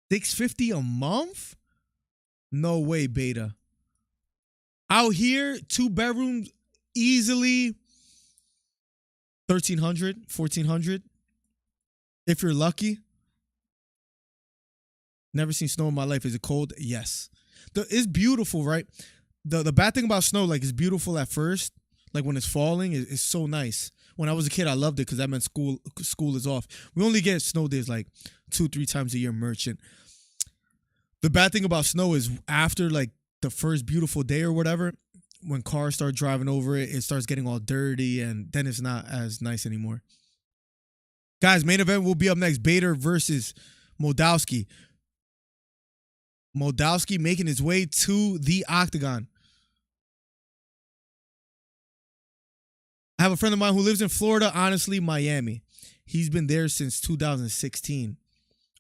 $650 a month? No way, Beta. Out here, 2 bedrooms, easily $1,300, $1,400. If you're lucky. Never seen snow in my life. Is it cold? Yes. It's beautiful, right? The bad thing about snow, like, it's beautiful at first. Like when it's falling, it's so nice. When I was a kid, I loved it because that meant school is off. We only get snow days like 2-3 times a year, Merchant. The bad thing about snow is after like the first beautiful day or whatever, when cars start driving over it, it starts getting all dirty and then it's not as nice anymore. Guys, main event will be up next. Bader versus Moldowski. Moldowski making his way to the octagon. I have a friend of mine who lives in Florida, honestly, Miami. He's been there since 2016.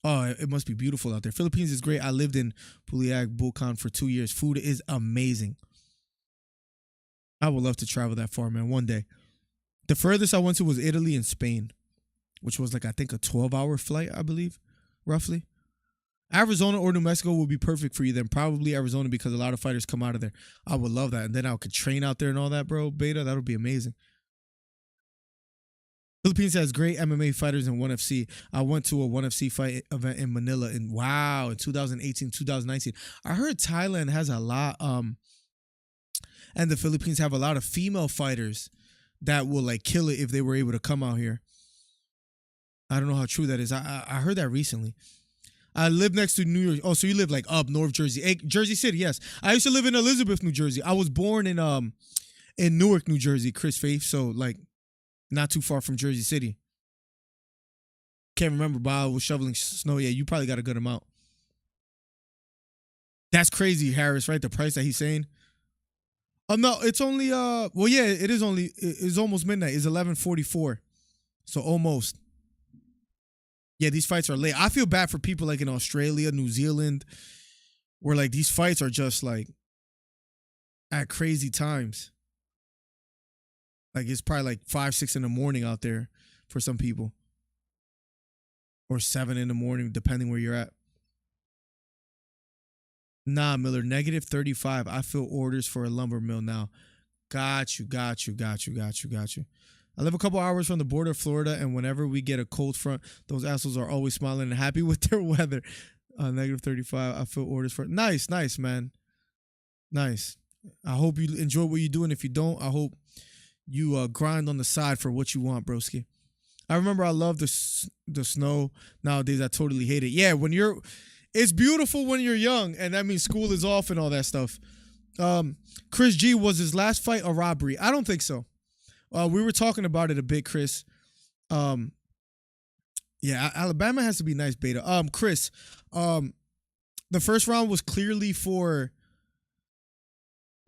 Oh, it must be beautiful out there. Philippines is great. I lived in Puliag, Bukhan for 2 years. Food is amazing. I would love to travel that far, man, one day. The furthest I went to was Italy and Spain, which was like, I think, a 12-hour flight, I believe, roughly. Arizona or New Mexico would be perfect for you then. Probably Arizona because a lot of fighters come out of there. I would love that. And then I could train out there and all that, bro. Beta, that would be amazing. Philippines has great MMA fighters in 1FC. I went to a 1FC fight event in Manila in 2018, 2019. I heard Thailand has a lot, and the Philippines have a lot of female fighters that will like kill it if they were able to come out here. I don't know how true that is. I heard that recently. I live next to New York. Oh, so you live like up North Jersey. Hey, Jersey City, yes. I used to live in Elizabeth, New Jersey. I was born in Newark, New Jersey, Chris Faith. So like not too far from Jersey City. Can't remember, but I was shoveling snow. Yeah, you probably got a good amount. That's crazy, Harris, right? The price that he's saying. Oh no, it's only well, yeah, it's almost midnight. It's 11:44. So almost. Yeah, these fights are late. I feel bad for people like in Australia, New Zealand, where like these fights are just like at crazy times. Like it's probably like 5, 6 in the morning out there for some people. Or 7 in the morning, depending where you're at. Nah, Miller, negative 35. I fill orders for a lumber mill now. Got you. I live a couple hours from the border of Florida, and whenever we get a cold front, those assholes are always smiling and happy with their weather. Negative 35. I fill orders for. Nice, man. Nice. I hope you enjoy what you do, and if you don't, I hope you grind on the side for what you want, broski. I remember I love the snow. Nowadays, I totally hate it. Yeah, it's beautiful when you're young, and that means school is off and all that stuff. Chris G, was his last fight a robbery? I don't think so. We were talking about it a bit, Chris. Yeah, Alabama has to be nice, Beta. Chris, the first round was clearly for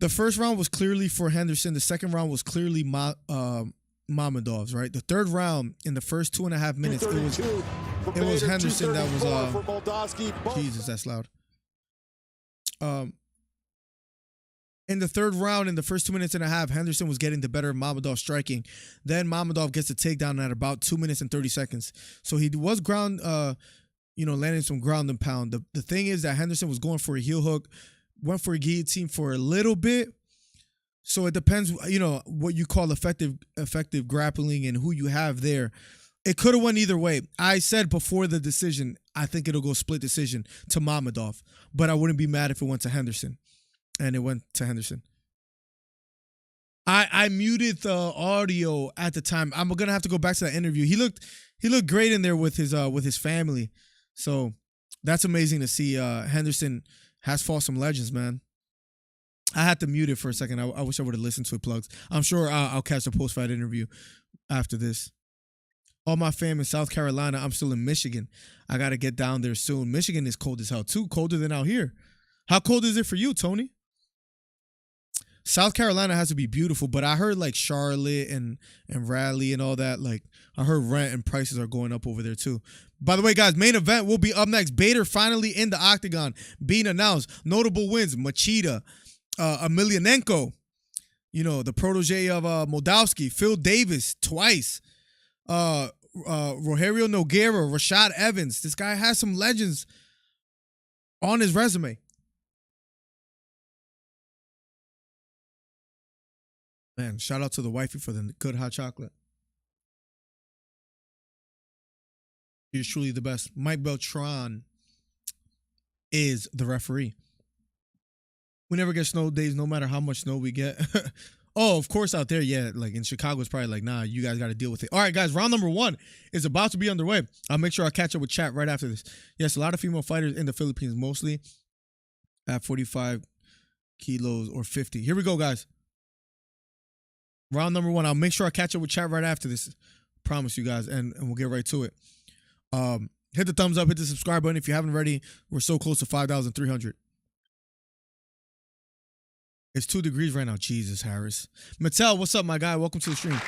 Henderson. The second round was clearly Mamadou's, right? The third round, in the first 2.5 minutes, it was Henderson that was Jesus, that's loud. In the third round, in the first 2.5 minutes, Henderson was getting the better of Mamadou striking. Then Mamadou gets a takedown at about 2 minutes and 30 seconds. So he was landing some ground and pound. The thing is that Henderson was going for a heel hook, went for a guillotine for a little bit. So it depends, what you call effective grappling and who you have there. It could have went either way. I said before the decision, I think it'll go split decision to Mamadou, but I wouldn't be mad if it went to Henderson. And it went to Henderson. I muted the audio at the time. I'm gonna have to go back to that interview. He looked great in there with his family. So that's amazing to see. Henderson has fought some legends, man. I had to mute it for a second. I wish I would have listened to it plugs. I'm sure I'll catch a post-fight interview after this. All my fam in South Carolina. I'm still in Michigan. I got to get down there soon. Michigan is cold as hell too. Colder than out here. How cold is it for you, Tony? South Carolina has to be beautiful, but I heard like Charlotte and Raleigh and all that. Like I heard rent and prices are going up over there too. By the way, guys, main event will be up next. Bader finally in the octagon being announced. Notable wins: Machida, Emelianenko, the protege of Moldowski, Phil Davis twice, Rogerio Nogueira, Rashad Evans. This guy has some legends on his resume. Man, shout out to the wifey for the good hot chocolate. He's truly the best. Mike Beltran is the referee. We never get snow days, no matter how much snow we get. Oh, of course out there, yeah. Like in Chicago, it's probably like, nah, you guys got to deal with it. All right, guys, round number 1 is about to be underway. I'll make sure I catch up with chat right after this. Yes, a lot of female fighters in the Philippines, mostly at 45 kilos or 50. Here we go, guys. Round number 1. I'll make sure I catch up with chat right after this. Promise you guys, and we'll get right to it. Hit the thumbs up, hit the subscribe button if you haven't already. We're so close to 5,300. It's 2 degrees right now. Jesus, Harris. Mattel, what's up, my guy? Welcome to the stream.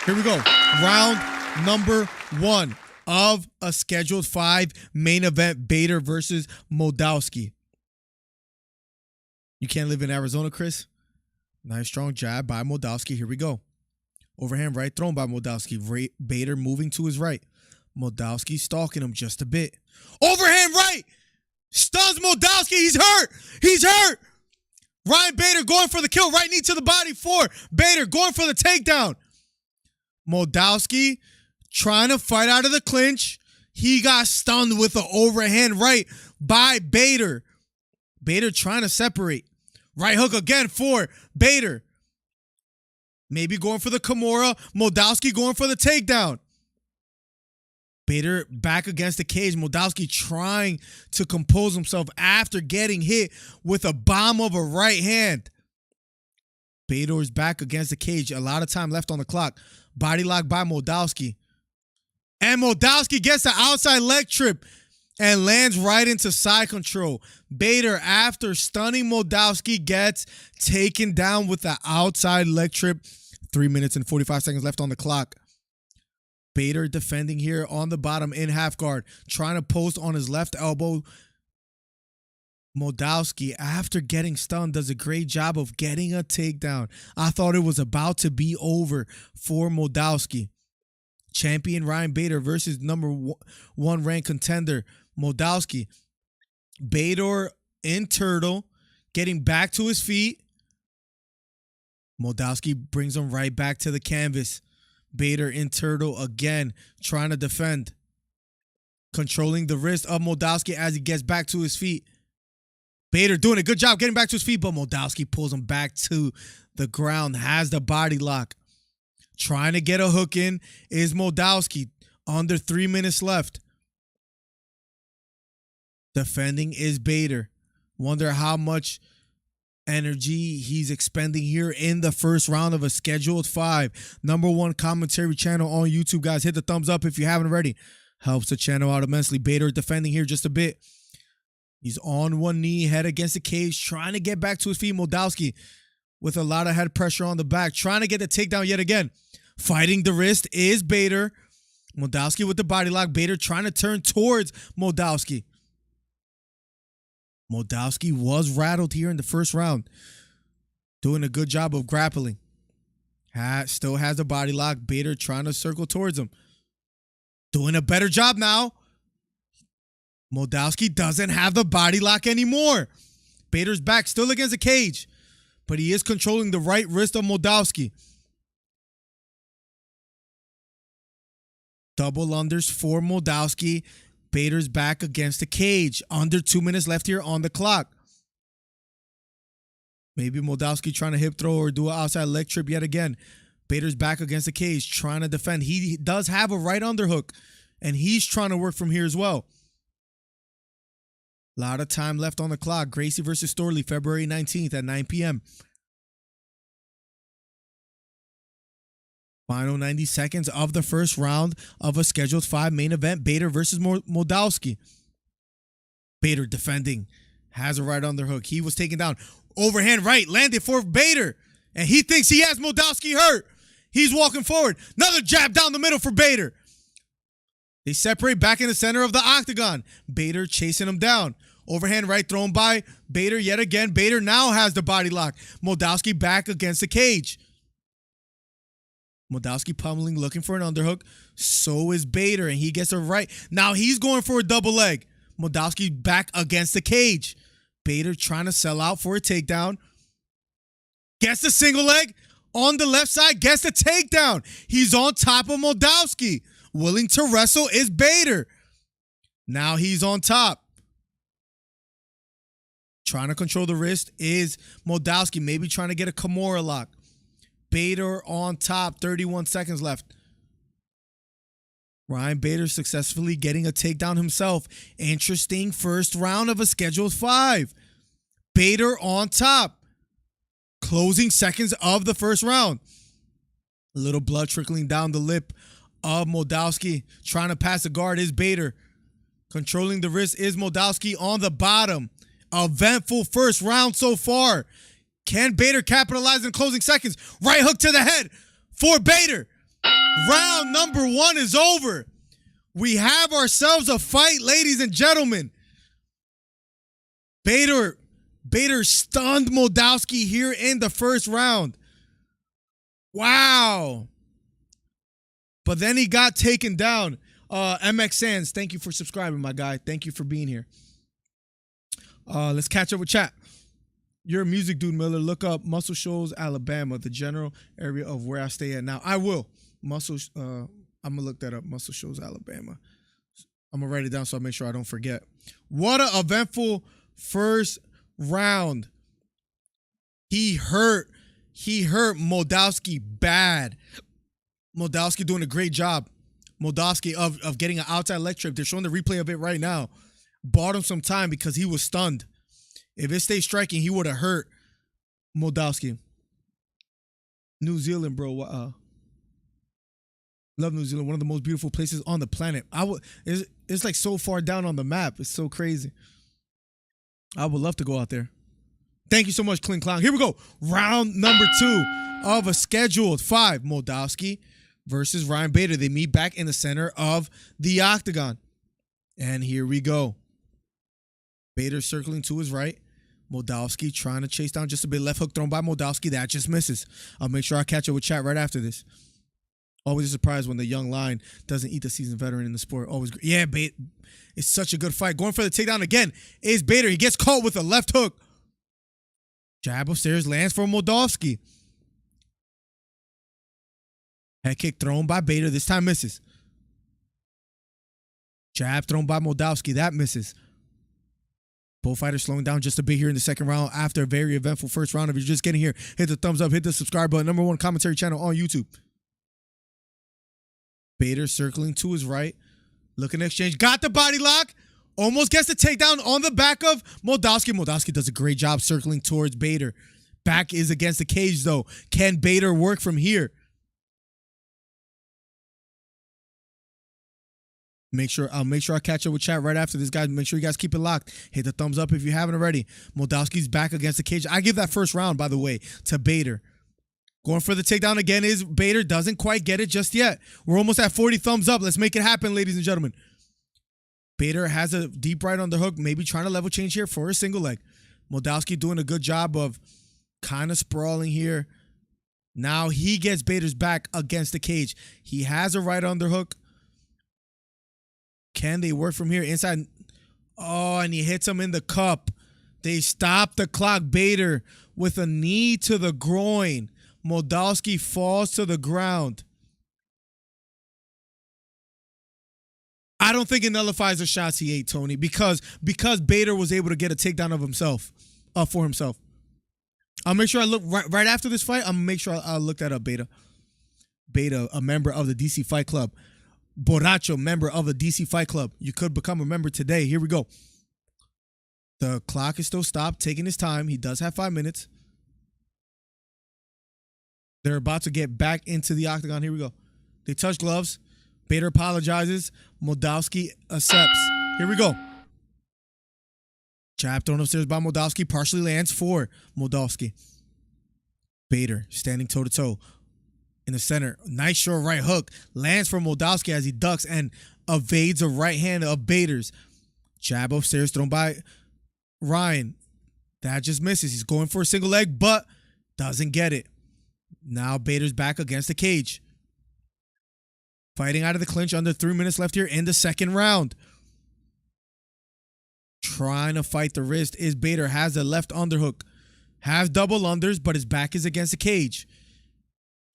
Here we go. Round number 1 of a scheduled 5 main event. Bader versus Moldowski. You can't live in Arizona, Chris. Nice strong jab by Moldowski. Here we go. Overhand right thrown by Moldowski. Bader moving to his right. Moldowski stalking him just a bit. Overhand right. Stuns Moldowski. He's hurt. He's hurt. Ryan Bader going for the kill. Right knee to the body for Bader. Going for the takedown. Moldowski trying to fight out of the clinch. He got stunned with an overhand right by Bader. Bader trying to separate. Right hook again for Bader. Maybe going for the Kimura. Moldowski going for the takedown. Bader back against the cage. Moldowski trying to compose himself after getting hit with a bomb of a right hand. Bader is back against the cage. A lot of time left on the clock. Body lock by Moldowski. And Moldowski gets the outside leg trip and lands right into side control. Bader, after stunning Moldowski, gets taken down with the outside leg trip. 3 minutes and 45 seconds left on the clock. Bader defending here on the bottom in half guard, trying to post on his left elbow. Moldowski, after getting stunned, does a great job of getting a takedown. I thought it was about to be over for Moldowski. Champion Ryan Bader versus number 1 ranked contender Moldowski. Bader in turtle, getting back to his feet. Moldowski brings him right back to the canvas. Bader in turtle again, trying to defend. Controlling the wrist of Moldowski as he gets back to his feet. Bader doing a good job getting back to his feet, but Moldowski pulls him back to the ground, has the body lock. Trying to get a hook in is Moldowski. Under 3 minutes left. Defending is Bader. Wonder how much energy he's expending here in the first round of a scheduled 5. Number 1 commentary channel on YouTube, guys. Hit the thumbs up if you haven't already. Helps the channel out immensely. Bader defending here just a bit. He's on one knee, head against the cage, trying to get back to his feet. Moldowski with a lot of head pressure on the back, trying to get the takedown yet again. Fighting the wrist is Bader. Moldowski with the body lock. Bader trying to turn towards Moldowski. Moldowski was rattled here in the first round. Doing a good job of grappling. Still has the body lock. Bader trying to circle towards him. Doing a better job now. Moldowski doesn't have the body lock anymore. Bader's back, still against the cage. But he is controlling the right wrist of Moldowski. Double unders for Moldowski. Bader's back against the cage. Under 2 minutes left here on the clock. Maybe Moldowski trying to hip throw or do an outside leg trip yet again. Bader's back against the cage, trying to defend. He does have a right underhook, and he's trying to work from here as well. A lot of time left on the clock. Gracie versus Storley, February 19th at 9 p.m. Final 90 seconds of the first round of a scheduled 5 main event. Bader versus Moldowski. Bader defending. Has a right underhook. He was taken down. Overhand right. Landed for Bader. And he thinks he has Moldowski hurt. He's walking forward. Another jab down the middle for Bader. They separate back in the center of the octagon. Bader chasing him down. Overhand right thrown by Bader yet again. Bader now has the body lock. Moldowski back against the cage. Moldowski pummeling, looking for an underhook. So is Bader, and he gets a right. Now he's going for a double leg. Moldowski back against the cage. Bader trying to sell out for a takedown. Gets the single leg on the left side. Gets the takedown. He's on top of Moldowski. Willing to wrestle is Bader. Now he's on top. Trying to control the wrist is Moldowski. Maybe trying to get a Kimura lock. Bader on top. 31 seconds left. Ryan Bader successfully getting a takedown himself. Interesting first round of a scheduled 5. Bader on top. Closing seconds of the first round. A little blood trickling down the lip of Moldowski. Trying to pass the guard is Bader. Controlling the wrist is Moldowski on the bottom. Eventful first round so far. Can Bader capitalize in closing seconds? Right hook to the head for Bader. Round number 1 is over. We have ourselves a fight, ladies and gentlemen. Bader stunned Moldowski here in the first round. Wow. But then he got taken down. MX Sands, thank you for subscribing, my guy. Thank you for being here. Let's catch up with chat. You're a music dude, Miller. Look up Muscle Shoals, Alabama, the general area of where I stay at now. I will. I'm going to look that up. Muscle Shoals, Alabama. I'm going to write it down so I make sure I don't forget. What an eventful first round. He hurt Moldowski bad. Moldowski doing a great job. Moldowski of getting an outside leg trip. They're showing the replay of it right now. Bought him some time because he was stunned. If it stayed striking, he would have hurt Moldowski. New Zealand, bro. Love New Zealand. One of the most beautiful places on the planet. It's like so far down on the map. It's so crazy. I would love to go out there. Thank you so much, Clean Clown. Here we go. Round number 2 of a scheduled 5. Moldowski versus Ryan Bader. They meet back in the center of the octagon. And here we go. Bader circling to his right. Moldowski trying to chase down just a bit. Left hook thrown by Moldowski. That just misses. I'll make sure I catch up with chat right after this. Always a surprise when the young lion doesn't eat the seasoned veteran in the sport. Always great. Yeah, Bader. It's such a good fight. Going for the takedown again is Bader. He gets caught with a left hook. Jab upstairs lands for Moldowski. Head kick thrown by Bader. This time misses. Jab thrown by Moldowski. That misses. Both fighters slowing down just a bit here in the second round after a very eventful first round. If you're just getting here, hit the thumbs up, hit the subscribe button. #1 commentary channel on YouTube. Bader circling to his right. Looking to exchange. Got the body lock. Almost gets the takedown on the back of Moldowski. Moldowski does a great job circling towards Bader. Back is against the cage, though. Can Bader work from here? I'll make sure I catch up with chat right after this, guys. Make sure you guys keep it locked. Hit the thumbs up if you haven't already. Moldowski's back against the cage. I give that first round, by the way, to Bader. Going for the takedown again is Bader. Doesn't quite get it just yet. We're almost at 40 thumbs up. Let's make it happen, ladies and gentlemen. Bader has a deep right on the hook, maybe trying to level change here for a single leg. Moldowski doing a good job of kind of sprawling here. Now he gets Bader's back against the cage. He has a right underhook. Can they work from here? Inside. Oh, and he hits him in the cup. They stop the clock. Bader with a knee to the groin. Moldowski falls to the ground. I don't think it nullifies the shots he ate, Tony, because Bader was able to get a takedown of himself, for himself. I'll make sure I look right after this fight. I'm gonna make sure I'll look that up. Beta, a member of the DC Fight Club. Borracho, member of the DC Fight Club. You could become a member today. Here we go. The clock is still stopped, taking his time. He does have 5 minutes. They're about to get back into the octagon. Here we go. They touch gloves. Bader apologizes. Moldowski accepts. Here we go. Jab thrown upstairs by Moldowski. Partially lands for Moldowski. Bader standing toe-to-toe in the center. Nice short right hook. Lands for Moldowski as he ducks and evades a right hand of Bader's. Jab upstairs thrown by Ryan. That just misses. He's going for a single leg, but doesn't get it. Now Bader's back against the cage. Fighting out of the clinch, under 3 minutes left here in the second round. Trying to fight the wrist is Bader. Has a left underhook. Has double unders, but his back is against the cage.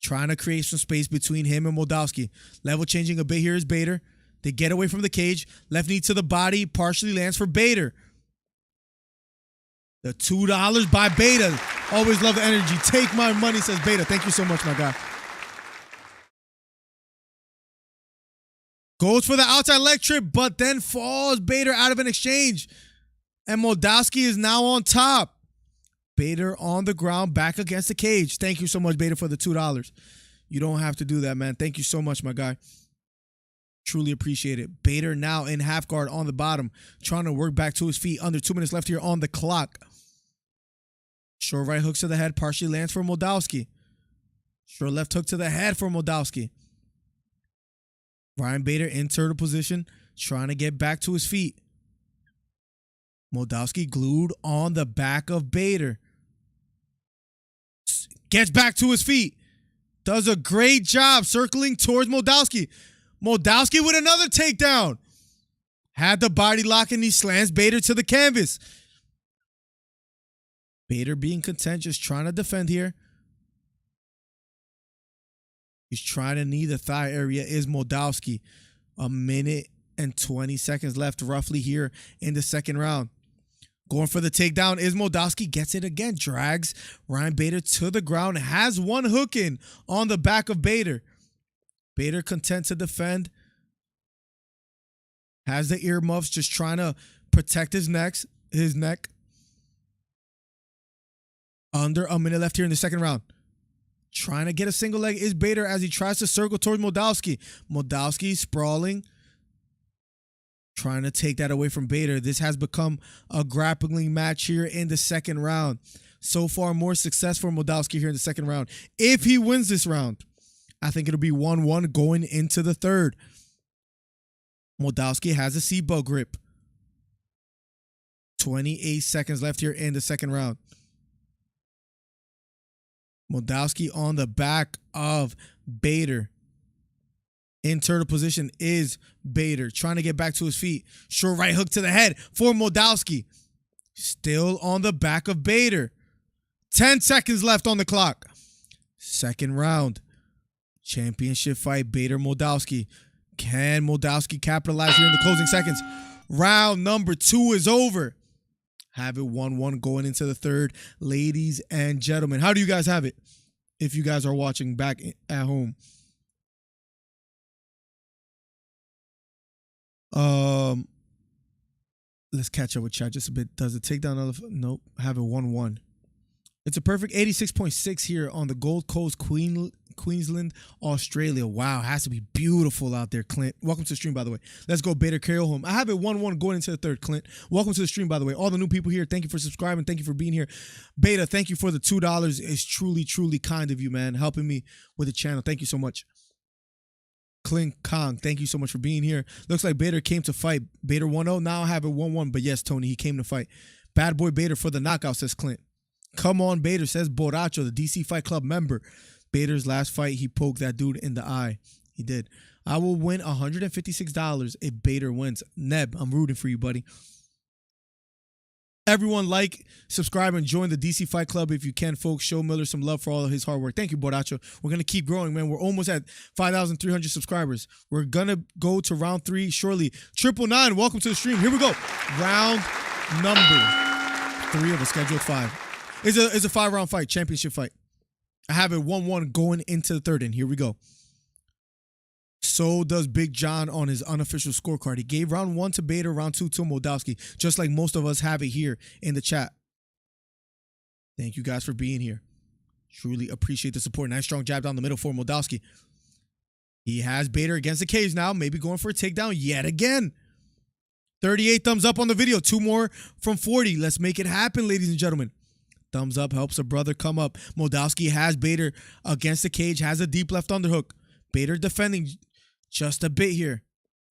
Trying to create some space between him and Moldowski. Level changing a bit here is Bader. They get away from the cage. Left knee to the body. Partially lands for Bader. The $2 by Bader. Always love the energy. Take my money, says Bader. Thank you so much, my guy. Goes for the outside leg trip, but then falls Bader out of an exchange. And Moldowski is now on top. Bader on the ground, back against the cage. Thank you so much, Bader, for the $2. You don't have to do that, man. Thank you so much, my guy. Truly appreciate it. Bader now in half guard on the bottom, trying to work back to his feet. Under 2 minutes left here on the clock. Short right hooks to the head, partially lands for Moldowski. Short left hook to the head for Moldowski. Ryan Bader in turtle position, trying to get back to his feet. Moldowski glued on the back of Bader. Gets back to his feet. Does a great job circling towards Moldowski. Moldowski with another takedown. Had the body lock and he slams Bader to the canvas. Bader being content, just trying to defend here. He's trying to knee the thigh area is Moldowski. 1 minute and 20 seconds left roughly here in the second round. Going for the takedown is Moldowski. Gets it again. Drags Ryan Bader to the ground. Has one hook in on the back of Bader. Bader content to defend. Has the earmuffs, just trying to protect his neck. Under 1 minute left here in the second round. Trying to get a single leg is Bader as he tries to circle towards Moldowski. Moldowski sprawling. Trying to take that away from Bader. This has become a grappling match here in the second round. So far, more success for Moldowski here in the second round. If he wins this round, I think it'll be 1-1 going into the third. Moldowski has a seatbelt grip. 28 seconds left here in the second round. Moldowski on the back of Bader. In turtle position is Bader. Trying to get back to his feet. Short right hook to the head for Moldowski. Still on the back of Bader. 10 seconds left on the clock. Second round. Championship fight, Bader-Moldowski. Can Moldowski capitalize here in the closing seconds? Round number 2 is over. Have it 1-1 going into the third. Ladies and gentlemen, how do you guys have it if you guys are watching back at home? Let's catch up with chat just a bit. Does it take down? Nope. Have it 1-1. It's a perfect 86.6 here on the Gold Coast, Queensland, Australia. Wow, has to be beautiful out there, Clint. Welcome to the stream, by the way. Let's go, Bader carry home. I have it 1-1 going into the third, Clint. Welcome to the stream, by the way. All the new people here, thank you for subscribing. Thank you for being here. Beta, thank you for the $2. It's truly, truly kind of you, man, helping me with the channel. Thank you so much. Clint Kong, thank you so much for being here. Looks like Bader came to fight. Bader 1-0. Now I have it 1-1. But yes, Tony, he came to fight. Bad boy Bader for the knockout, says Clint. Come on, Bader, says Borracho, the DC Fight Club member. Bader's last fight, he poked that dude in the eye. He did. I will win $156 if Bader wins. Neb, I'm rooting for you, buddy. Everyone like, subscribe, and join the DC Fight Club if you can, folks. Show Miller some love for all of his hard work. Thank you, Borracho. We're going to keep growing, man. We're almost at 5,300 subscribers. We're going to go to round 3 shortly. 999, welcome to the stream. Here we go. Round number 3 of a scheduled 5. It's a 5-round fight, championship fight. I have it 1-1 going into the third, and here we go. So does Big John on his unofficial scorecard. He gave round 1 to Bader, round 2 to Moldowski, just like most of us have it here in the chat. Thank you guys for being here. Truly appreciate the support. Nice strong jab down the middle for Moldowski. He has Bader against the cage now, maybe going for a takedown yet again. 38 thumbs up on the video. 2 more from 40. Let's make it happen, ladies and gentlemen. Thumbs up helps a brother come up. Moldowski has Bader against the cage, has a deep left underhook. Bader defending just a bit here.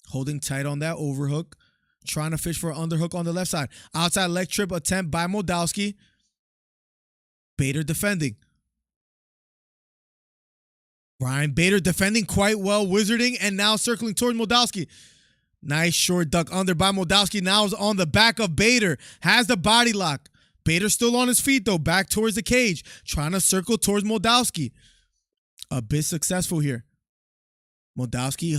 Holding tight on that overhook. Trying to fish for an underhook on the left side. Outside leg trip attempt by Moldowski. Bader defending. Ryan Bader defending quite well, wizarding, and now circling toward Moldowski. Nice short duck under by Moldowski. Now is on the back of Bader. Has the body lock. Bader still on his feet, though, back towards the cage, trying to circle towards Moldowski. A bit successful here. Moldowski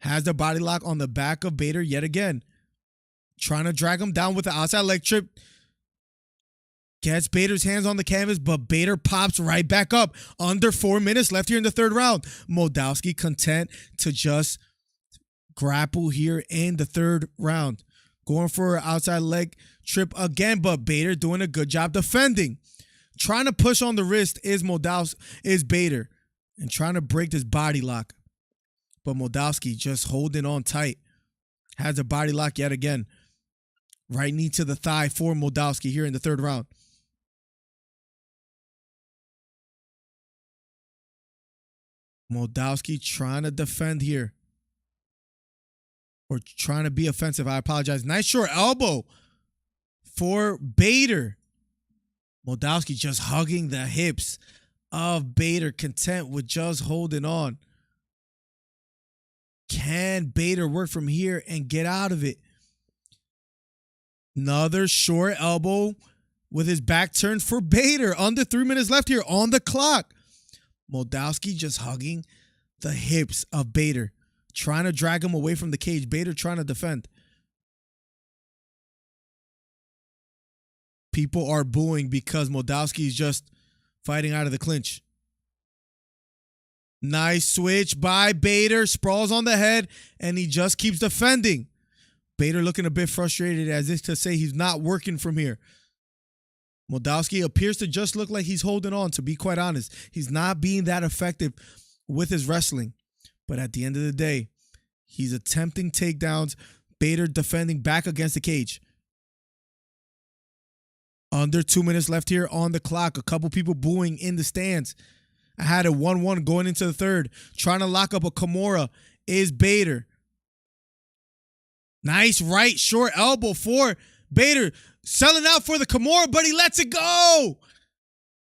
has the body lock on the back of Bader yet again. Trying to drag him down with the outside leg trip. Gets Bader's hands on the canvas, but Bader pops right back up. Under 4 minutes left here in the third round. Moldowski content to just grapple here in the third round. Going for an outside leg trip again, but Bader doing a good job defending. Trying to push on the wrist is Bader, and trying to break this body lock. But Moldowski just holding on tight. Has a body lock yet again. Right knee to the thigh for Moldowski here in the third round. Moldowski trying to defend here. Or trying to be offensive. I apologize. Nice short elbow for Bader. Moldowski just hugging the hips of Bader, content with just holding on. Can Bader work from here and get out of it? Another short elbow with his back turned for Bader. Under 3 minutes left here on the clock. Moldowski just hugging the hips of Bader. Trying to drag him away from the cage. Bader trying to defend. People are booing because Moldowski is just fighting out of the clinch. Nice switch by Bader. Sprawls on the head, and he just keeps defending. Bader looking a bit frustrated, as if to say he's not working from here. Moldowski appears to just look like he's holding on, to be quite honest. He's not being that effective with his wrestling. But at the end of the day, he's attempting takedowns. Bader defending back against the cage. Under 2 minutes left here on the clock. A couple people booing in the stands. I had a 1-1 going into the third. Trying to lock up a Kimura is Bader. Nice right short elbow for Bader. Selling out for the Kimura, but he lets it go.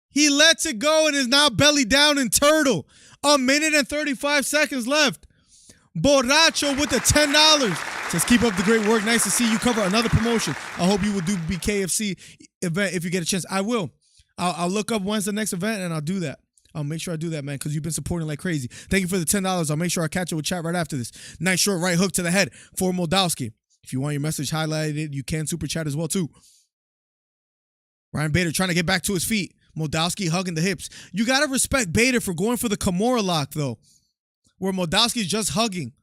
He lets it go and is now belly down in turtle. 1 minute and 35 seconds left. Borracho with the $10. Says, keep up the great work. Nice to see you cover another promotion. I hope you will do BKFC event if you get a chance. I will. I'll look up when's the next event and I'll do that. I'll make sure I do that, man, because you've been supporting like crazy. Thank you for the $10. I'll make sure I catch it with chat right after this. Nice short right hook to the head for Moldowski. If you want your message highlighted, you can super chat as well, too. Ryan Bader trying to get back to his feet. Moldowski hugging the hips. You got to respect Bader for going for the Kimura lock, though, where Moldowski's just hugging.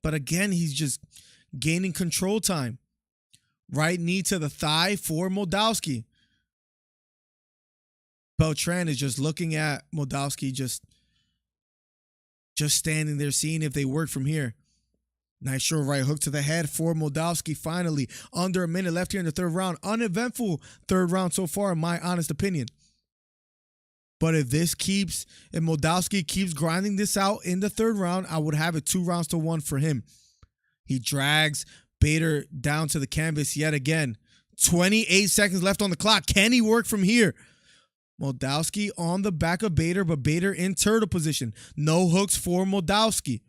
But again, he's just gaining control time. Right knee to the thigh for Moldowski. Beltran is just looking at Moldowski, just standing there, seeing if they work from here. Nice short right hook to the head for Moldowski. Finally, under a minute left here in the third round. Uneventful third round so far, in my honest opinion. But if Moldowski keeps grinding this out in the third round, I would have it 2-1 for him. He drags Bader down to the canvas yet again. 28 seconds left on the clock. Can he work from here? Moldowski on the back of Bader, but Bader in turtle position. No hooks for Moldowski.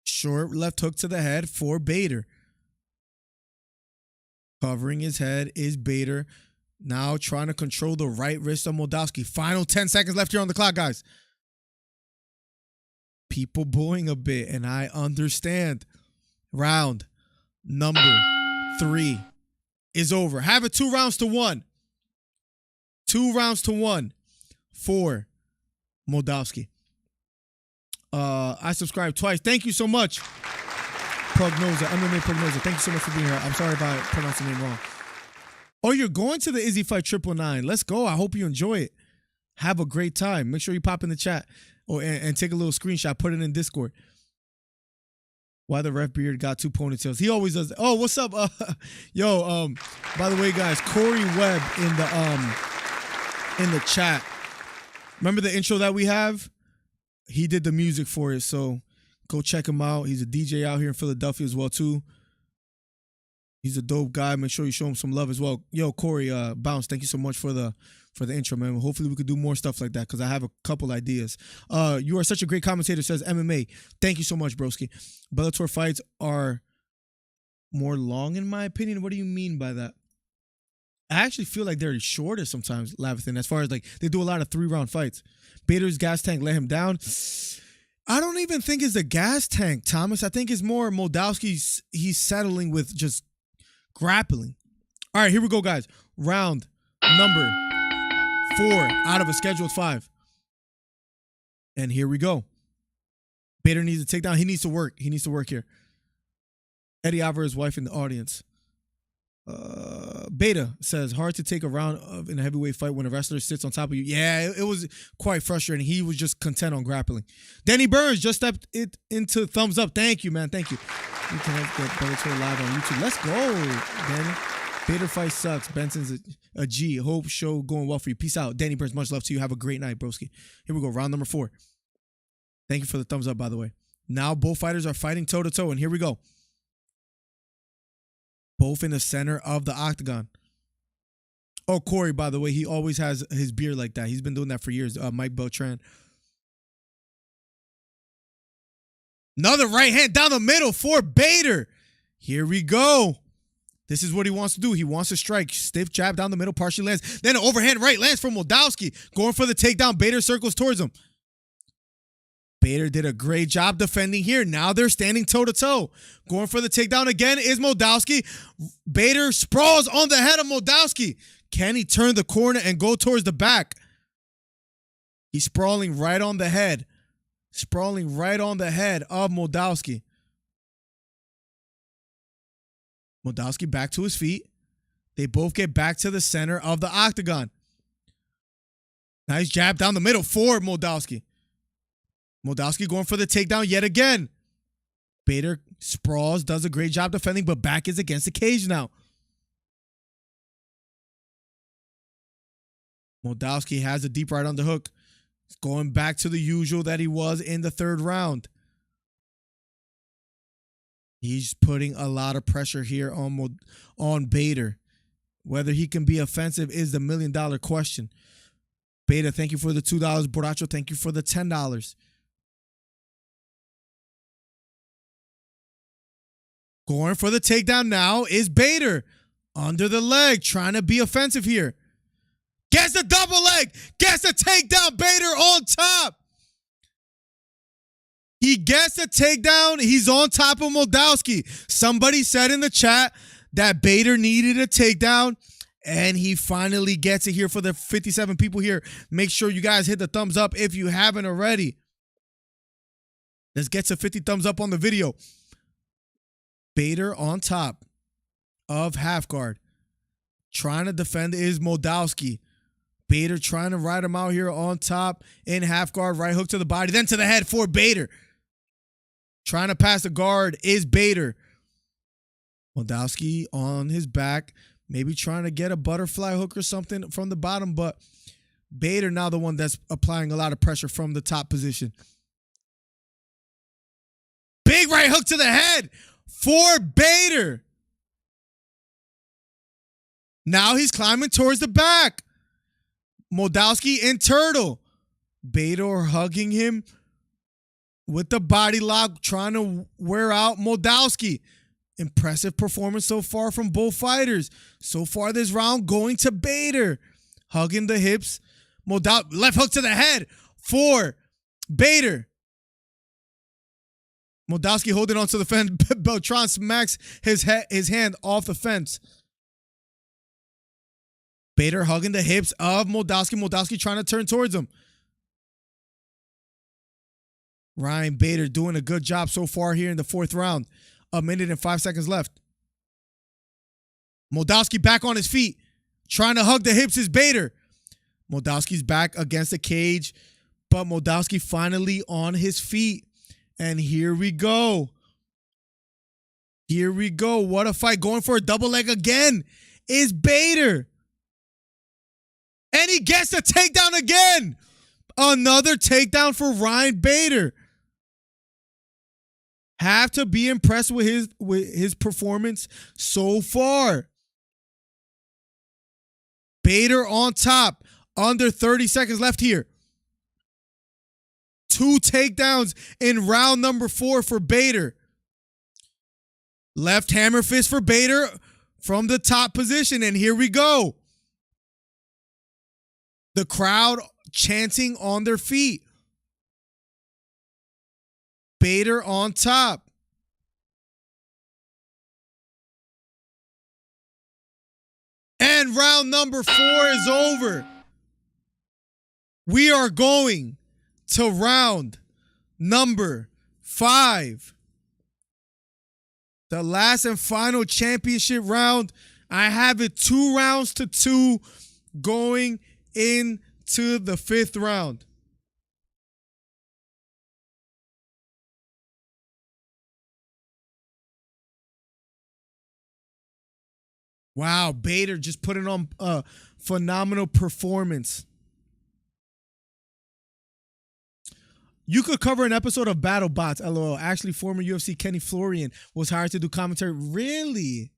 Short left hook to the head for Bader. Covering his head is Bader. Now trying to control the right wrist of Moldowski. Final 10 seconds left here on the clock, guys. People booing a bit, and I understand. Round number 3 is over. Have it 2-1. 2-1 for Moldowski. I subscribed twice. Thank you so much. Prognosa, MMA Prognosa. Thank you so much for being here. I'm sorry if I pronounced the name wrong. Oh, you're going to the Izzy Fight 999. Let's go. I hope you enjoy it. Have a great time. Make sure you pop in the chat and take a little screenshot. Put it in Discord. Why the ref beard got 2 ponytails. He always does that. Oh, what's up? By the way, guys, Corey Webb in the chat. Remember the intro that we have? He did the music for it, so go check him out. He's a DJ out here in Philadelphia as well, too. He's a dope guy. Make sure you show him some love as well. Yo, Corey, Bounce, thank you so much for the intro, man. Hopefully we could do more stuff like that because I have a couple ideas. You are such a great commentator, says MMA. Thank you so much, broski. Bellator fights are more long, in my opinion. What do you mean by that? I actually feel like they're shorter sometimes, Lavathan, as far as like they do a lot of 3-round fights. Bader's gas tank let him down. I don't even think it's a gas tank, Thomas. I think it's more Moldowski's. He's settling with just grappling. All right, here we go, guys. Round number 4 out of a scheduled 5. And here we go. Bader needs to take down. He needs to work. He needs to work here. Eddie Alvarez's wife in the audience. Beta says, hard to take a round of in a heavyweight fight when a wrestler sits on top of you. Yeah, it was quite frustrating. He was just content on grappling. Danny Burns just stepped it into thumbs up. Thank you, man. Thank you. You can have that Bellator live on YouTube. Let's go, Danny. Beta fight sucks. Benson's a G. Hope show going well for you. Peace out. Danny Burns, much love to you. Have a great night, broski. Here we go. Round number 4. Thank you for the thumbs up, by the way. Now both fighters are fighting toe-to-toe, and here we go. Both in the center of the octagon. Oh, Corey, by the way, he always has his beard like that. He's been doing that for years. Mike Beltran. Another right hand down the middle for Bader. Here we go. This is what he wants to do. He wants to strike. Stiff jab down the middle, partially lands. Then an overhand right lands from Moldowski. Going for the takedown. Bader circles towards him. Bader did a great job defending here. Now they're standing toe-to-toe. Going for the takedown again is Moldowski. Bader sprawls on the head of Moldowski. Can he turn the corner and go towards the back? He's sprawling right on the head. Sprawling right on the head of Moldowski. Moldowski back to his feet. They both get back to the center of the octagon. Nice jab down the middle for Moldowski. Moldowski going for the takedown yet again. Bader sprawls, does a great job defending, but back is against the cage now. Moldowski has a deep right underhook. He's going back to the usual that he was in the third round. He's putting a lot of pressure here on Bader. Whether he can be offensive is the $1 million question. Bader, thank you for the $2. Borracho, thank you for the $10. Going for the takedown now is Bader. Under the leg, trying to be offensive here. Gets the double leg. Gets the takedown. Bader on top. He gets the takedown. He's on top of Moldowski. Somebody said in the chat that Bader needed a takedown, and he finally gets it here for the 57 people here. Make sure you guys hit the thumbs up if you haven't already. Let's get to 50 thumbs up on the video. Bader on top of half guard. Trying to defend is Moldowski. Bader trying to ride him out here on top in half guard. Right hook to the body, then to the head for Bader. Trying to pass the guard is Bader. Moldowski on his back. Maybe trying to get a butterfly hook or something from the bottom, but Bader now the one that's applying a lot of pressure from the top position. Big right hook to the head for Bader. Now he's climbing towards the back. Moldowski and Turtle. Bader hugging him with the body lock, trying to wear out Moldowski. Impressive performance so far from both fighters. So far this round going to Bader. Hugging the hips. Left hook to the head for Bader. Moldowski holding on to the fence. Beltran smacks his hand off the fence. Bader hugging the hips of Moldowski. Moldowski trying to turn towards him. Ryan Bader doing a good job so far here in the 4th round. 1 minute and 5 seconds left. Moldowski back on his feet. Trying to hug the hips is Bader. Moldowski's back against the cage. But Moldowski finally on his feet. And here we go. Here we go. What a fight. Going for a double leg again is Bader. And he gets the takedown again. Another takedown for Ryan Bader. Have to be impressed with his performance so far. Bader on top. Under 30 seconds left here. 2 takedowns in round number 4 for Bader. Left hammer fist for Bader from the top position. And here we go. The crowd chanting on their feet. Bader on top. And round number 4 is over. We are going to round number 5. The last and final championship round. I have it 2-2 going into the 5th round. Wow, Bader just putting on a phenomenal performance. You could cover an episode of Battle Bots, LOL. Actually, former UFC Kenny Florian was hired to do commentary. Really?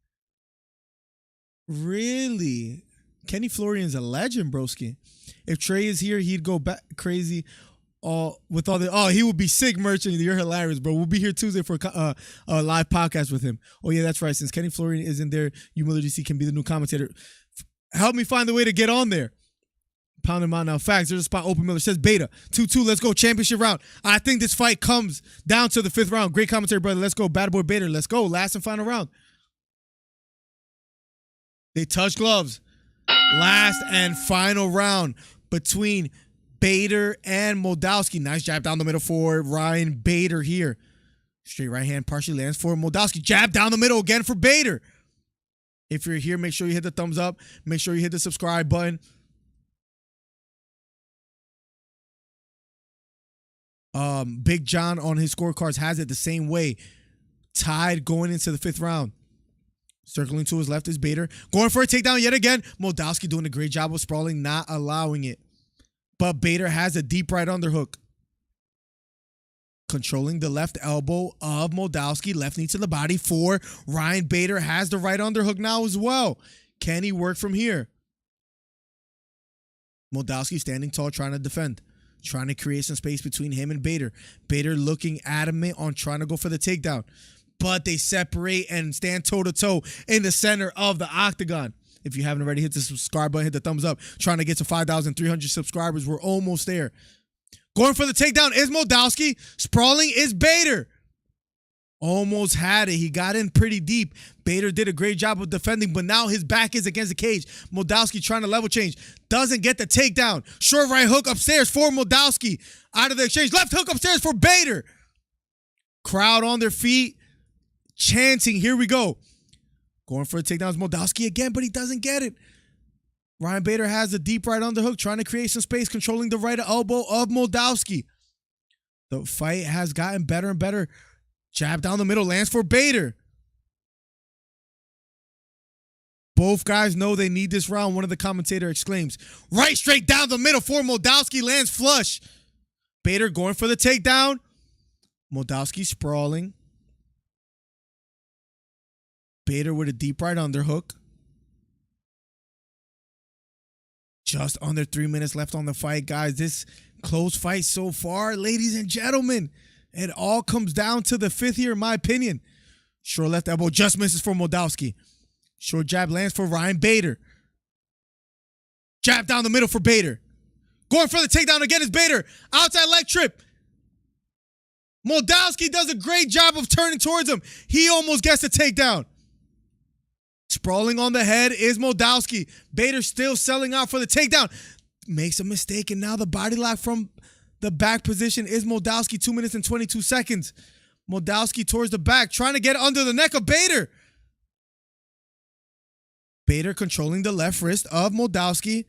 Kenny Florian's a legend, broski. If Trey is here, he'd go back crazy. With all the he would be sick, Merchant. You're hilarious, bro. We'll be here Tuesday for a live podcast with him. Oh yeah, that's right. Since Kenny Florian isn't there, you MillerDC can be the new commentator. Help me find the way to get on there. Pound him out now. Facts. There's a spot open. Miller says Beta 2-2. Let's go. Championship round. I think this fight comes down to the 5th round. Great commentary, brother. Let's go. Bad boy Bader. Let's go. Last and final round. They touch gloves. Last and final round between Bader and Moldowski. Nice jab down the middle for Ryan Bader here. Straight right hand partially lands for Moldowski. Jab down the middle again for Bader. If you're here, make sure you hit the thumbs up. Make sure you hit the subscribe button. Big John on his scorecards has it the same way. Tied going into the 5th round. Circling to his left is Bader. Going for a takedown yet again. Moldowski doing a great job of sprawling, not allowing it. But Bader has a deep right underhook. Controlling the left elbow of Moldowski. Left knee to the body for Ryan Bader. Has the right underhook now as well. Can he work from here? Moldowski standing tall, trying to defend. Trying to create some space between him and Bader. Bader looking adamant on trying to go for the takedown. But they separate and stand toe-to-toe in the center of the octagon. If you haven't already, hit the subscribe button, hit the thumbs up. Trying to get to 5,300 subscribers. We're almost there. Going for the takedown is Moldowski. Sprawling is Bader. Almost had it. He got in pretty deep. Bader did a great job of defending, but now his back is against the cage. Moldowski trying to level change. Doesn't get the takedown. Short right hook upstairs for Moldowski. Out of the exchange. Left hook upstairs for Bader. Crowd on their feet. Chanting. Here we go. Going for a takedown is Moldowski again, but he doesn't get it. Ryan Bader has a deep right underhook, trying to create some space, controlling the right elbow of Moldowski. The fight has gotten better and better. Jab down the middle, lands for Bader. Both guys know they need this round. One of the commentators exclaims, right straight down the middle for Moldowski, lands flush. Bader going for the takedown. Moldowski sprawling. Bader with a deep right underhook. Just under 3 minutes left on the fight, guys. This close fight so far, ladies and gentlemen. It all comes down to the 5th here, in my opinion. Short left elbow just misses for Moldowski. Short jab lands for Ryan Bader. Jab down the middle for Bader. Going for the takedown again is Bader. Outside leg trip. Moldowski does a great job of turning towards him. He almost gets the takedown. Sprawling on the head is Moldowski. Bader still selling out for the takedown. Makes a mistake, and now the body lock from the back position is Moldowski. 2 minutes and 22 seconds. Moldowski towards the back, trying to get under the neck of Bader. Bader controlling the left wrist of Moldowski.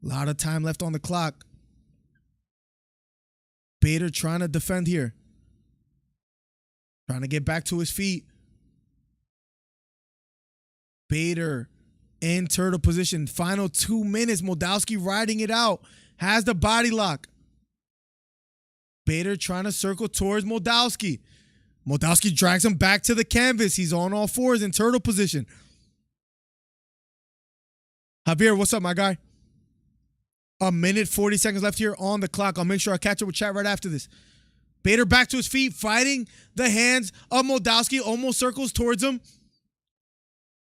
A lot of time left on the clock. Bader trying to defend here. Trying to get back to his feet. Bader in turtle position. Final 2 minutes. Moldowski riding it out. Has the body lock. Bader trying to circle towards Moldowski. Moldowski drags him back to the canvas. He's on all fours in turtle position. Javier, what's up, my guy? A minute, 40 seconds left here on the clock. I'll make sure I catch up with chat right after this. Bader back to his feet, fighting the hands of Moldowski. Almost circles towards him.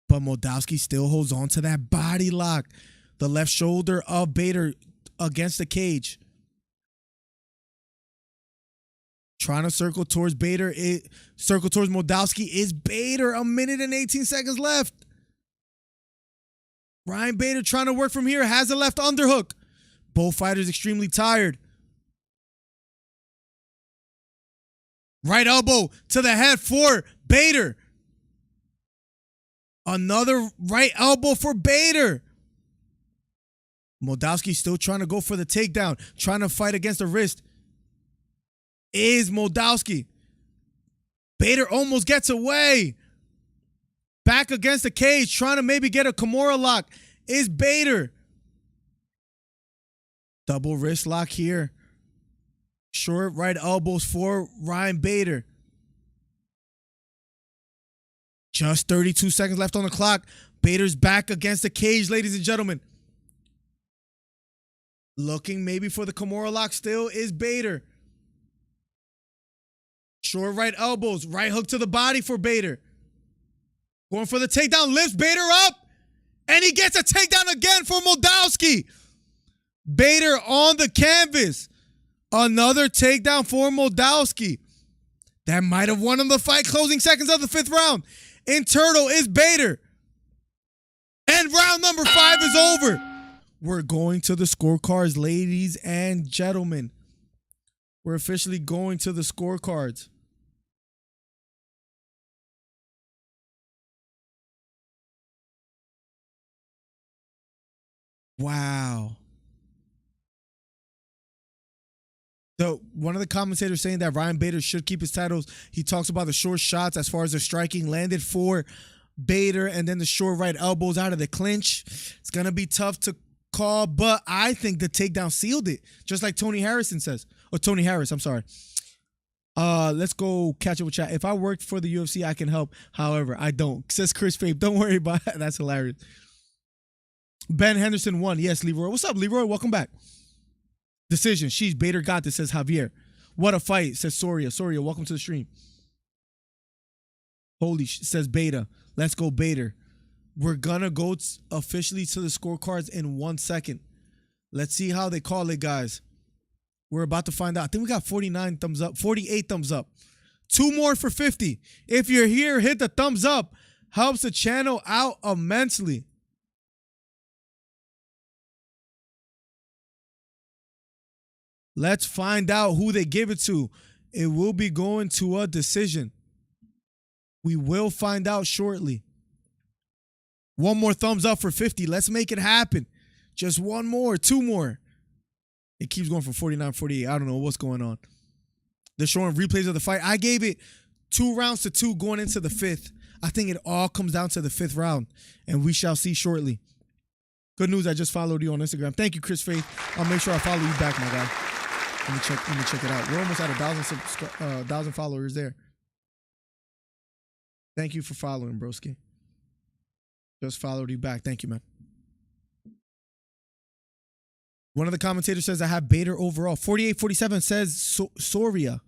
But Moldowski still holds on to that body lock. The left shoulder of Bader against the cage. Trying to circle towards Bader. Circle towards Moldowski is Bader. A minute and 18 seconds left. Ryan Bader trying to work from here. Has a left underhook. Both fighters extremely tired. Right elbow to the head for Bader. Another right elbow for Bader. Moldowski still trying to go for the takedown, trying to fight against the wrist. Is Moldowski. Bader almost gets away. Back against the cage, trying to maybe get a Kimura lock. Is Bader. Double wrist lock here. Short right elbows for Ryan Bader. Just 32 seconds left on the clock. Bader's back against the cage, ladies and gentlemen. Looking maybe for the Kimura lock still is Bader. Short right elbows. Right hook to the body for Bader. Going for the takedown. Lifts Bader up. And he gets a takedown again for Moldowski. Bader on the canvas. Another takedown for Moldowski. That might have won him the fight. Closing seconds of the 5th round. In turtle is Bader. And round number 5 is over. We're going to the scorecards, ladies and gentlemen. We're officially going to the scorecards. Wow. So one of the commentators saying that Ryan Bader should keep his titles. He talks about the short shots as far as the striking landed for Bader, and then the short right elbows out of the clinch. It's going to be tough to call, but I think the takedown sealed it, just like Tony Harrison says. Or Tony Harris, I'm sorry. Let's go catch up with chat. If I worked for the UFC, I can help. However, I don't. Says Chris Fabe. Don't worry about it. That's hilarious. Ben Henderson won. Yes, Leroy. What's up, Leroy? Welcome back. Decision. Sheesh, Bader got this, says Javier. What a fight, says Soria. Soria, welcome to the stream. Holy says Beta. Let's go, Bader. We're gonna go officially to the scorecards in 1 second. Let's see how they call it, guys. We're about to find out. I think we got 49 thumbs up, 48 thumbs up. 2 more for 50. If you're here, hit the thumbs up. Helps the channel out immensely. Let's find out who they give it to. It will be going to a decision. We will find out shortly. 1 more thumbs up for 50. Let's make it happen. Just 1 more, 2 more. It keeps going from 49, 48. I don't know what's going on. They're showing replays of the fight. I gave it 2 rounds to 2 going into the 5th. I think it all comes down to the 5th round, and we shall see shortly. Good news, I just followed you on Instagram. Thank you, Chris Faith. I'll make sure I follow you back, my guy. Let me check it out. We're almost at 1,000 followers there. Thank you for following, broski. Just followed you back. Thank you, man. One of the commentators says I have Bader overall. 48-47 says Soria.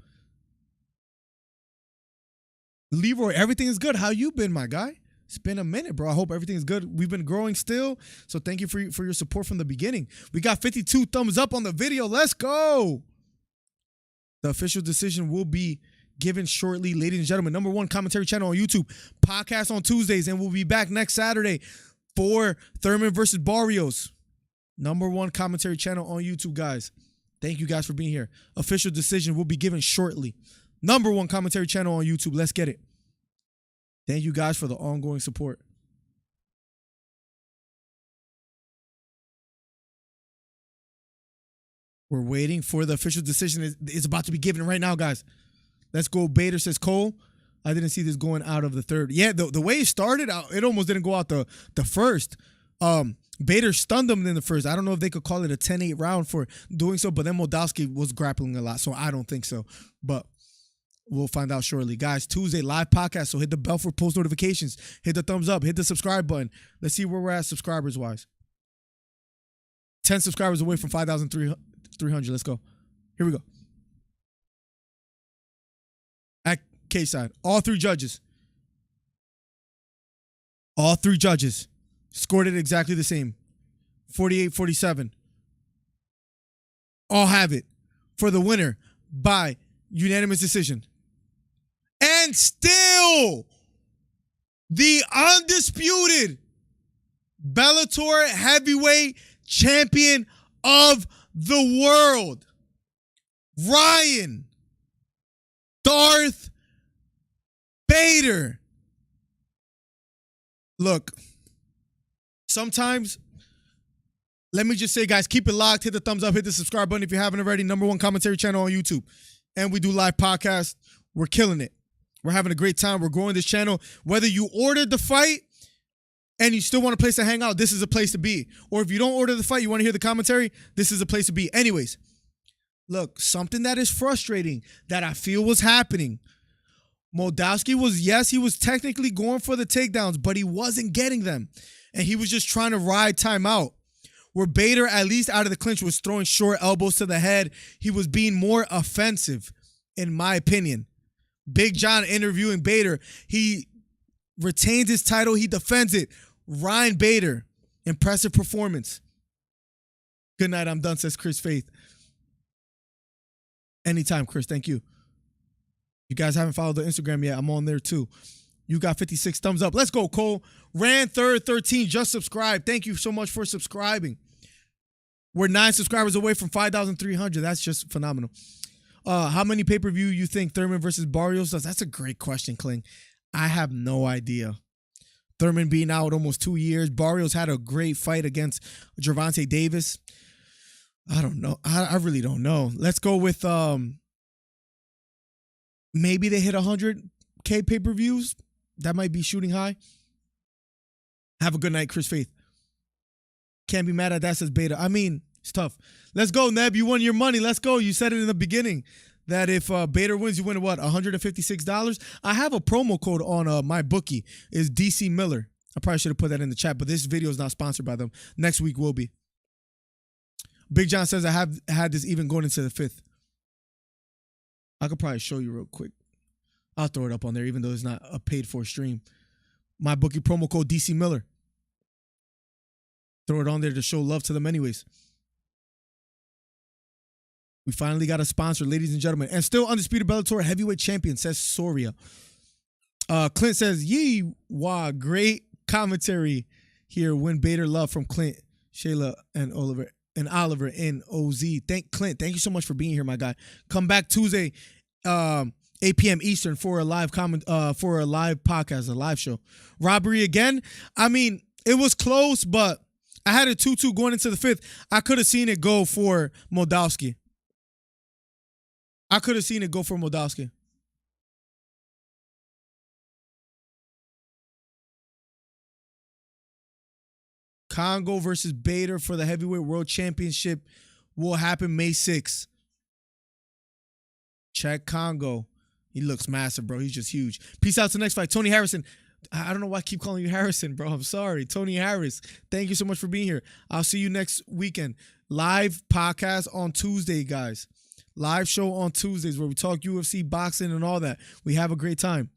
Leroy, everything is good. How you been, my guy? It's been a minute, bro. I hope everything is good. We've been growing still. So thank you for your support from the beginning. We got 52 thumbs up on the video. Let's go. The official decision will be given shortly, ladies and gentlemen. #1 commentary channel on YouTube. Podcast on Tuesdays. And we'll be back next Saturday for Thurman versus Barrios. #1 commentary channel on YouTube, guys. Thank you guys for being here. Official decision will be given shortly. #1 commentary channel on YouTube. Let's get it. Thank you guys for the ongoing support. We're waiting for the official decision. It's about to be given right now, guys. Let's go. Bader, says Cole. I didn't see this going out of the 3rd. Yeah, the way it started, it almost didn't go out the 1st. Bader stunned him in the 1st. I don't know if they could call it a 10-8 round for doing so, but then Moldowski was grappling a lot, so I don't think so. But we'll find out shortly. Guys, Tuesday, live podcast, so hit the bell for post notifications. Hit the thumbs up. Hit the subscribe button. Let's see where we're at subscribers-wise. 10 subscribers away from 5,300. Let's go. Here we go. At K-side, all 3 judges. All 3 judges scored it exactly the same. 48-47. All have it for the winner by unanimous decision. And still, the undisputed Bellator heavyweight champion of the world, Ryan Darth Bader. look, sometimes, let me just say, guys, keep it locked. Hit the thumbs up. Hit the subscribe button if you haven't already. #1 commentary channel on YouTube. And we do live podcasts. We're killing it. We're having a great time. We're growing this channel. Whether you ordered the fight and you still want a place to hang out, this is a place to be. Or if you don't order the fight, you want to hear the commentary, this is a place to be. Anyways, look, something that is frustrating that I feel was happening. Moldowski was, yes, he was technically going for the takedowns, but he wasn't getting them. And he was just trying to ride time out. Where Bader, at least out of the clinch, was throwing short elbows to the head. He was being more offensive, in my opinion. Big John interviewing Bader. He retains his title. He defends it. Ryan Bader, impressive performance. Good night, I'm done, says Chris Faith. Anytime, Chris, thank you. You guys haven't followed the Instagram yet. I'm on there too. You got 56 thumbs up. Let's go, Cole. Ran third 13, just subscribed. Thank you so much for subscribing. We're 9 subscribers away from 5,300. That's just phenomenal. How many pay-per-view you think Thurman versus Barrios does? That's a great question, Kling. I have no idea. Thurman being out almost 2 years. Barrios had a great fight against Gervonta Davis. I don't know. I really don't know. Let's go with maybe they hit 100K pay-per-views. That might be shooting high. Have a good night, Chris Faith. Can't be mad at that, says Beta. I mean, it's tough. Let's go, Neb. You won your money. Let's go. You said it in the beginning that if Beta wins, you win what, $156? I have a promo code on my bookie. It's DC Miller. I probably should have put that in the chat, but this video is not sponsored by them. Next week will be. Big John says I have had this even going into the 5th. I could probably show you real quick. I'll throw it up on there, even though it's not a paid-for stream. My bookie promo code DC Miller. Throw it on there to show love to them anyways. We finally got a sponsor, ladies and gentlemen. And still undisputed Bellator heavyweight champion, says Soria. Clint says, yee, wow, great commentary here. Win Bader love from Clint, Shayla, and Oliver in OZ. Clint, thank you so much for being here, my guy. Come back Tuesday, 8 p.m. Eastern for a live for a live podcast, a live show. Robbery again. I mean, it was close, but I had a 2-2 going into the 5th. I could have seen it go for Moldowski. Congo versus Bader for the heavyweight world championship will happen May 6th. Check Congo. He looks massive, bro. He's just huge. Peace out to the next fight. Tony Harrison. I don't know why I keep calling you Harrison, bro. I'm sorry. Tony Harris. Thank you so much for being here. I'll see you next weekend. Live podcast on Tuesday, guys. Live show on Tuesdays where we talk UFC, boxing, and all that. We have a great time.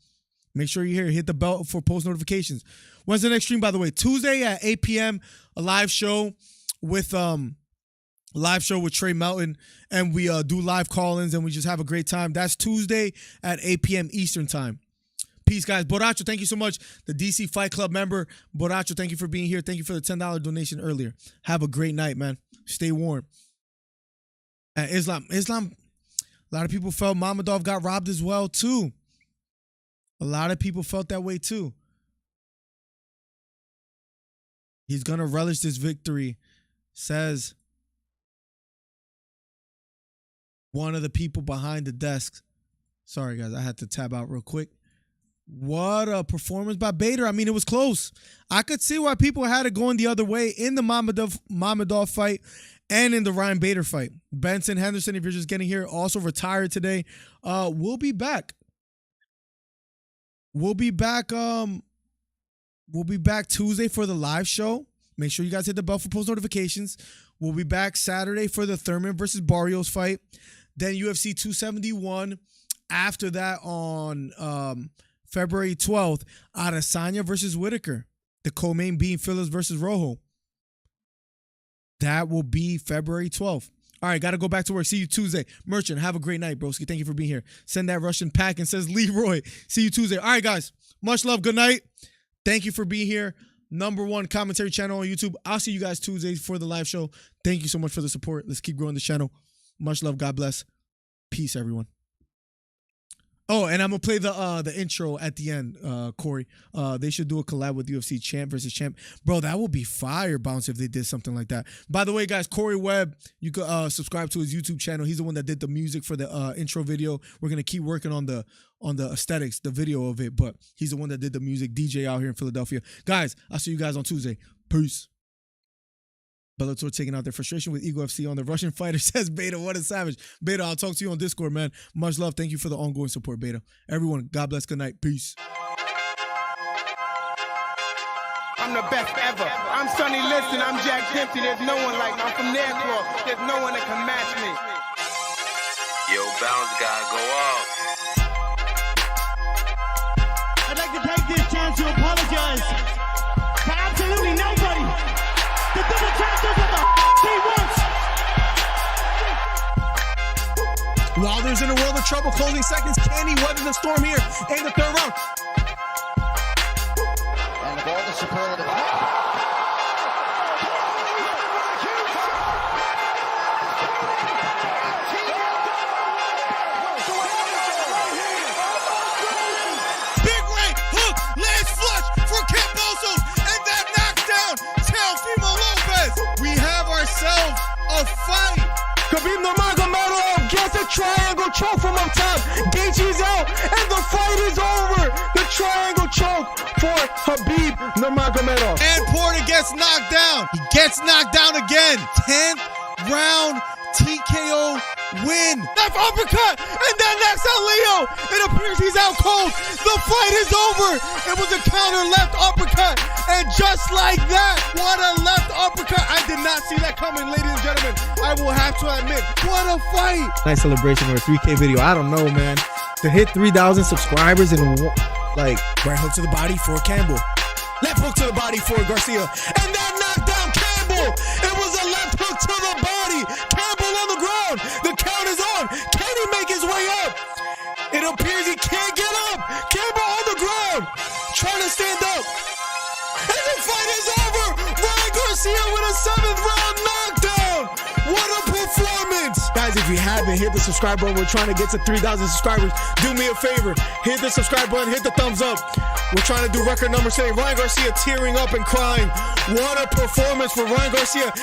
Make sure you're here. Hit the bell for post notifications. When's the next stream, by the way? Tuesday at 8 p.m. A live show with Trey Melton, and we do live call-ins, and we just have a great time. That's Tuesday at 8 p.m. Eastern time. Peace, guys. Boracho, thank you so much. The DC Fight Club member. Boracho, thank you for being here. Thank you for the $10 donation earlier. Have a great night, man. Stay warm. Islam. A lot of people felt Mamadou got robbed as well, too. A lot of people felt that way, too. He's going to relish this victory, says one of the people behind the desk. Sorry, guys. I had to tab out real quick. What a performance by Bader. I mean, it was close. I could see why people had it going the other way in the Mamadou fight and in the Ryan Bader fight. Benson Henderson, if you're just getting here, also retired today. We'll be back. We'll be back Tuesday for the live show. Make sure you guys hit the bell for post notifications. We'll be back Saturday for the Thurman versus Barrios fight. Then UFC 271. After that on February 12th, Adesanya versus Whitaker. The co-main being Phillips versus Rojo. That will be February 12th. All right, got to go back to work. See you Tuesday. Merchant, have a great night, broski. Thank you for being here. Send that Russian pack and says Leroy. See you Tuesday. All right, guys. Much love. Good night. Thank you for being here. #1 commentary channel on YouTube. I'll see you guys Tuesdays for the live show. Thank you so much for the support. Let's keep growing the channel. Much love. God bless. Peace, everyone. Oh, and I'm gonna play the intro at the end, Corey. They should do a collab with UFC champ versus champ. Bro, that would be fire bounce if they did something like that. By the way, guys, Corey Webb, you could subscribe to his YouTube channel. He's the one that did the music for the intro video. We're gonna keep working on the aesthetics, the video of it, but he's the one that did the music, DJ out here in Philadelphia. Guys, I'll see you guys on Tuesday. Peace. Bellator taking out their frustration with Ego FC on the Russian fighter, says Beta. What a savage. Beta, I'll talk to you on Discord, man. Much love. Thank you for the ongoing support, Beta. Everyone, God bless. Good night. Peace. I'm the best ever. I'm Sonny Liston. I'm Jack Dempsey. There's no one like me. I'm from Nairclaw. There's no one that can match me. Yo, bounce guy, go off. I'd like to take this chance to apologize to absolutely nobody. The double champ does what the he wants. Wilder's in a world of trouble, closing seconds. Can he weather the storm here in the third round? And the ball to superlative. Big right hook, lands flush for Cambosos, and that knockdown. Teofimo Lopez. We have ourselves a fight. Khabib Nurmagomedov gets a triangle choke from up top. Gaethje's out, and the fight is over. The triangle choke for Khabib Nurmagomedov. And Porter gets knocked down. He gets knocked down again. 10th round TKO win. Left uppercut, and then next out Leo. It appears he's out cold. The fight is over. It was a counter left uppercut, and just like that, what a left uppercut. I did not see that coming, ladies and gentlemen. I will have to admit, what a fight. Nice celebration for a 3K video. I don't know, man. To hit 3,000 subscribers in like Right hook to the body for Campbell. left hook to the body for Garcia, and that knocked down Campbell. It was a left hook to the body. Campbell on the ground. The count is on. Can he make his way up? It appears he can't get up. Campbell on the ground, trying to stand up. And the fight is over. Ryan Garcia with a 7th round knockdown. What a performance. Guys, if you haven't, hit the subscribe button. We're trying to get to 3,000 subscribers. Do me a favor. Hit the subscribe button. Hit the thumbs up. We're trying to do record numbers today. Ryan Garcia tearing up and crying. What a performance for Ryan Garcia.